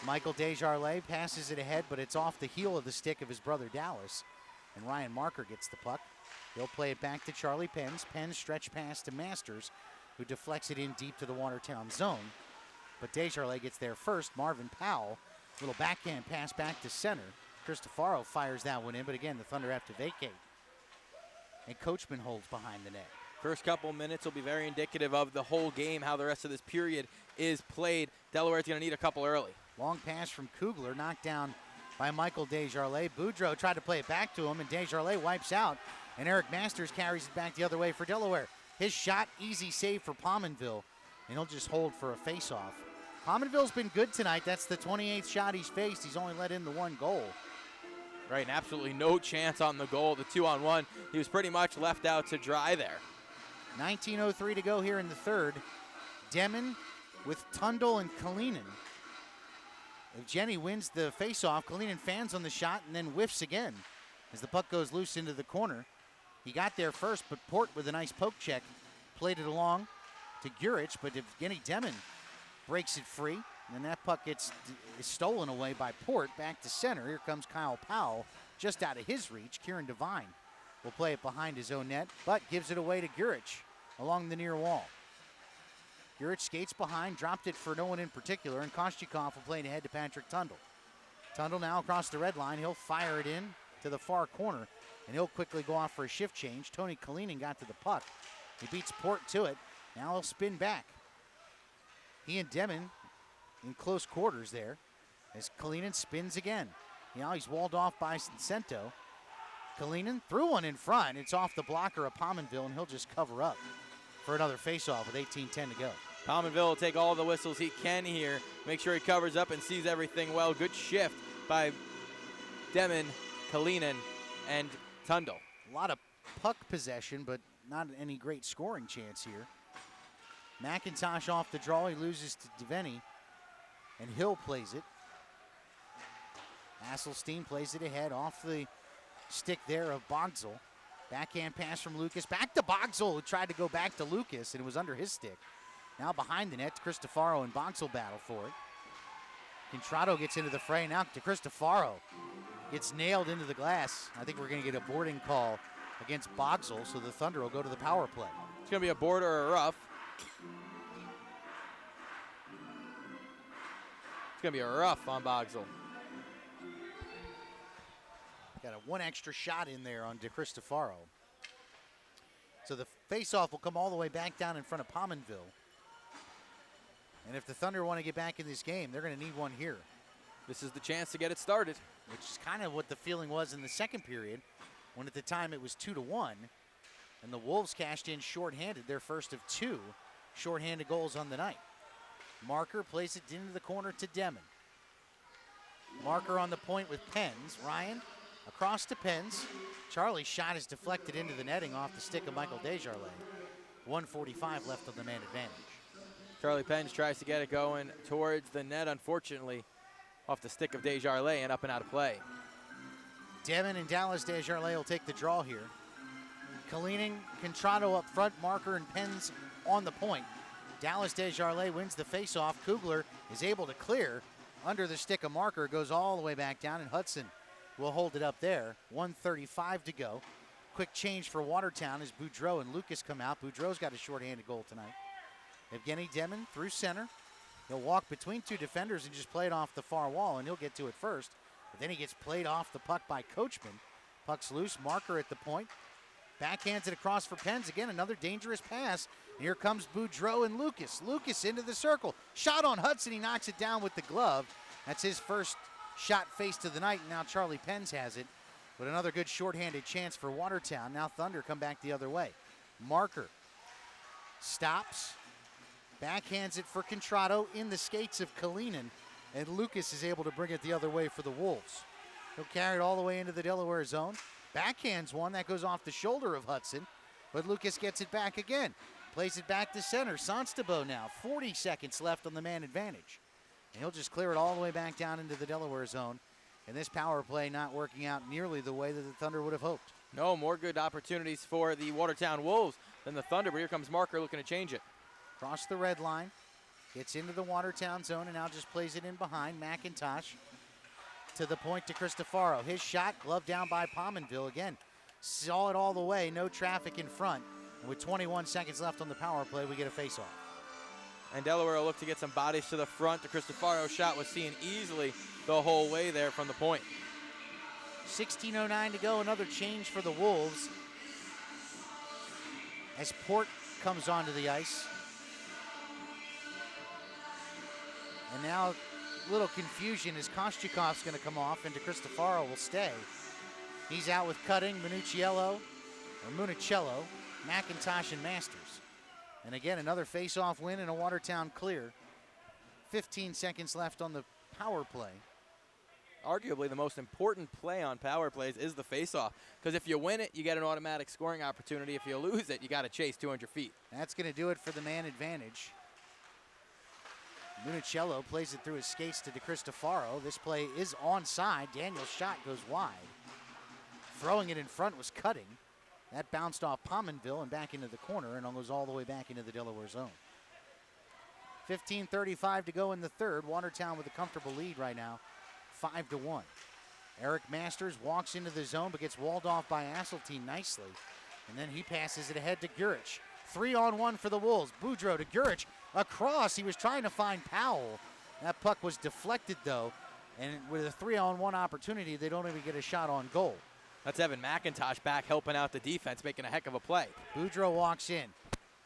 [SPEAKER 1] Michael Desjardins passes it ahead, but it's off the heel of the stick of his brother Dallas. And Ryan Marker gets the puck. He'll play it back to Charlie Pens. Pens stretch pass to Masters, who deflects it in deep to the Watertown zone. But Desjardins gets there first. Marvin Powell Little backhand pass back to center. Cristofaro fires that one in, but again, the Thunder have to vacate. And Coachman holds behind the net.
[SPEAKER 2] First couple minutes will be very indicative of the whole game, how the rest of this period is played. Delaware's going to need a couple early.
[SPEAKER 1] Long pass from Kugler, knocked down by Michael Desjardins. Boudreau tried to play it back to him, and Desjardins wipes out. And Eric Masters carries it back the other way for Delaware. His shot, easy save for Pominville, and he'll just hold for a face-off. Pominville's been good tonight. That's the 28th shot he's faced. He's only let in the one goal.
[SPEAKER 2] Right, and absolutely no chance on the goal. The 2-on-1, he was pretty much left out to dry there.
[SPEAKER 1] 19:03 to go here in the third. Demon with Tundle and Kalinin. If Jenny wins the faceoff, Kalinin fans on the shot and then whiffs again as the puck goes loose into the corner. He got there first, but Port with a nice poke check played it along to Gurich, but Evgeny Demon breaks it free, and that puck is stolen away by Port back to center. Here comes Kyle Powell, just out of his reach. Kieran Devine will play it behind his own net, but gives it away to Gurich along the near wall. Gurich skates behind, dropped it for no one in particular, and Kostyakov will play it ahead to Patrick Tundle. Tundle now across the red line. He'll fire it in to the far corner, and he'll quickly go off for a shift change. Tony Kalinin got to the puck. He beats Port to it. Now he'll spin back. He and Demon in close quarters there as Kalinin spins again. Now he's walled off by Cincento. Kalinin threw one in front. It's off the blocker of Pominville, and he'll just cover up for another faceoff with 18:10 to go.
[SPEAKER 2] Pominville will take all the whistles he can here. Make sure he covers up and sees everything well. Good shift by Demon, Kalinin, and Tundle.
[SPEAKER 1] A lot of puck possession, but not any great scoring chance here. McIntosh off the draw. He loses to Deveni, and Hill plays it. Hasselstein plays it ahead off the stick there of Bogsel. Backhand pass from Lucas. Back to Bogsel, who tried to go back to Lucas, and it was under his stick. Now behind the net, Cristofaro and Bogsel battle for it. Contrado gets into the fray now to Cristofaro. Gets nailed into the glass. I think we're going to get a boarding call against Bogsel, so the Thunder will go to the power play.
[SPEAKER 2] It's going to be a board or a rough. It's going to be a rough on Bogsel.
[SPEAKER 1] Got a one extra shot in there on De Cristofaro. So the faceoff will come all the way back down in front of Pominville. And if the Thunder want to get back in this game, they're going to need one here.
[SPEAKER 2] This is the chance to get it started.
[SPEAKER 1] Which is kind of what the feeling was in the second period, when at the time it was 2-1. And the Wolves cashed in shorthanded, their first of two shorthanded goals on the night. Marker plays it into the corner to Demon. Marker on the point with Pens. Ryan across to Pens. Charlie's shot is deflected into the netting off the stick of Michael Desjardins. 1:45 left on the man advantage.
[SPEAKER 2] Charlie Pens tries to get it going towards the net, unfortunately, off the stick of Desjardins and up and out of play.
[SPEAKER 1] Demon and Dallas Desjardins will take the draw here. Kalinin, Contrado up front, Marker and Pens on the point. Dallas Desjardins wins the faceoff. Kugler is able to clear under the stick of Marker, goes all the way back down, and Hudson will hold it up there. 1:35 to go. Quick change for Watertown as Boudreau and Lucas come out. Boudreau's got a shorthanded goal tonight. Evgeny Demon through center. He'll walk between two defenders and just play it off the far wall, and he'll get to it first. But then he gets played off the puck by Coachman. Puck's loose, Marker at the point. Backhands it across for Pens. Again, another dangerous pass. And here comes Boudreau and Lucas. Lucas into the circle. Shot on Hudson. He knocks it down with the glove. That's his first shot faced of the night, and now Charlie Pens has it. But another good shorthanded chance for Watertown. Now Thunder come back the other way. Marker stops. Backhands it for Contrado in the skates of Kalinin. And Lucas is able to bring it the other way for the Wolves. He'll carry it all the way into the Delaware zone. Backhands one that goes off the shoulder of Hudson. But Lucas gets it back again. Plays it back to center. Sonstabo now. 40 seconds left on the man advantage. And he'll just clear it all the way back down into the Delaware zone. And this power play not working out nearly the way that the Thunder would have hoped.
[SPEAKER 2] No, more good opportunities for the Watertown Wolves than the Thunder, but here comes Marker looking to change it.
[SPEAKER 1] Across the red line. Gets into the Watertown zone and now just plays it in behind. McIntosh to the point to Cristofaro. His shot gloved down by Pominville. Again, saw it all the way. No traffic in front. And with 21 seconds left on the power play, we get a faceoff.
[SPEAKER 2] And Delaware will look to get some bodies to the front. The Cristofaro shot was seen easily the whole way there from the point.
[SPEAKER 1] 16:09 to go, another change for the Wolves as Port comes onto the ice. And now a little confusion as Kostyukov's going to come off and Cristofaro will stay. He's out with Cutting, Municello, McIntosh, and Masters. And again, another face-off win and a Watertown clear. 15 seconds left on the power play.
[SPEAKER 2] Arguably the most important play on power plays is the face-off, because if you win it, you get an automatic scoring opportunity. If you lose it, you got to chase 200 feet.
[SPEAKER 1] That's going to do it for the man advantage. Municello plays it through his skates to Cristofaro. This play is onside. Daniel's shot goes wide. Throwing it in front was Cutting. That bounced off Pominville and back into the corner and goes all the way back into the Delaware zone. 15:35 to go in the third. Watertown with a comfortable lead right now, 5-1. Eric Masters walks into the zone but gets walled off by Asseltine nicely. And then he passes it ahead to Gurich. 3-on-1 for the Wolves. Boudreau to Gurich. Across, he was trying to find Powell. That puck was deflected though. And with a 3-on-1 opportunity, they don't even get a shot on goal.
[SPEAKER 2] That's Evan McIntosh back helping out the defense, making a heck of a play.
[SPEAKER 1] Boudreau walks in.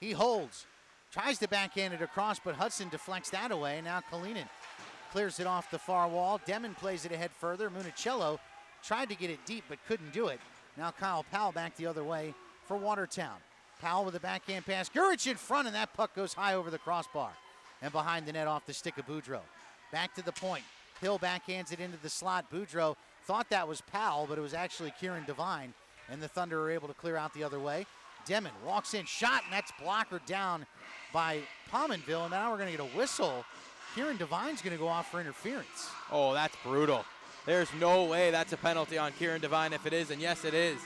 [SPEAKER 1] He holds. Tries to backhand it across, but Hudson deflects that away. Now Kalinin clears it off the far wall. Demon plays it ahead further. Municello tried to get it deep, but couldn't do it. Now Kyle Powell back the other way for Watertown. Powell with a backhand pass. Gurich in front, and that puck goes high over the crossbar. And behind the net off the stick of Boudreau. Back to the point. Hill backhands it into the slot. Boudreau thought that was Powell, but it was actually Kieran Devine. And the Thunder are able to clear out the other way. Demon walks in, shot, and that's blockered down by Pominville. And now we're going to get a whistle. Kieran Devine's going to go off for interference.
[SPEAKER 2] Oh, that's brutal. There's no way that's a penalty on Kieran Devine. If it is, and yes, it is.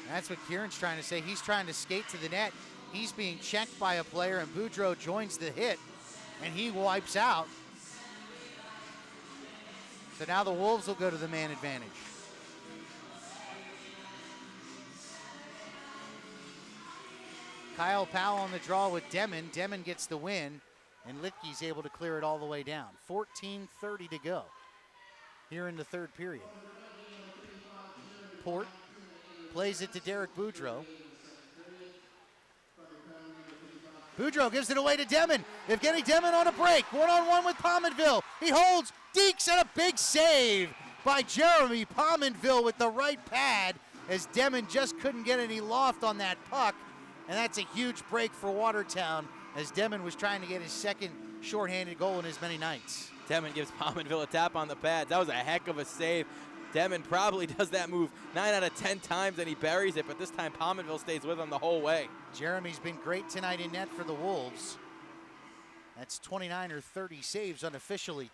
[SPEAKER 1] That's what Kieran's trying to say. He's trying to skate to the net. He's being checked by a player, and Boudreau joins the hit, and he wipes out. So now the Wolves will go to the man advantage. Kyle Powell on the draw with Demon. Demon gets the win, and Litke's able to clear it all the way down. 14:30 to go here in the third period. Port plays it to Derek Boudreau. Boudreau gives it away to Demon. Evgeny Demon on a break. One-on-one with Pominville. He holds, dekes, and a big save by Jeremy Pominville with the right pad as Demon just couldn't get any loft on that puck. And that's a huge break for Watertown as Demon was trying to get his second shorthanded goal in as many nights.
[SPEAKER 2] Demon gives Pominville a tap on the pads. That was a heck of a save. Demon probably does that move 9 out of 10 times and he buries it, but this time Pominville stays with him the whole way.
[SPEAKER 1] Jeremy's been great tonight in net for the Wolves. That's 29 or 30 saves unofficially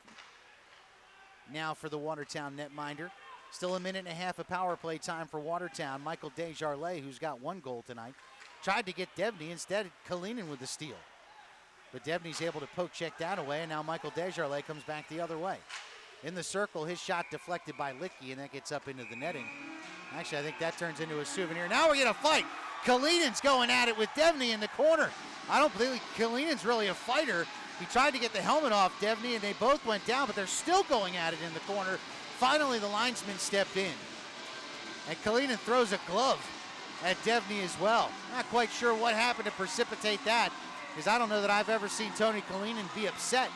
[SPEAKER 1] now for the Watertown netminder. Still a minute and a half of power play time for Watertown. Michael Desjardins, who's got one goal tonight, tried to get Devney. Instead, Kalinin with the steal. But Devney's able to poke check that away, and now Michael Desjardins comes back the other way. In the circle, his shot deflected by Licky, and that gets up into the netting. Actually, I think that turns into a souvenir. Now we get a fight. Kalinin's going at it with Devney in the corner. I don't believe Kalinin's really a fighter. He tried to get the helmet off Devney, and they both went down, but they're still going at it in the corner. Finally, the linesman stepped in. And Kalinin throws a glove at Devney as well. Not quite sure what happened to precipitate that, because I don't know that I've ever seen Tony Kalinin be upset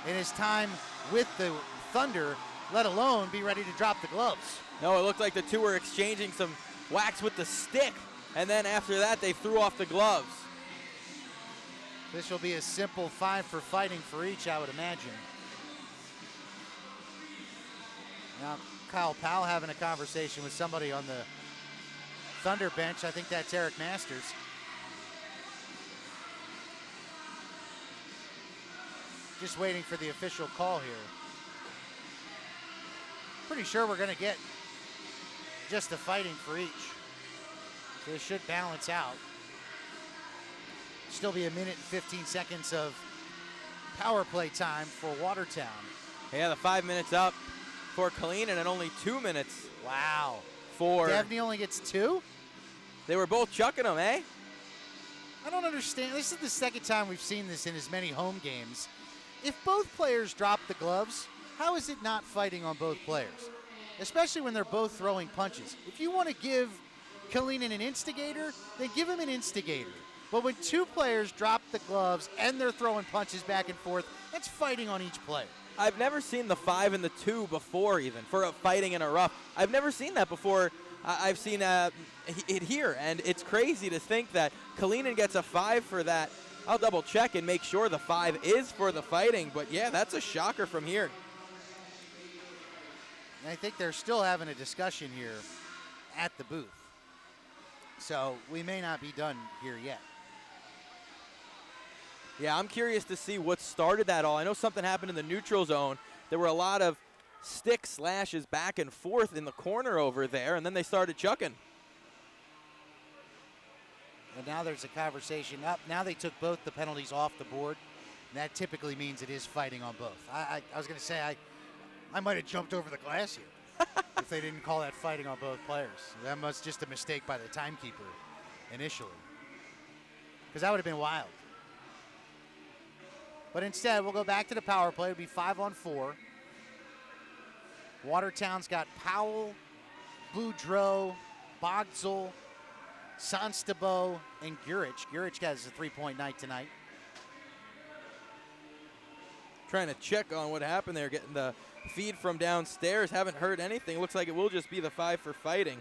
[SPEAKER 1] in his time with the Thunder, let alone be ready to drop the gloves.
[SPEAKER 2] No, it looked like the two were exchanging some whacks with the stick, and then after that they threw off the gloves.
[SPEAKER 1] This will be a simple 5 for fighting for each, I would imagine. Now Kyle Powell having a conversation with somebody on the Thunder bench. I think that's Eric Masters. Just waiting for the official call here. Pretty sure we're going to get just a fighting for each. So it should balance out. Still be a minute and 15 seconds of power play time for Watertown.
[SPEAKER 2] Yeah, the 5 minutes up for Kalinin and only 2 minutes.
[SPEAKER 1] Wow.
[SPEAKER 2] For
[SPEAKER 1] Devney only gets 2?
[SPEAKER 2] They were both chucking him, eh?
[SPEAKER 1] I don't understand. This is the second time we've seen this in as many home games. If both players drop the gloves, how is it not fighting on both players? Especially when they're both throwing punches. If you want to give Kalinin an instigator, then give him an instigator. But when two players drop the gloves and they're throwing punches back and forth, that's fighting on each player.
[SPEAKER 2] I've never seen the 5 and the 2 before, even for a fighting in a rough. I've never seen that before. I've seen it here, and it's crazy to think that Kalinin gets a 5 for that. I'll double check and make sure the 5 is for the fighting, but yeah, that's a shocker from here.
[SPEAKER 1] And I think they're still having a discussion here at the booth. So we may not be done here yet.
[SPEAKER 2] Yeah, I'm curious to see what started that all. I know something happened in the neutral zone. There were a lot of stick slashes back and forth in the corner over there, and then they started chucking.
[SPEAKER 1] And now there's a conversation up. Now they took both the penalties off the board. And that typically means it is fighting on both. I was going to say, I might have jumped over the glass here if they didn't call that fighting on both players. That was just a mistake by the timekeeper initially. Because that would have been wild. But instead, we'll go back to the power play. It'll be 5-on-4. Watertown's got Powell, Boudreau, Bogzel, Sanstabo, and Gurich. Gurich has a three-point night tonight.
[SPEAKER 2] Trying to check on what happened there, getting the feed from downstairs. Haven't heard anything. Looks like it will just be the 5 for fighting.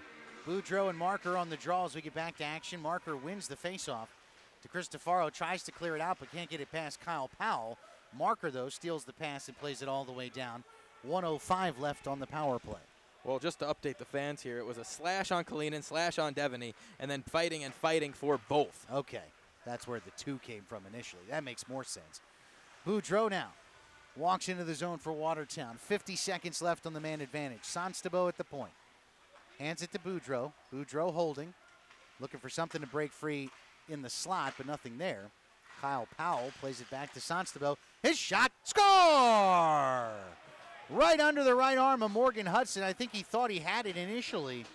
[SPEAKER 1] Boudreau and Marker on the draw as we get back to action. Marker wins the faceoff. DeCristofaro tries to clear it out but can't get it past Kyle Powell. Marker, though, steals the pass and plays it all the way down. 1:05 left on the power play.
[SPEAKER 2] Well, just to update the fans here, it was a slash on Kalinin, slash on Devaney, and then fighting for both.
[SPEAKER 1] Okay, that's where the 2 came from initially. That makes more sense. Boudreau now walks into the zone for Watertown. 50 seconds left on the man advantage. Sanstabo at the point. Hands it to Boudreau. Boudreau holding. Looking for something to break free in the slot, but nothing there. Kyle Powell plays it back to Sanstabo. His shot, score! Right under the right arm of Morgan Hudson. I think he thought he had it initially,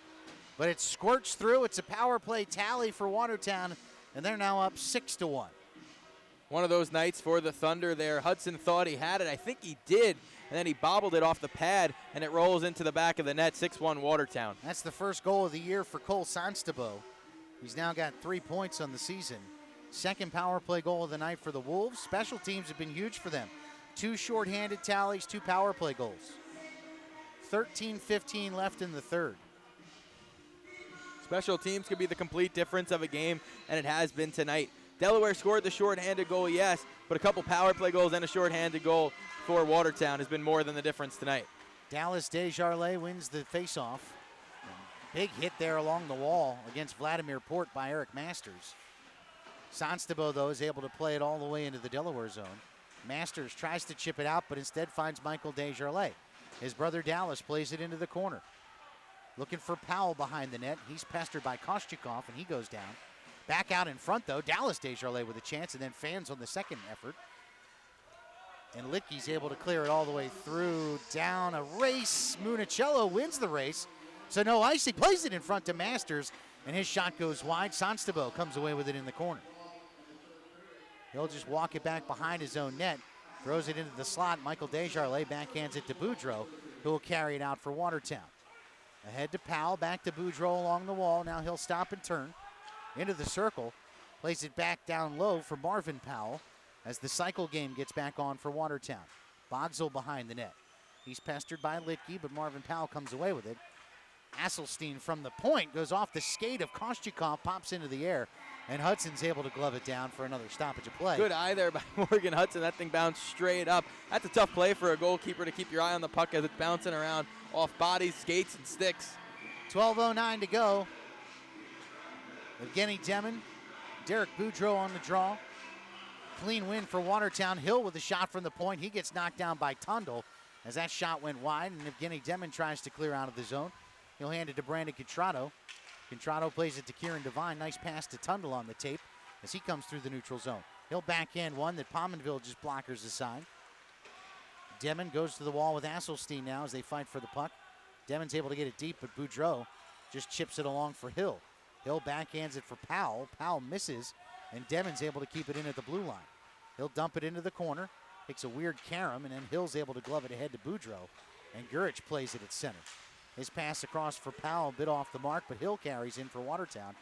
[SPEAKER 1] but it squirts through. It's a power play tally for Watertown, and they're now up 6-1.
[SPEAKER 2] One of those nights for the Thunder there. Hudson thought he had it. I think he did, and then he bobbled it off the pad, and it rolls into the back of the net. 6-1 Watertown.
[SPEAKER 1] That's the first goal of the year for Cole Sanstabo. He's now got 3 points on the season. Second power play goal of the night for the Wolves. Special teams have been huge for them. 2 shorthanded tallies, 2 power play goals. 13-15 left in the third.
[SPEAKER 2] Special teams could be the complete difference of a game, and it has been tonight. Delaware scored the shorthanded goal, yes, but a couple power play goals and a shorthanded goal for Watertown has been more than the difference tonight.
[SPEAKER 1] Dallas Desjardins wins the faceoff. Big hit there along the wall against Vladimir Port by Eric Masters. Sanstabo, though, is able to play it all the way into the Delaware zone. Masters tries to chip it out, but instead finds Michael Desjardins. His brother Dallas plays it into the corner. Looking for Powell behind the net. He's pestered by Kostyukov, and he goes down. Back out in front, though. Dallas Desjardins with a chance, and then fans on the second effort. And Litke's able to clear it all the way through. Down a race. Municello wins the race. So no icing. Plays it in front to Masters, and his shot goes wide. Sanstabo comes away with it in the corner. He'll just walk it back behind his own net. Throws it into the slot. Michael Desjardins backhands it to Boudreau, who will carry it out for Watertown. Ahead to Powell, back to Boudreau along the wall. Now he'll stop and turn into the circle. Plays it back down low for Marvin Powell as the cycle game gets back on for Watertown. Bogzel behind the net. He's pestered by Litke, but Marvin Powell comes away with it. Asselstein from the point goes off the skate of Kostyukov, pops into the air, and Hudson's able to glove it down for another stoppage of play.
[SPEAKER 2] Good eye there by Morgan Hudson. That thing bounced straight up. That's a tough play for a goalkeeper to keep your eye on the puck as it's bouncing around off bodies, skates, and sticks.
[SPEAKER 1] 12:09 to go. Evgeny Demin, Derek Boudreau on the draw. Clean win for Watertown. Hill with a shot from the point. He gets knocked down by Tundle as that shot went wide, and Evgeny Demin tries to clear out of the zone. He'll hand it to Brandon Contrato. Contrato plays it to Kieran Devine. Nice pass to Tundle on the tape as he comes through the neutral zone. He'll backhand one that Pominville just blockers aside. Demin goes to the wall with Asselstein now as they fight for the puck. Demin's able to get it deep, but Boudreau just chips it along for Hill. Hill backhands it for Powell. Powell misses, and Demon's able to keep it in at the blue line. He'll dump it into the corner, takes a weird carom, and then Hill's able to glove it ahead to Boudreaux, and Gurich plays it at center. His pass across for Powell, bit off the mark, but Hill carries in for Watertown.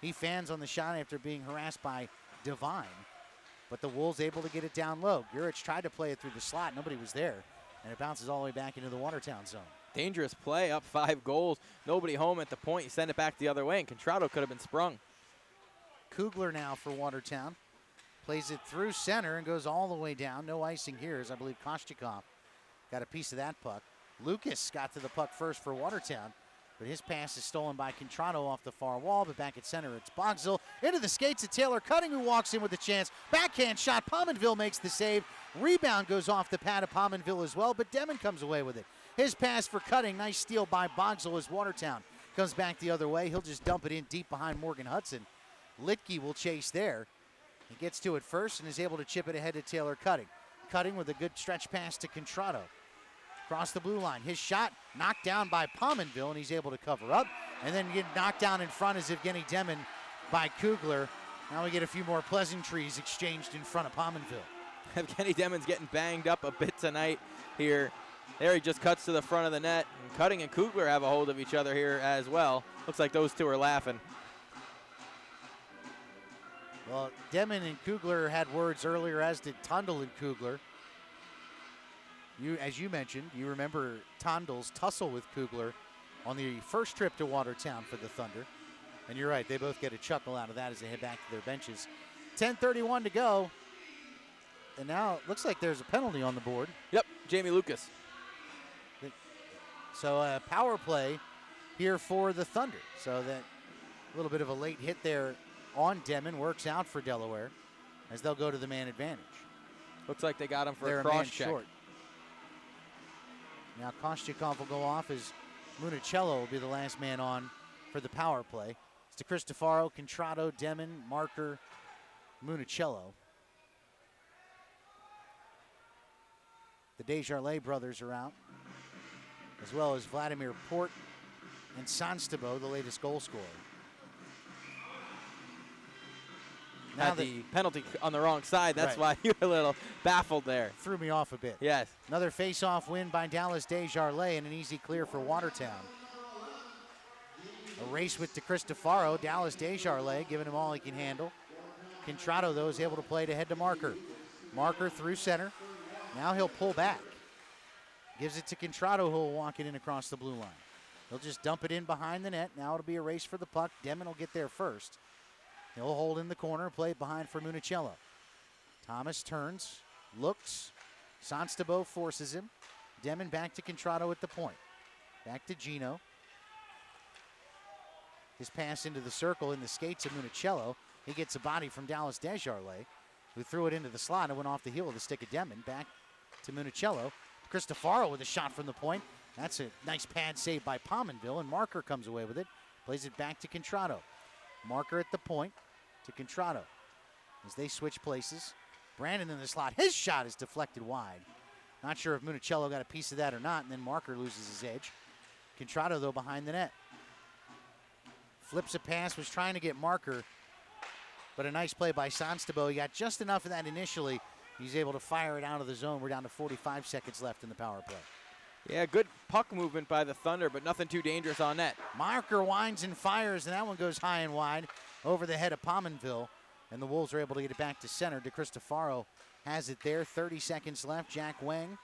[SPEAKER 1] He fans on the shot after being harassed by Devine, but the Wolves able to get it down low. Gurich tried to play it through the slot. Nobody was there, and it bounces all the way back into the Watertown zone.
[SPEAKER 2] Dangerous play, up 5 goals. Nobody home at the point. You send it back the other way, and Contrado could have been sprung.
[SPEAKER 1] Kugler now for Watertown. Plays it through center and goes all the way down. No icing here, as I believe Koshchikov got a piece of that puck. Lucas got to the puck first for Watertown, but his pass is stolen by Contrado off the far wall, but back at center, it's Boxell. Into the skates of Taylor Cutting, who walks in with a chance. Backhand shot, Pominville makes the save. Rebound goes off the pad of Pominville as well, but Demon comes away with it. His pass for Cutting, nice steal by Boxell as Watertown comes back the other way. He'll just dump it in deep behind Morgan Hudson. Litke will chase there. He gets to it first and is able to chip it ahead to Taylor Cutting. Cutting with a good stretch pass to Contrado. Across the blue line. His shot knocked down by Pominville, and he's able to cover up. And then get knocked down in front is Evgeny Demon by Kugler. Now we get a few more pleasantries exchanged in front of Pominville.
[SPEAKER 2] Evgeny Demon's getting banged up a bit tonight here. There he just cuts to the front of the net. And Cutting and Kugler have a hold of each other here as well. Looks like those two are laughing.
[SPEAKER 1] Well, Demon and Kugler had words earlier, as did Tondel and Kugler. As you mentioned, you remember Tondel's tussle with Kugler on the first trip to Watertown for the Thunder. And you're right, they both get a chuckle out of that as they head back to their benches. 10:31 to go. And now it looks like there's a penalty on the board.
[SPEAKER 2] Yep, Jamie Lucas.
[SPEAKER 1] So a power play here for the Thunder. So that little bit of a late hit there on Demon works out for Delaware as they'll go to the man advantage.
[SPEAKER 2] Looks like they got him for
[SPEAKER 1] They're
[SPEAKER 2] a cross check.
[SPEAKER 1] short. Now Koshchikov will go off as Municello will be the last man on for the power play. It's to Cristofaro, Contrado, Demon, Marker, Municello. The Desjardins brothers are out, as well as Vladimir Port and Sanstabo, the latest goal scorer. Now
[SPEAKER 2] Had the penalty on the wrong side. That's why you were a little baffled there.
[SPEAKER 1] Threw me off a bit.
[SPEAKER 2] Yes.
[SPEAKER 1] Another face-off win by Dallas Desjardins and an easy clear for Watertown. A race with DeCristofaro. Dallas Desjardins giving him all he can handle. Contrado, though, is able to play to head to Marker. Marker through center. Now he'll pull back. Gives it to Contrado, who will walk it in across the blue line. He'll just dump it in behind the net. Now it'll be a race for the puck. Demon will get there first. He'll hold in the corner, play it behind for Municello. Thomas turns, looks. Sanstabo forces him. Demon back to Contrado at the point. Back to Gino. His pass into the circle in the skates of Municello. He gets a body from Dallas Desjardins, who threw it into the slot and went off the heel of the stick of Demon. Back to Municello. Cristofaro with a shot from the point. That's a nice pad save by Pominville, and Marker comes away with it. Plays it back to Contrado. Marker at the point to Contrado as they switch places. Brandon in the slot. His shot is deflected wide. Not sure if Municello got a piece of that or not, and then Marker loses his edge. Contrado, though, behind the net. Flips a pass, was trying to get Marker, but a nice play by Sanstabo. He got just enough of that initially. He's able to fire it out of the zone. We're down to 45 seconds left in the power play.
[SPEAKER 2] Yeah, good puck movement by the Thunder, but nothing too dangerous on net.
[SPEAKER 1] Marker winds and fires, and that one goes high and wide over the head of Pominville. And the Wolves are able to get it back to center. DeCristofaro has it there. 30 seconds left. Jack Wang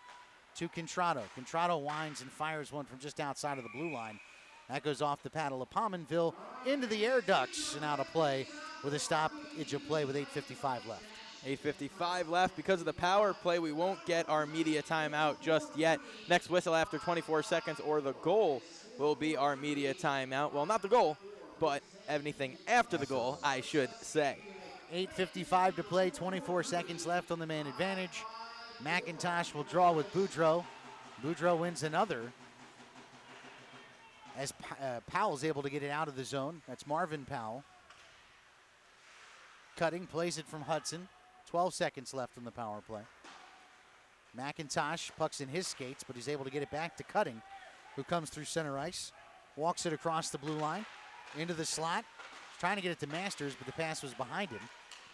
[SPEAKER 1] to Contrado. Contrado winds and fires one from just outside of the blue line. That goes off the paddle of Pominville into the air ducts and out of play with a stoppage of play with 8:55 left.
[SPEAKER 2] 8:55 left. Because of the power play, we won't get our media timeout just yet. Next whistle after 24 seconds or the goal will be our media timeout. Well, not the goal, but anything after the goal, I should say.
[SPEAKER 1] 8:55 to play, 24 seconds left on the man advantage. McIntosh will draw with Boudreaux. Boudreaux wins another as Powell's able to get it out of the zone. That's Marvin Powell. Cutting, plays it from Hudson. 12 seconds left on the power play. McIntosh pucks in his skates, but he's able to get it back to Cutting, who comes through center ice. Walks it across the blue line, into the slot. He's trying to get it to Masters, but the pass was behind him.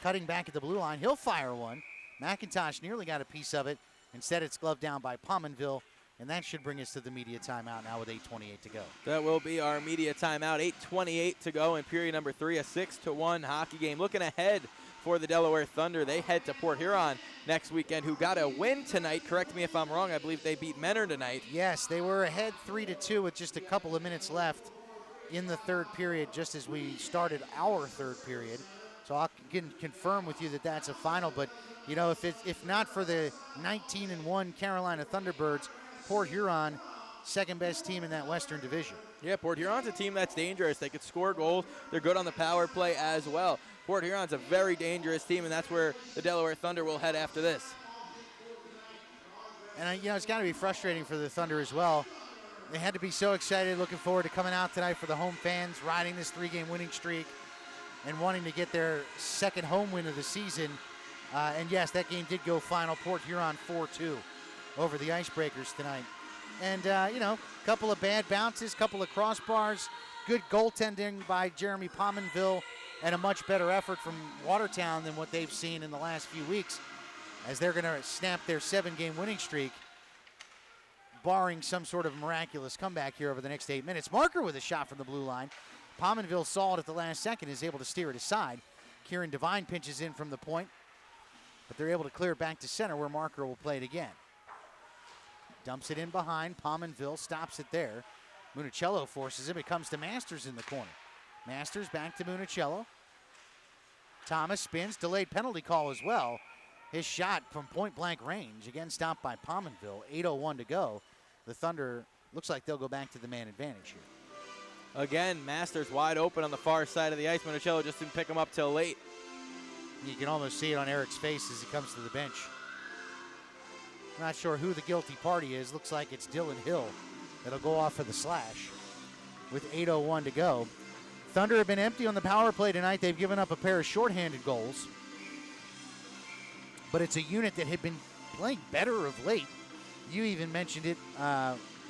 [SPEAKER 1] cutting back at the blue line. He'll fire one. McIntosh nearly got a piece of it. Instead, it's gloved down by Pominville, and that should bring us to the media timeout now with 8:28 to go.
[SPEAKER 2] That will be our media timeout. 8:28 to go in period number 3, a 6-1 hockey game. Looking ahead for the Delaware Thunder, they head to Port Huron next weekend, who got a win tonight. Correct me if I'm wrong. I believe they beat Menor tonight.
[SPEAKER 1] Yes, they were ahead 3-2 with just a couple of minutes left in the third period, just as we started our third period. So I can confirm with you that that's a final. But, you know, if not for the 19-1 Carolina Thunderbirds, Port Huron, second best team in that Western Division.
[SPEAKER 2] Yeah, Port Huron's a team that's dangerous. They could score goals. They're good on the power play as well. Port Huron's a very dangerous team, and that's where the Delaware Thunder will head after this.
[SPEAKER 1] And, you know, it's got to be frustrating for the Thunder as well. They had to be so excited, looking forward to coming out tonight for the home fans, riding this 3-game winning streak, and wanting to get their second home win of the season. And, yes, that game did go final. Port Huron 4-2 over the Icebreakers tonight. And, you know, a couple of bad bounces, couple of crossbars, good goaltending by Jeremy Pominville, and a much better effort from Watertown than what they've seen in the last few weeks, as they're going to snap their 7-game winning streak, barring some sort of miraculous comeback here over the next 8 minutes. Marker with a shot from the blue line. Pominville saw it at the last second, is able to steer it aside. Kieran Devine pinches in from the point, but they're able to clear it back to center where Marker will play it again. Dumps it in behind. Pominville stops it there. Municello forces him. It comes to Masters in the corner. Masters back to Municello. Thomas spins. Delayed penalty call as well. His shot from point-blank range. Again stopped by Pominville. 8:01 to go. The Thunder looks like they'll go back to the man advantage here.
[SPEAKER 2] Again, Masters wide open on the far side of the ice. Municello just didn't pick him up till late.
[SPEAKER 1] You can almost see it on Eric's face as he comes to the bench. Not sure who the guilty party is. Looks like it's Dylan Hill that'll go off for the slash with 8:01 to go. Thunder have been empty on the power play tonight. They've given up a pair of shorthanded goals. But it's a unit that had been playing better of late. You even mentioned it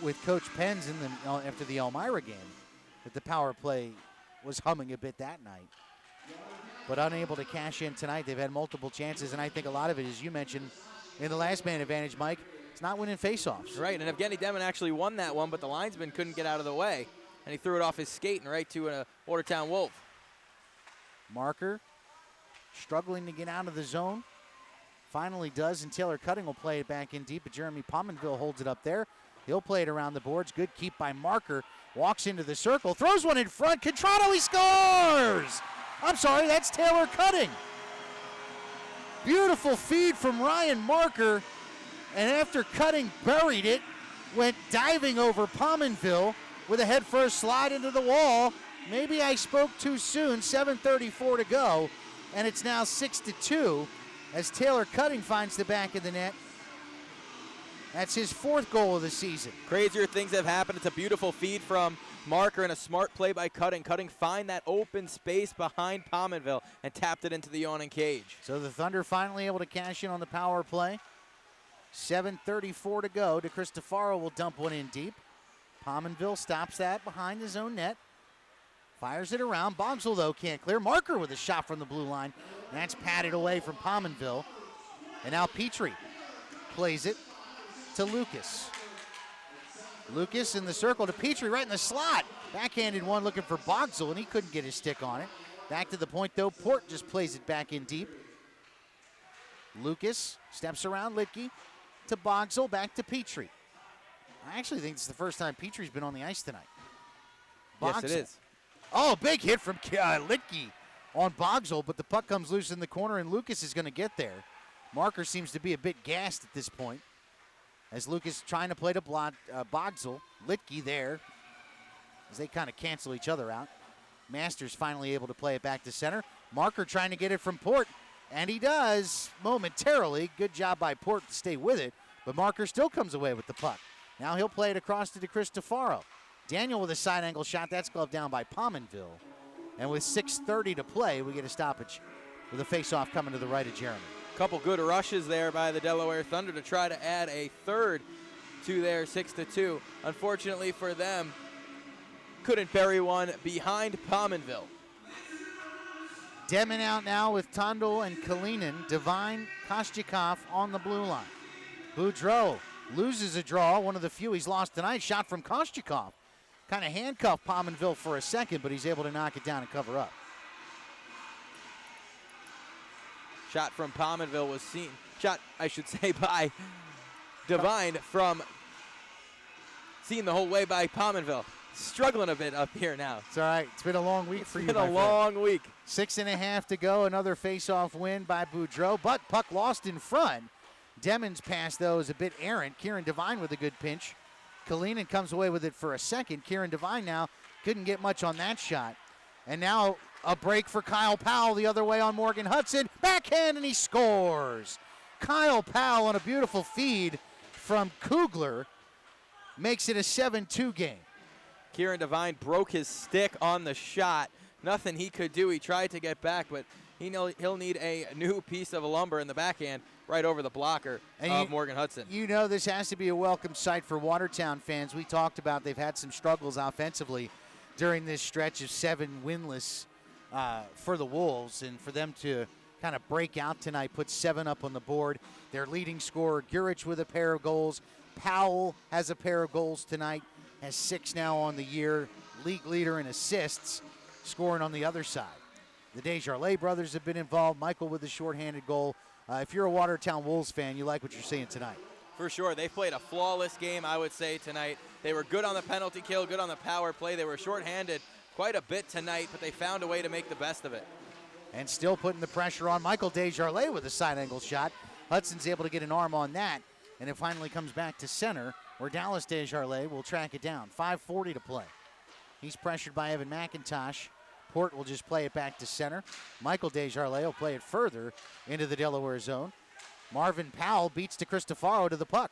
[SPEAKER 1] with Coach Pens after the Elmira game, that the power play was humming a bit that night. But unable to cash in tonight. They've had multiple chances, and I think a lot of it, as you mentioned, in the last man advantage, Mike, it's not winning faceoffs.
[SPEAKER 2] Right, and Evgeny Demon actually won that one, but the linesman couldn't get out of the way, and he threw it off his skate and right to a Watertown Wolf.
[SPEAKER 1] Marker struggling to get out of the zone. Finally does, and Taylor Cutting will play it back in deep, but Jeremy Pominville holds it up there. He'll play it around the boards. Good keep by Marker. Walks into the circle, throws one in front. Contrato, he scores! I'm sorry, that's Taylor Cutting. Beautiful feed from Ryan Marker, and after Cutting buried it, went diving over Pominville with a head-first slide into the wall. Maybe I spoke too soon. 7:34 to go, and it's now 6-2 as Taylor Cutting finds the back of the net. That's his 4th goal of the season.
[SPEAKER 2] Crazier things have happened. It's a beautiful feed from Marker and a smart play by Cutting. Cutting find that open space behind Pominville and tapped it into the yawning cage.
[SPEAKER 1] So the Thunder finally able to cash in on the power play. 7:34 to go. DeCristofaro will dump one in deep. Pominville stops that behind his own net. Fires it around. Bogsel, though, can't clear. Marker with a shot from the blue line. And that's patted away from Pominville. And now Petrie plays it to Lucas. Lucas in the circle to Petrie right in the slot. Backhanded one looking for Bogsel, and he couldn't get his stick on it. Back to the point, though. Port just plays it back in deep. Lucas steps around Litke to Bogsel, back to Petrie. I actually think it's the first time Petrie's been on the ice tonight.
[SPEAKER 2] Yes, it is.
[SPEAKER 1] Oh, big hit from Litke on Bogsel, but the puck comes loose in the corner, and Lucas is going to get there. Marker seems to be a bit gassed at this point, as Lucas trying to play to Bogsel. Litke there, as they kind of cancel each other out. Masters finally able to play it back to center. Marker trying to get it from Port, and he does momentarily. Good job by Port to stay with it, but Marker still comes away with the puck. Now he'll play it across to DeCristofaro. Daniel with a side angle shot. That's gloved down by Pominville. And with 6:30 to play, we get a stoppage with a face-off coming to the right of Jeremy.
[SPEAKER 2] Couple good rushes there by the Delaware Thunder to try to add a third to their 6-2. Unfortunately for them, couldn't bury one behind Pominville.
[SPEAKER 1] Demmin out now with Tondel and Kalinin. Devine, Kostyakov on the blue line. Boudreau loses a draw, one of the few he's lost tonight. Shot from Kostyakov. Kind of handcuffed Pominville for a second, but he's able to knock it down and cover up.
[SPEAKER 2] Shot from Pominville was seen. Shot, I should say, by Devine from seen the whole way by Pominville. Struggling a bit up here now.
[SPEAKER 1] It's all right. It's been a long week for you.
[SPEAKER 2] It's been a long week.
[SPEAKER 1] 6.5 to go. Another face-off win by Boudreau, but puck lost in front. Demmin's pass, though, is a bit errant. Kieran Devine with a good pinch. Kalinin comes away with it for a second. Kieran Devine now couldn't get much on that shot. And now a break for Kyle Powell the other way on Morgan Hudson. Backhand, and he scores. Kyle Powell on a beautiful feed from Kugler makes it a 7-2 game.
[SPEAKER 2] Kieran Devine broke his stick on the shot. Nothing he could do. He tried to get back, but he'll need a new piece of lumber in the backhand right over the blocker of Morgan Hudson.
[SPEAKER 1] You know this has to be a welcome sight for Watertown fans. We talked about they've had some struggles offensively during this stretch of 7 winless for the Wolves, and for them to kind of break out tonight, put 7 up on the board. Their leading scorer, Gurich, with a pair of goals. Powell has a pair of goals tonight. Has 6 now on the year, league leader in assists, scoring on the other side. The Desjardins brothers have been involved. Michael with the shorthanded goal. If you're a Watertown Wolves fan, you like what you're seeing tonight.
[SPEAKER 2] For sure. They played a flawless game, I would say, tonight. They were good on the penalty kill, good on the power play. They were shorthanded quite a bit tonight, but they found a way to make the best of it.
[SPEAKER 1] And still putting the pressure on Michael Desjardins with a side angle shot. Hudson's able to get an arm on that, and it finally comes back to center, where Dallas Desjardins will track it down. 5:40 to play. He's pressured by Evan McIntosh. Port will just play it back to center. Michael Desjardins will play it further into the Delaware zone. Marvin Powell beats DeCristofaro to the puck.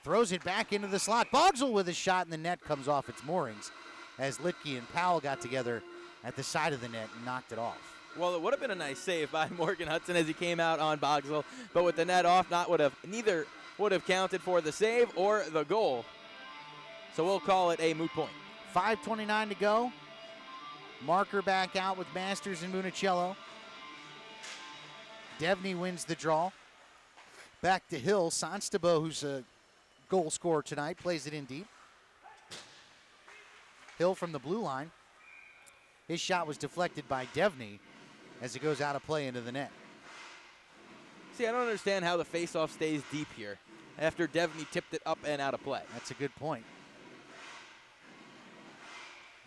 [SPEAKER 1] Throws it back into the slot. Bogsel with a shot, and the net comes off its moorings as Litke and Powell got together at the side of the net and knocked it off.
[SPEAKER 2] Well, it would have been a nice save by Morgan Hudson as he came out on Bogsel, but with the net off, neither would have counted for the save or the goal. So we'll call it a moot point.
[SPEAKER 1] 5:29 to go. Marker back out with Masters and Municello. Devney wins the draw. Back to Hill. Sanstabo, who's a goal scorer tonight, plays it in deep. Hill from the blue line. His shot was deflected by Devney as it goes out of play into the net.
[SPEAKER 2] See, I don't understand how the faceoff stays deep here after Devney tipped it up and out of play.
[SPEAKER 1] That's a good point.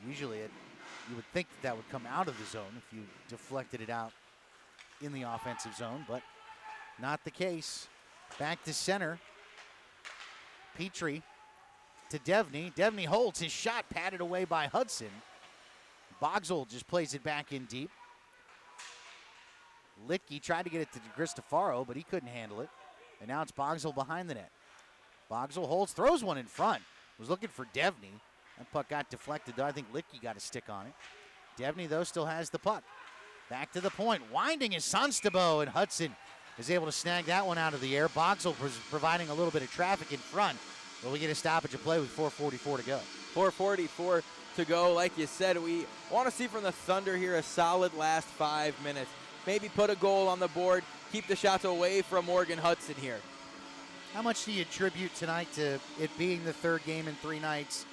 [SPEAKER 1] Usually you would think that would come out of the zone if you deflected it out in the offensive zone, but not the case. Back to center. Petrie to Devney. Devney holds his shot, patted away by Hudson. Bogsel just plays it back in deep. Litke tried to get it to DeCristofaro, but he couldn't handle it. And now it's Bogsel behind the net. Bogsel holds, throws one in front. Was looking for Devney. That puck got deflected, though. I think Litke got a stick on it. Devney, though, still has the puck. Back to the point. Winding is Sanstabo, and Hudson is able to snag that one out of the air. Bogsel providing a little bit of traffic in front. But we get a stoppage of play with 4:44 to go.
[SPEAKER 2] 4:44 to go. Like you said, we want to see from the Thunder here a solid last 5 minutes. Maybe put a goal on the board. Keep the shots away from Morgan Hudson here.
[SPEAKER 1] How much do you attribute tonight to it being the third game in 3 nights,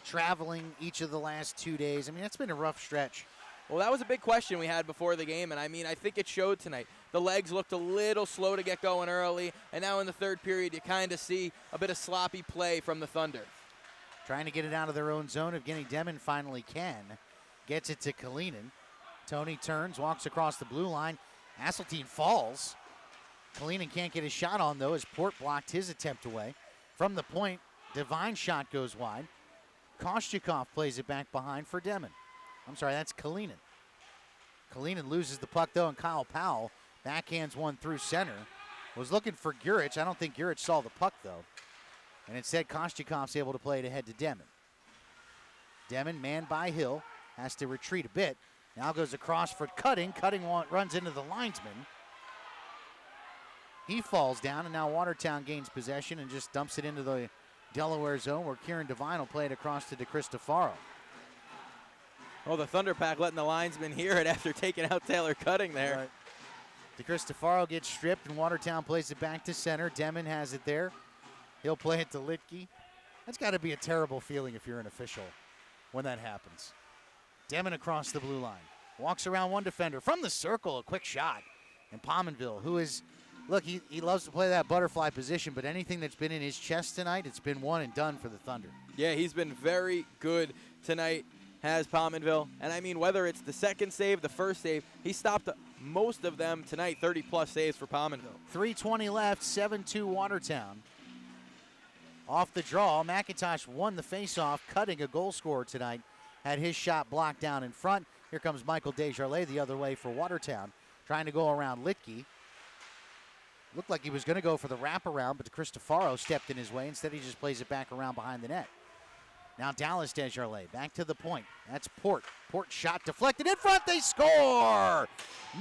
[SPEAKER 1] traveling each of the last 2 days? I mean, that's been a rough stretch.
[SPEAKER 2] Well, that was a big question we had before the game, and I think it showed tonight. The legs looked a little slow to get going early, and now in the third period, you kind of see a bit of sloppy play from the Thunder.
[SPEAKER 1] Trying to get it out of their own zone. Evgeny Demmin finally can. Gets it to Kalinin. Tony turns, walks across the blue line. Asseltine falls. Kalinin can't get his shot on, though, as Port blocked his attempt away. From the point, Devine's shot goes wide. Kostyakov plays it back behind for Demmin. I'm sorry, that's Kalinin. Kalinin loses the puck, though, and Kyle Powell backhands one through center. Was looking for Gurich. I don't think Gurich saw the puck, though. And instead, Kostyakov's able to play it ahead to Demmin. Demmin, manned by Hill, has to retreat a bit. Now goes across for Cutting. Cutting runs into the linesman. He falls down, and now Watertown gains possession and just dumps it into the Delaware zone, where Kieran Devine will play it across to DeCristofaro.
[SPEAKER 2] Oh, the Thunder pack letting the linesman hear it after taking out Taylor Cutting there.
[SPEAKER 1] Right. DeCristofaro gets stripped, and Watertown plays it back to center. Demon has it there. He'll play it to Litke. That's got to be a terrible feeling if you're an official when that happens. Demon across the blue line. Walks around one defender. From the circle, a quick shot. And Pominville, who is, look, he loves to play that butterfly position, but anything that's been in his chest tonight, it's been one and done for the Thunder.
[SPEAKER 2] Yeah, he's been very good tonight, has Pominville. And I mean, whether it's the second save, the first save, he stopped most of them tonight, 30-plus saves for Pominville.
[SPEAKER 1] 3:20 left, 7-2 Watertown. Off the draw, McIntosh won the faceoff, Cutting, a goal scorer tonight, had his shot blocked down in front. Here comes Michael Desjardins the other way for Watertown, trying to go around Litke. Looked like he was going to go for the wraparound, but Cristofaro stepped in his way. Instead, he just plays it back around behind the net. Now Dallas Desjardins back to the point. That's Port. Port shot deflected in front. They score!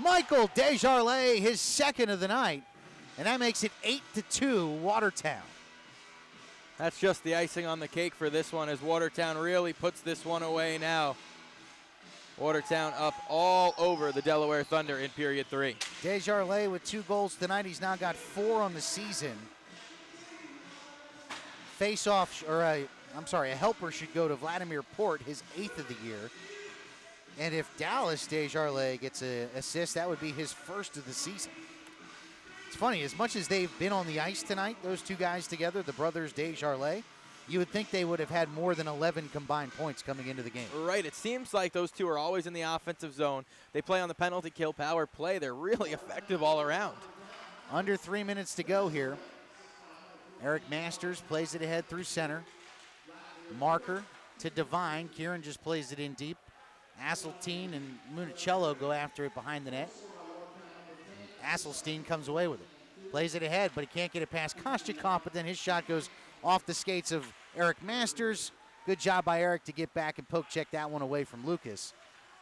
[SPEAKER 1] Michael Desjardins, his second of the night, and that makes it 8-2 Watertown.
[SPEAKER 2] That's just the icing on the cake for this one as Watertown really puts this one away now. Watertown up all over the Delaware Thunder in period 3.
[SPEAKER 1] Desjardins with 2 goals tonight. He's now got 4 on the season. Face-off, or a helper should go to Vladimir Port, his 8th of the year. And if Dallas Desjardins gets an assist, that would be his 1st of the season. It's funny, as much as they've been on the ice tonight, those two guys together, the brothers Desjardins, you would think they would have had more than 11 combined points coming into the game.
[SPEAKER 2] Right, it seems like those two are always in the offensive zone. They play on the penalty kill power play. They're really effective all around.
[SPEAKER 1] Under 3 minutes to go here. Eric Masters plays it ahead through center. Marker to Devine. Kieran just plays it in deep. Asseltine and Municello go after it behind the net. Asselstein comes away with it. Plays it ahead, but he can't get it past Kostyakov, but then his shot goes off the skates of Eric Masters. Good job by Eric to get back and poke check that one away from Lucas.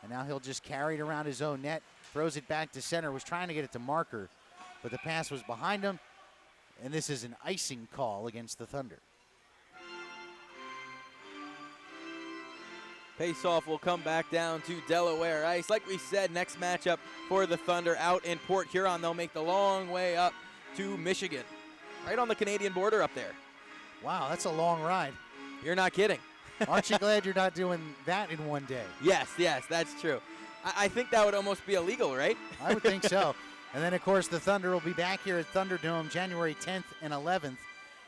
[SPEAKER 1] And now he'll just carry it around his own net, throws it back to center, was trying to get it to Marker, but the pass was behind him, and this is an icing call against the Thunder.
[SPEAKER 2] Face-off will come back down to Delaware ice. Like we said, next matchup for the Thunder out in Port Huron. They'll make the long way up to Michigan, right on the Canadian border up there.
[SPEAKER 1] Wow, that's a long ride.
[SPEAKER 2] You're not kidding.
[SPEAKER 1] Aren't you glad you're not doing that in one day?
[SPEAKER 2] Yes, that's true. I think that would almost be illegal, right?
[SPEAKER 1] I would think so. And then, of course, the Thunder will be back here at Thunderdome January 10th and 11th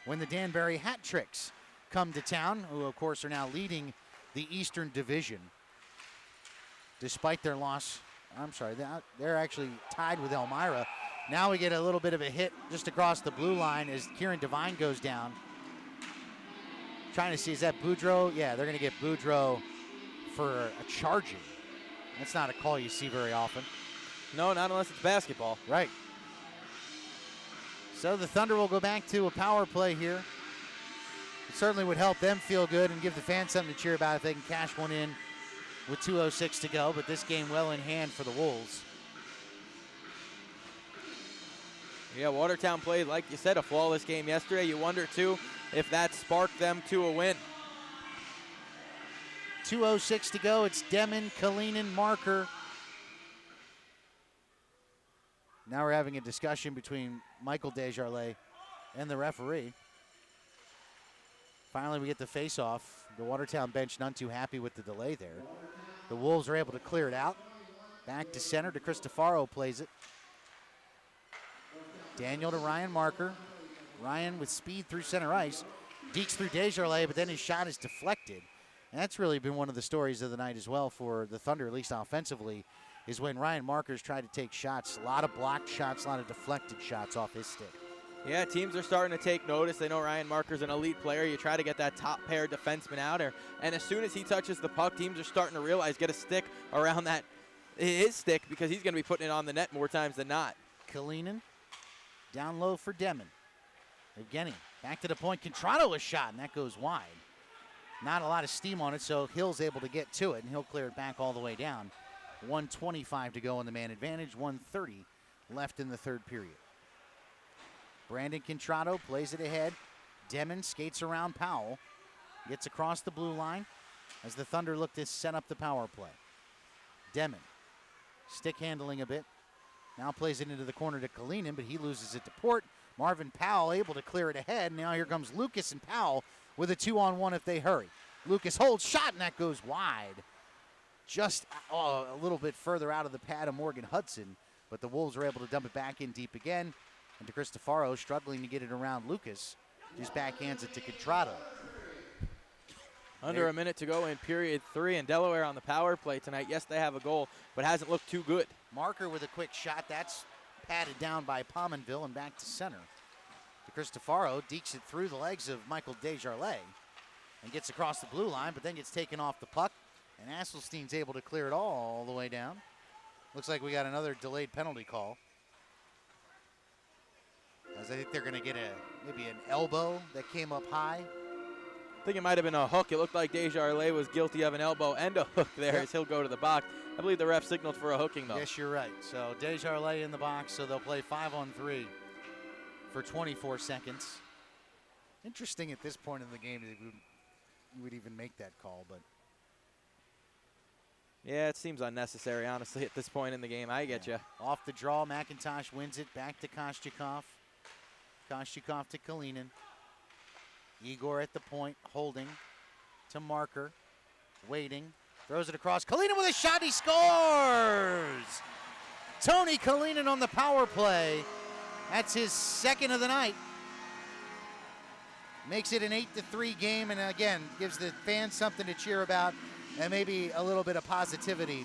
[SPEAKER 1] when the Danbury Hat Tricks come to town, who, of course, are now leading the Eastern Division. Despite their loss, they're actually tied with Elmira. Now we get a little bit of a hit just across the blue line as Kieran Devine goes down. Trying to see, is that Boudreau? Yeah, they're going to get Boudreau for a charging. That's not a call you see very often.
[SPEAKER 2] No, not unless it's basketball.
[SPEAKER 1] Right. So the Thunder will go back to a power play here. It certainly would help them feel good and give the fans something to cheer about if they can cash one in with 2:06 to go, but this game well in hand for the Wolves.
[SPEAKER 2] Yeah, Watertown played, like you said, a flawless game yesterday. You wonder, too, if that sparked them to a win.
[SPEAKER 1] 2:06 to go. It's Demon, Kalinin, Marker. Now we're having a discussion between Michael Desjardins and the referee. Finally, we get the face-off. The Watertown bench none too happy with the delay there. The Wolves are able to clear it out. Back to center. DeCristofaro plays it. Daniel to Ryan Marker. Ryan with speed through center ice. Deeks through Desjardins, but then his shot is deflected. And that's really been one of the stories of the night as well for the Thunder, at least offensively, is when Ryan Marker's tried to take shots. A lot of blocked shots, a lot of deflected shots off his stick.
[SPEAKER 2] Yeah, teams are starting to take notice. They know Ryan Marker's an elite player. You try to get that top pair defenseman out there. And as soon as he touches the puck, teams are starting to realize, get a stick around his stick, because he's going to be putting it on the net more times than not.
[SPEAKER 1] Kalinin down low for Demon. Evgeny back to the point. Contrado a shot, and that goes wide. Not a lot of steam on it, so Hill's able to get to it, and he'll clear it back all the way down. 1:25 to go in the man advantage. 1:30 left in the third period. Brandon Contrado plays it ahead. Demon skates around Powell. Gets across the blue line. as the Thunder look to set up the power play. Demon, stick handling a bit. Now plays it into the corner to Kalinin, but he loses it to Port. Marvin Powell able to clear it ahead. Now here comes Lucas and Powell with a 2-on-1 if they hurry. Lucas holds shot, and that goes wide. Just a little bit further out of the pad of Morgan Hudson, but the Wolves are able to dump it back in deep again. And to Cristofaro, struggling to get it around Lucas. Just backhands it to Contrado.
[SPEAKER 2] Under a minute to go in period 3, and Delaware on the power play tonight. Yes, they have a goal, but hasn't looked too good.
[SPEAKER 1] Marker with a quick shot. That's patted down by Pominville and back to center. To Cristofaro, dekes it through the legs of Michael Desjardins and gets across the blue line, but then gets taken off the puck. And Asselstein's able to clear it all the way down. Looks like we got another delayed penalty call. As I think they're going to get maybe an elbow that came up high.
[SPEAKER 2] I think it might have been a hook. It looked like Desjardins was guilty of an elbow and a hook there as he'll go to the box. I believe the ref signaled for a hooking, though.
[SPEAKER 1] Yes, you're right. So Desjardins in the box, so they'll play 5-on-3 for 24 seconds. Interesting at this point in the game that you would even make that call, but.
[SPEAKER 2] Yeah, it seems unnecessary, honestly, at this point in the game. I get you.
[SPEAKER 1] Off the draw, McIntosh wins it. Back to Kostyakov. Kostyakov to Kalinin. Igor at the point, holding to Marker. Waiting. Throws it across. Kalinin with a shot. He scores! Tony Kalinin on the power play. That's his second of the night. Makes it an 8-3 game, and again, gives the fans something to cheer about. And maybe a little bit of positivity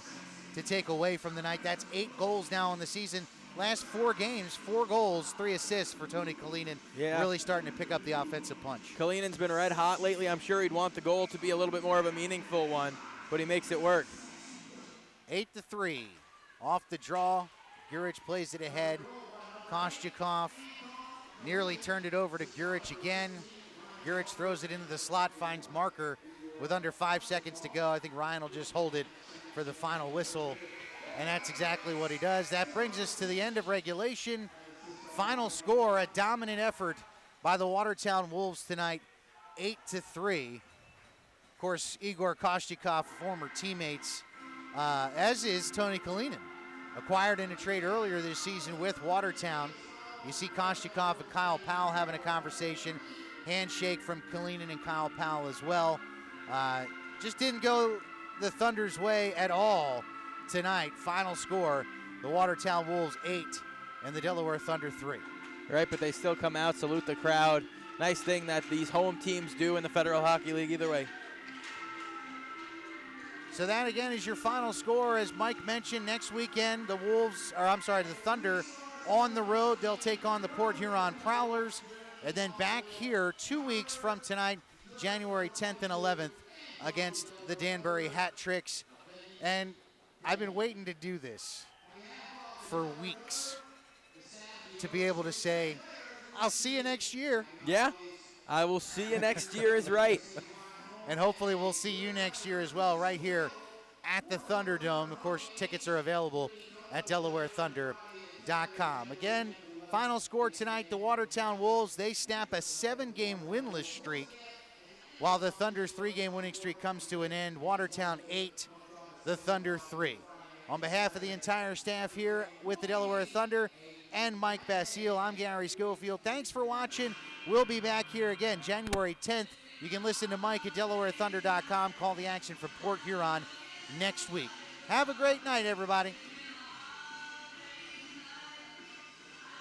[SPEAKER 1] to take away from the night. That's 8 goals now in the season. Last 4 games, 4 goals, 3 assists for Tony Kalinin.
[SPEAKER 2] Yeah.
[SPEAKER 1] Really starting to pick up the offensive punch.
[SPEAKER 2] Kalinin's been red hot lately. I'm sure he'd want the goal to be a little bit more of a meaningful one, but he makes it work.
[SPEAKER 1] 8-3. Off the draw. Gurich plays it ahead. Kostyakov nearly turned it over to Gurich again. Gurich throws it into the slot, finds Marker with under 5 seconds to go. I think Ryan will just hold it for the final whistle, and that's exactly what he does. That brings us to the end of regulation. Final score, a dominant effort by the Watertown Wolves tonight, 8-3. Of course, Igor Kostyakov, former teammates, as is Tony Kalinin, acquired in a trade earlier this season with Watertown. You see Kostyakov and Kyle Powell having a conversation. Handshake from Kalinin and Kyle Powell as well. Just didn't go the Thunder's way at all tonight. Final score, the Watertown Wolves 8 and the Delaware Thunder 3.
[SPEAKER 2] Right, but they still come out, salute the crowd. Nice thing that these home teams do in the Federal Hockey League either way.
[SPEAKER 1] So that again is your final score. As Mike mentioned, next weekend the Thunder on the road. They'll take on the Port Huron Prowlers. And then back here 2 weeks from tonight, January 10th and 11th, against the Danbury Hat Tricks. And I've been waiting to do this for weeks, to be able to say, I'll see you next year.
[SPEAKER 2] Yeah, I will see you next year is right.
[SPEAKER 1] And hopefully we'll see you next year as well, right here at the Thunderdome. Of course, tickets are available at DelawareThunder.com. Again, final score tonight, the Watertown Wolves, they snap a 7-game winless streak, while the Thunder's 3-game winning streak comes to an end. Watertown 8, the Thunder 3. On behalf of the entire staff here with the Delaware Thunder and Mike Basile, I'm Gary Schofield. Thanks for watching. We'll be back here again January 10th. You can listen to Mike at DelawareThunder.com. Call the action for Port Huron next week. Have a great night, everybody.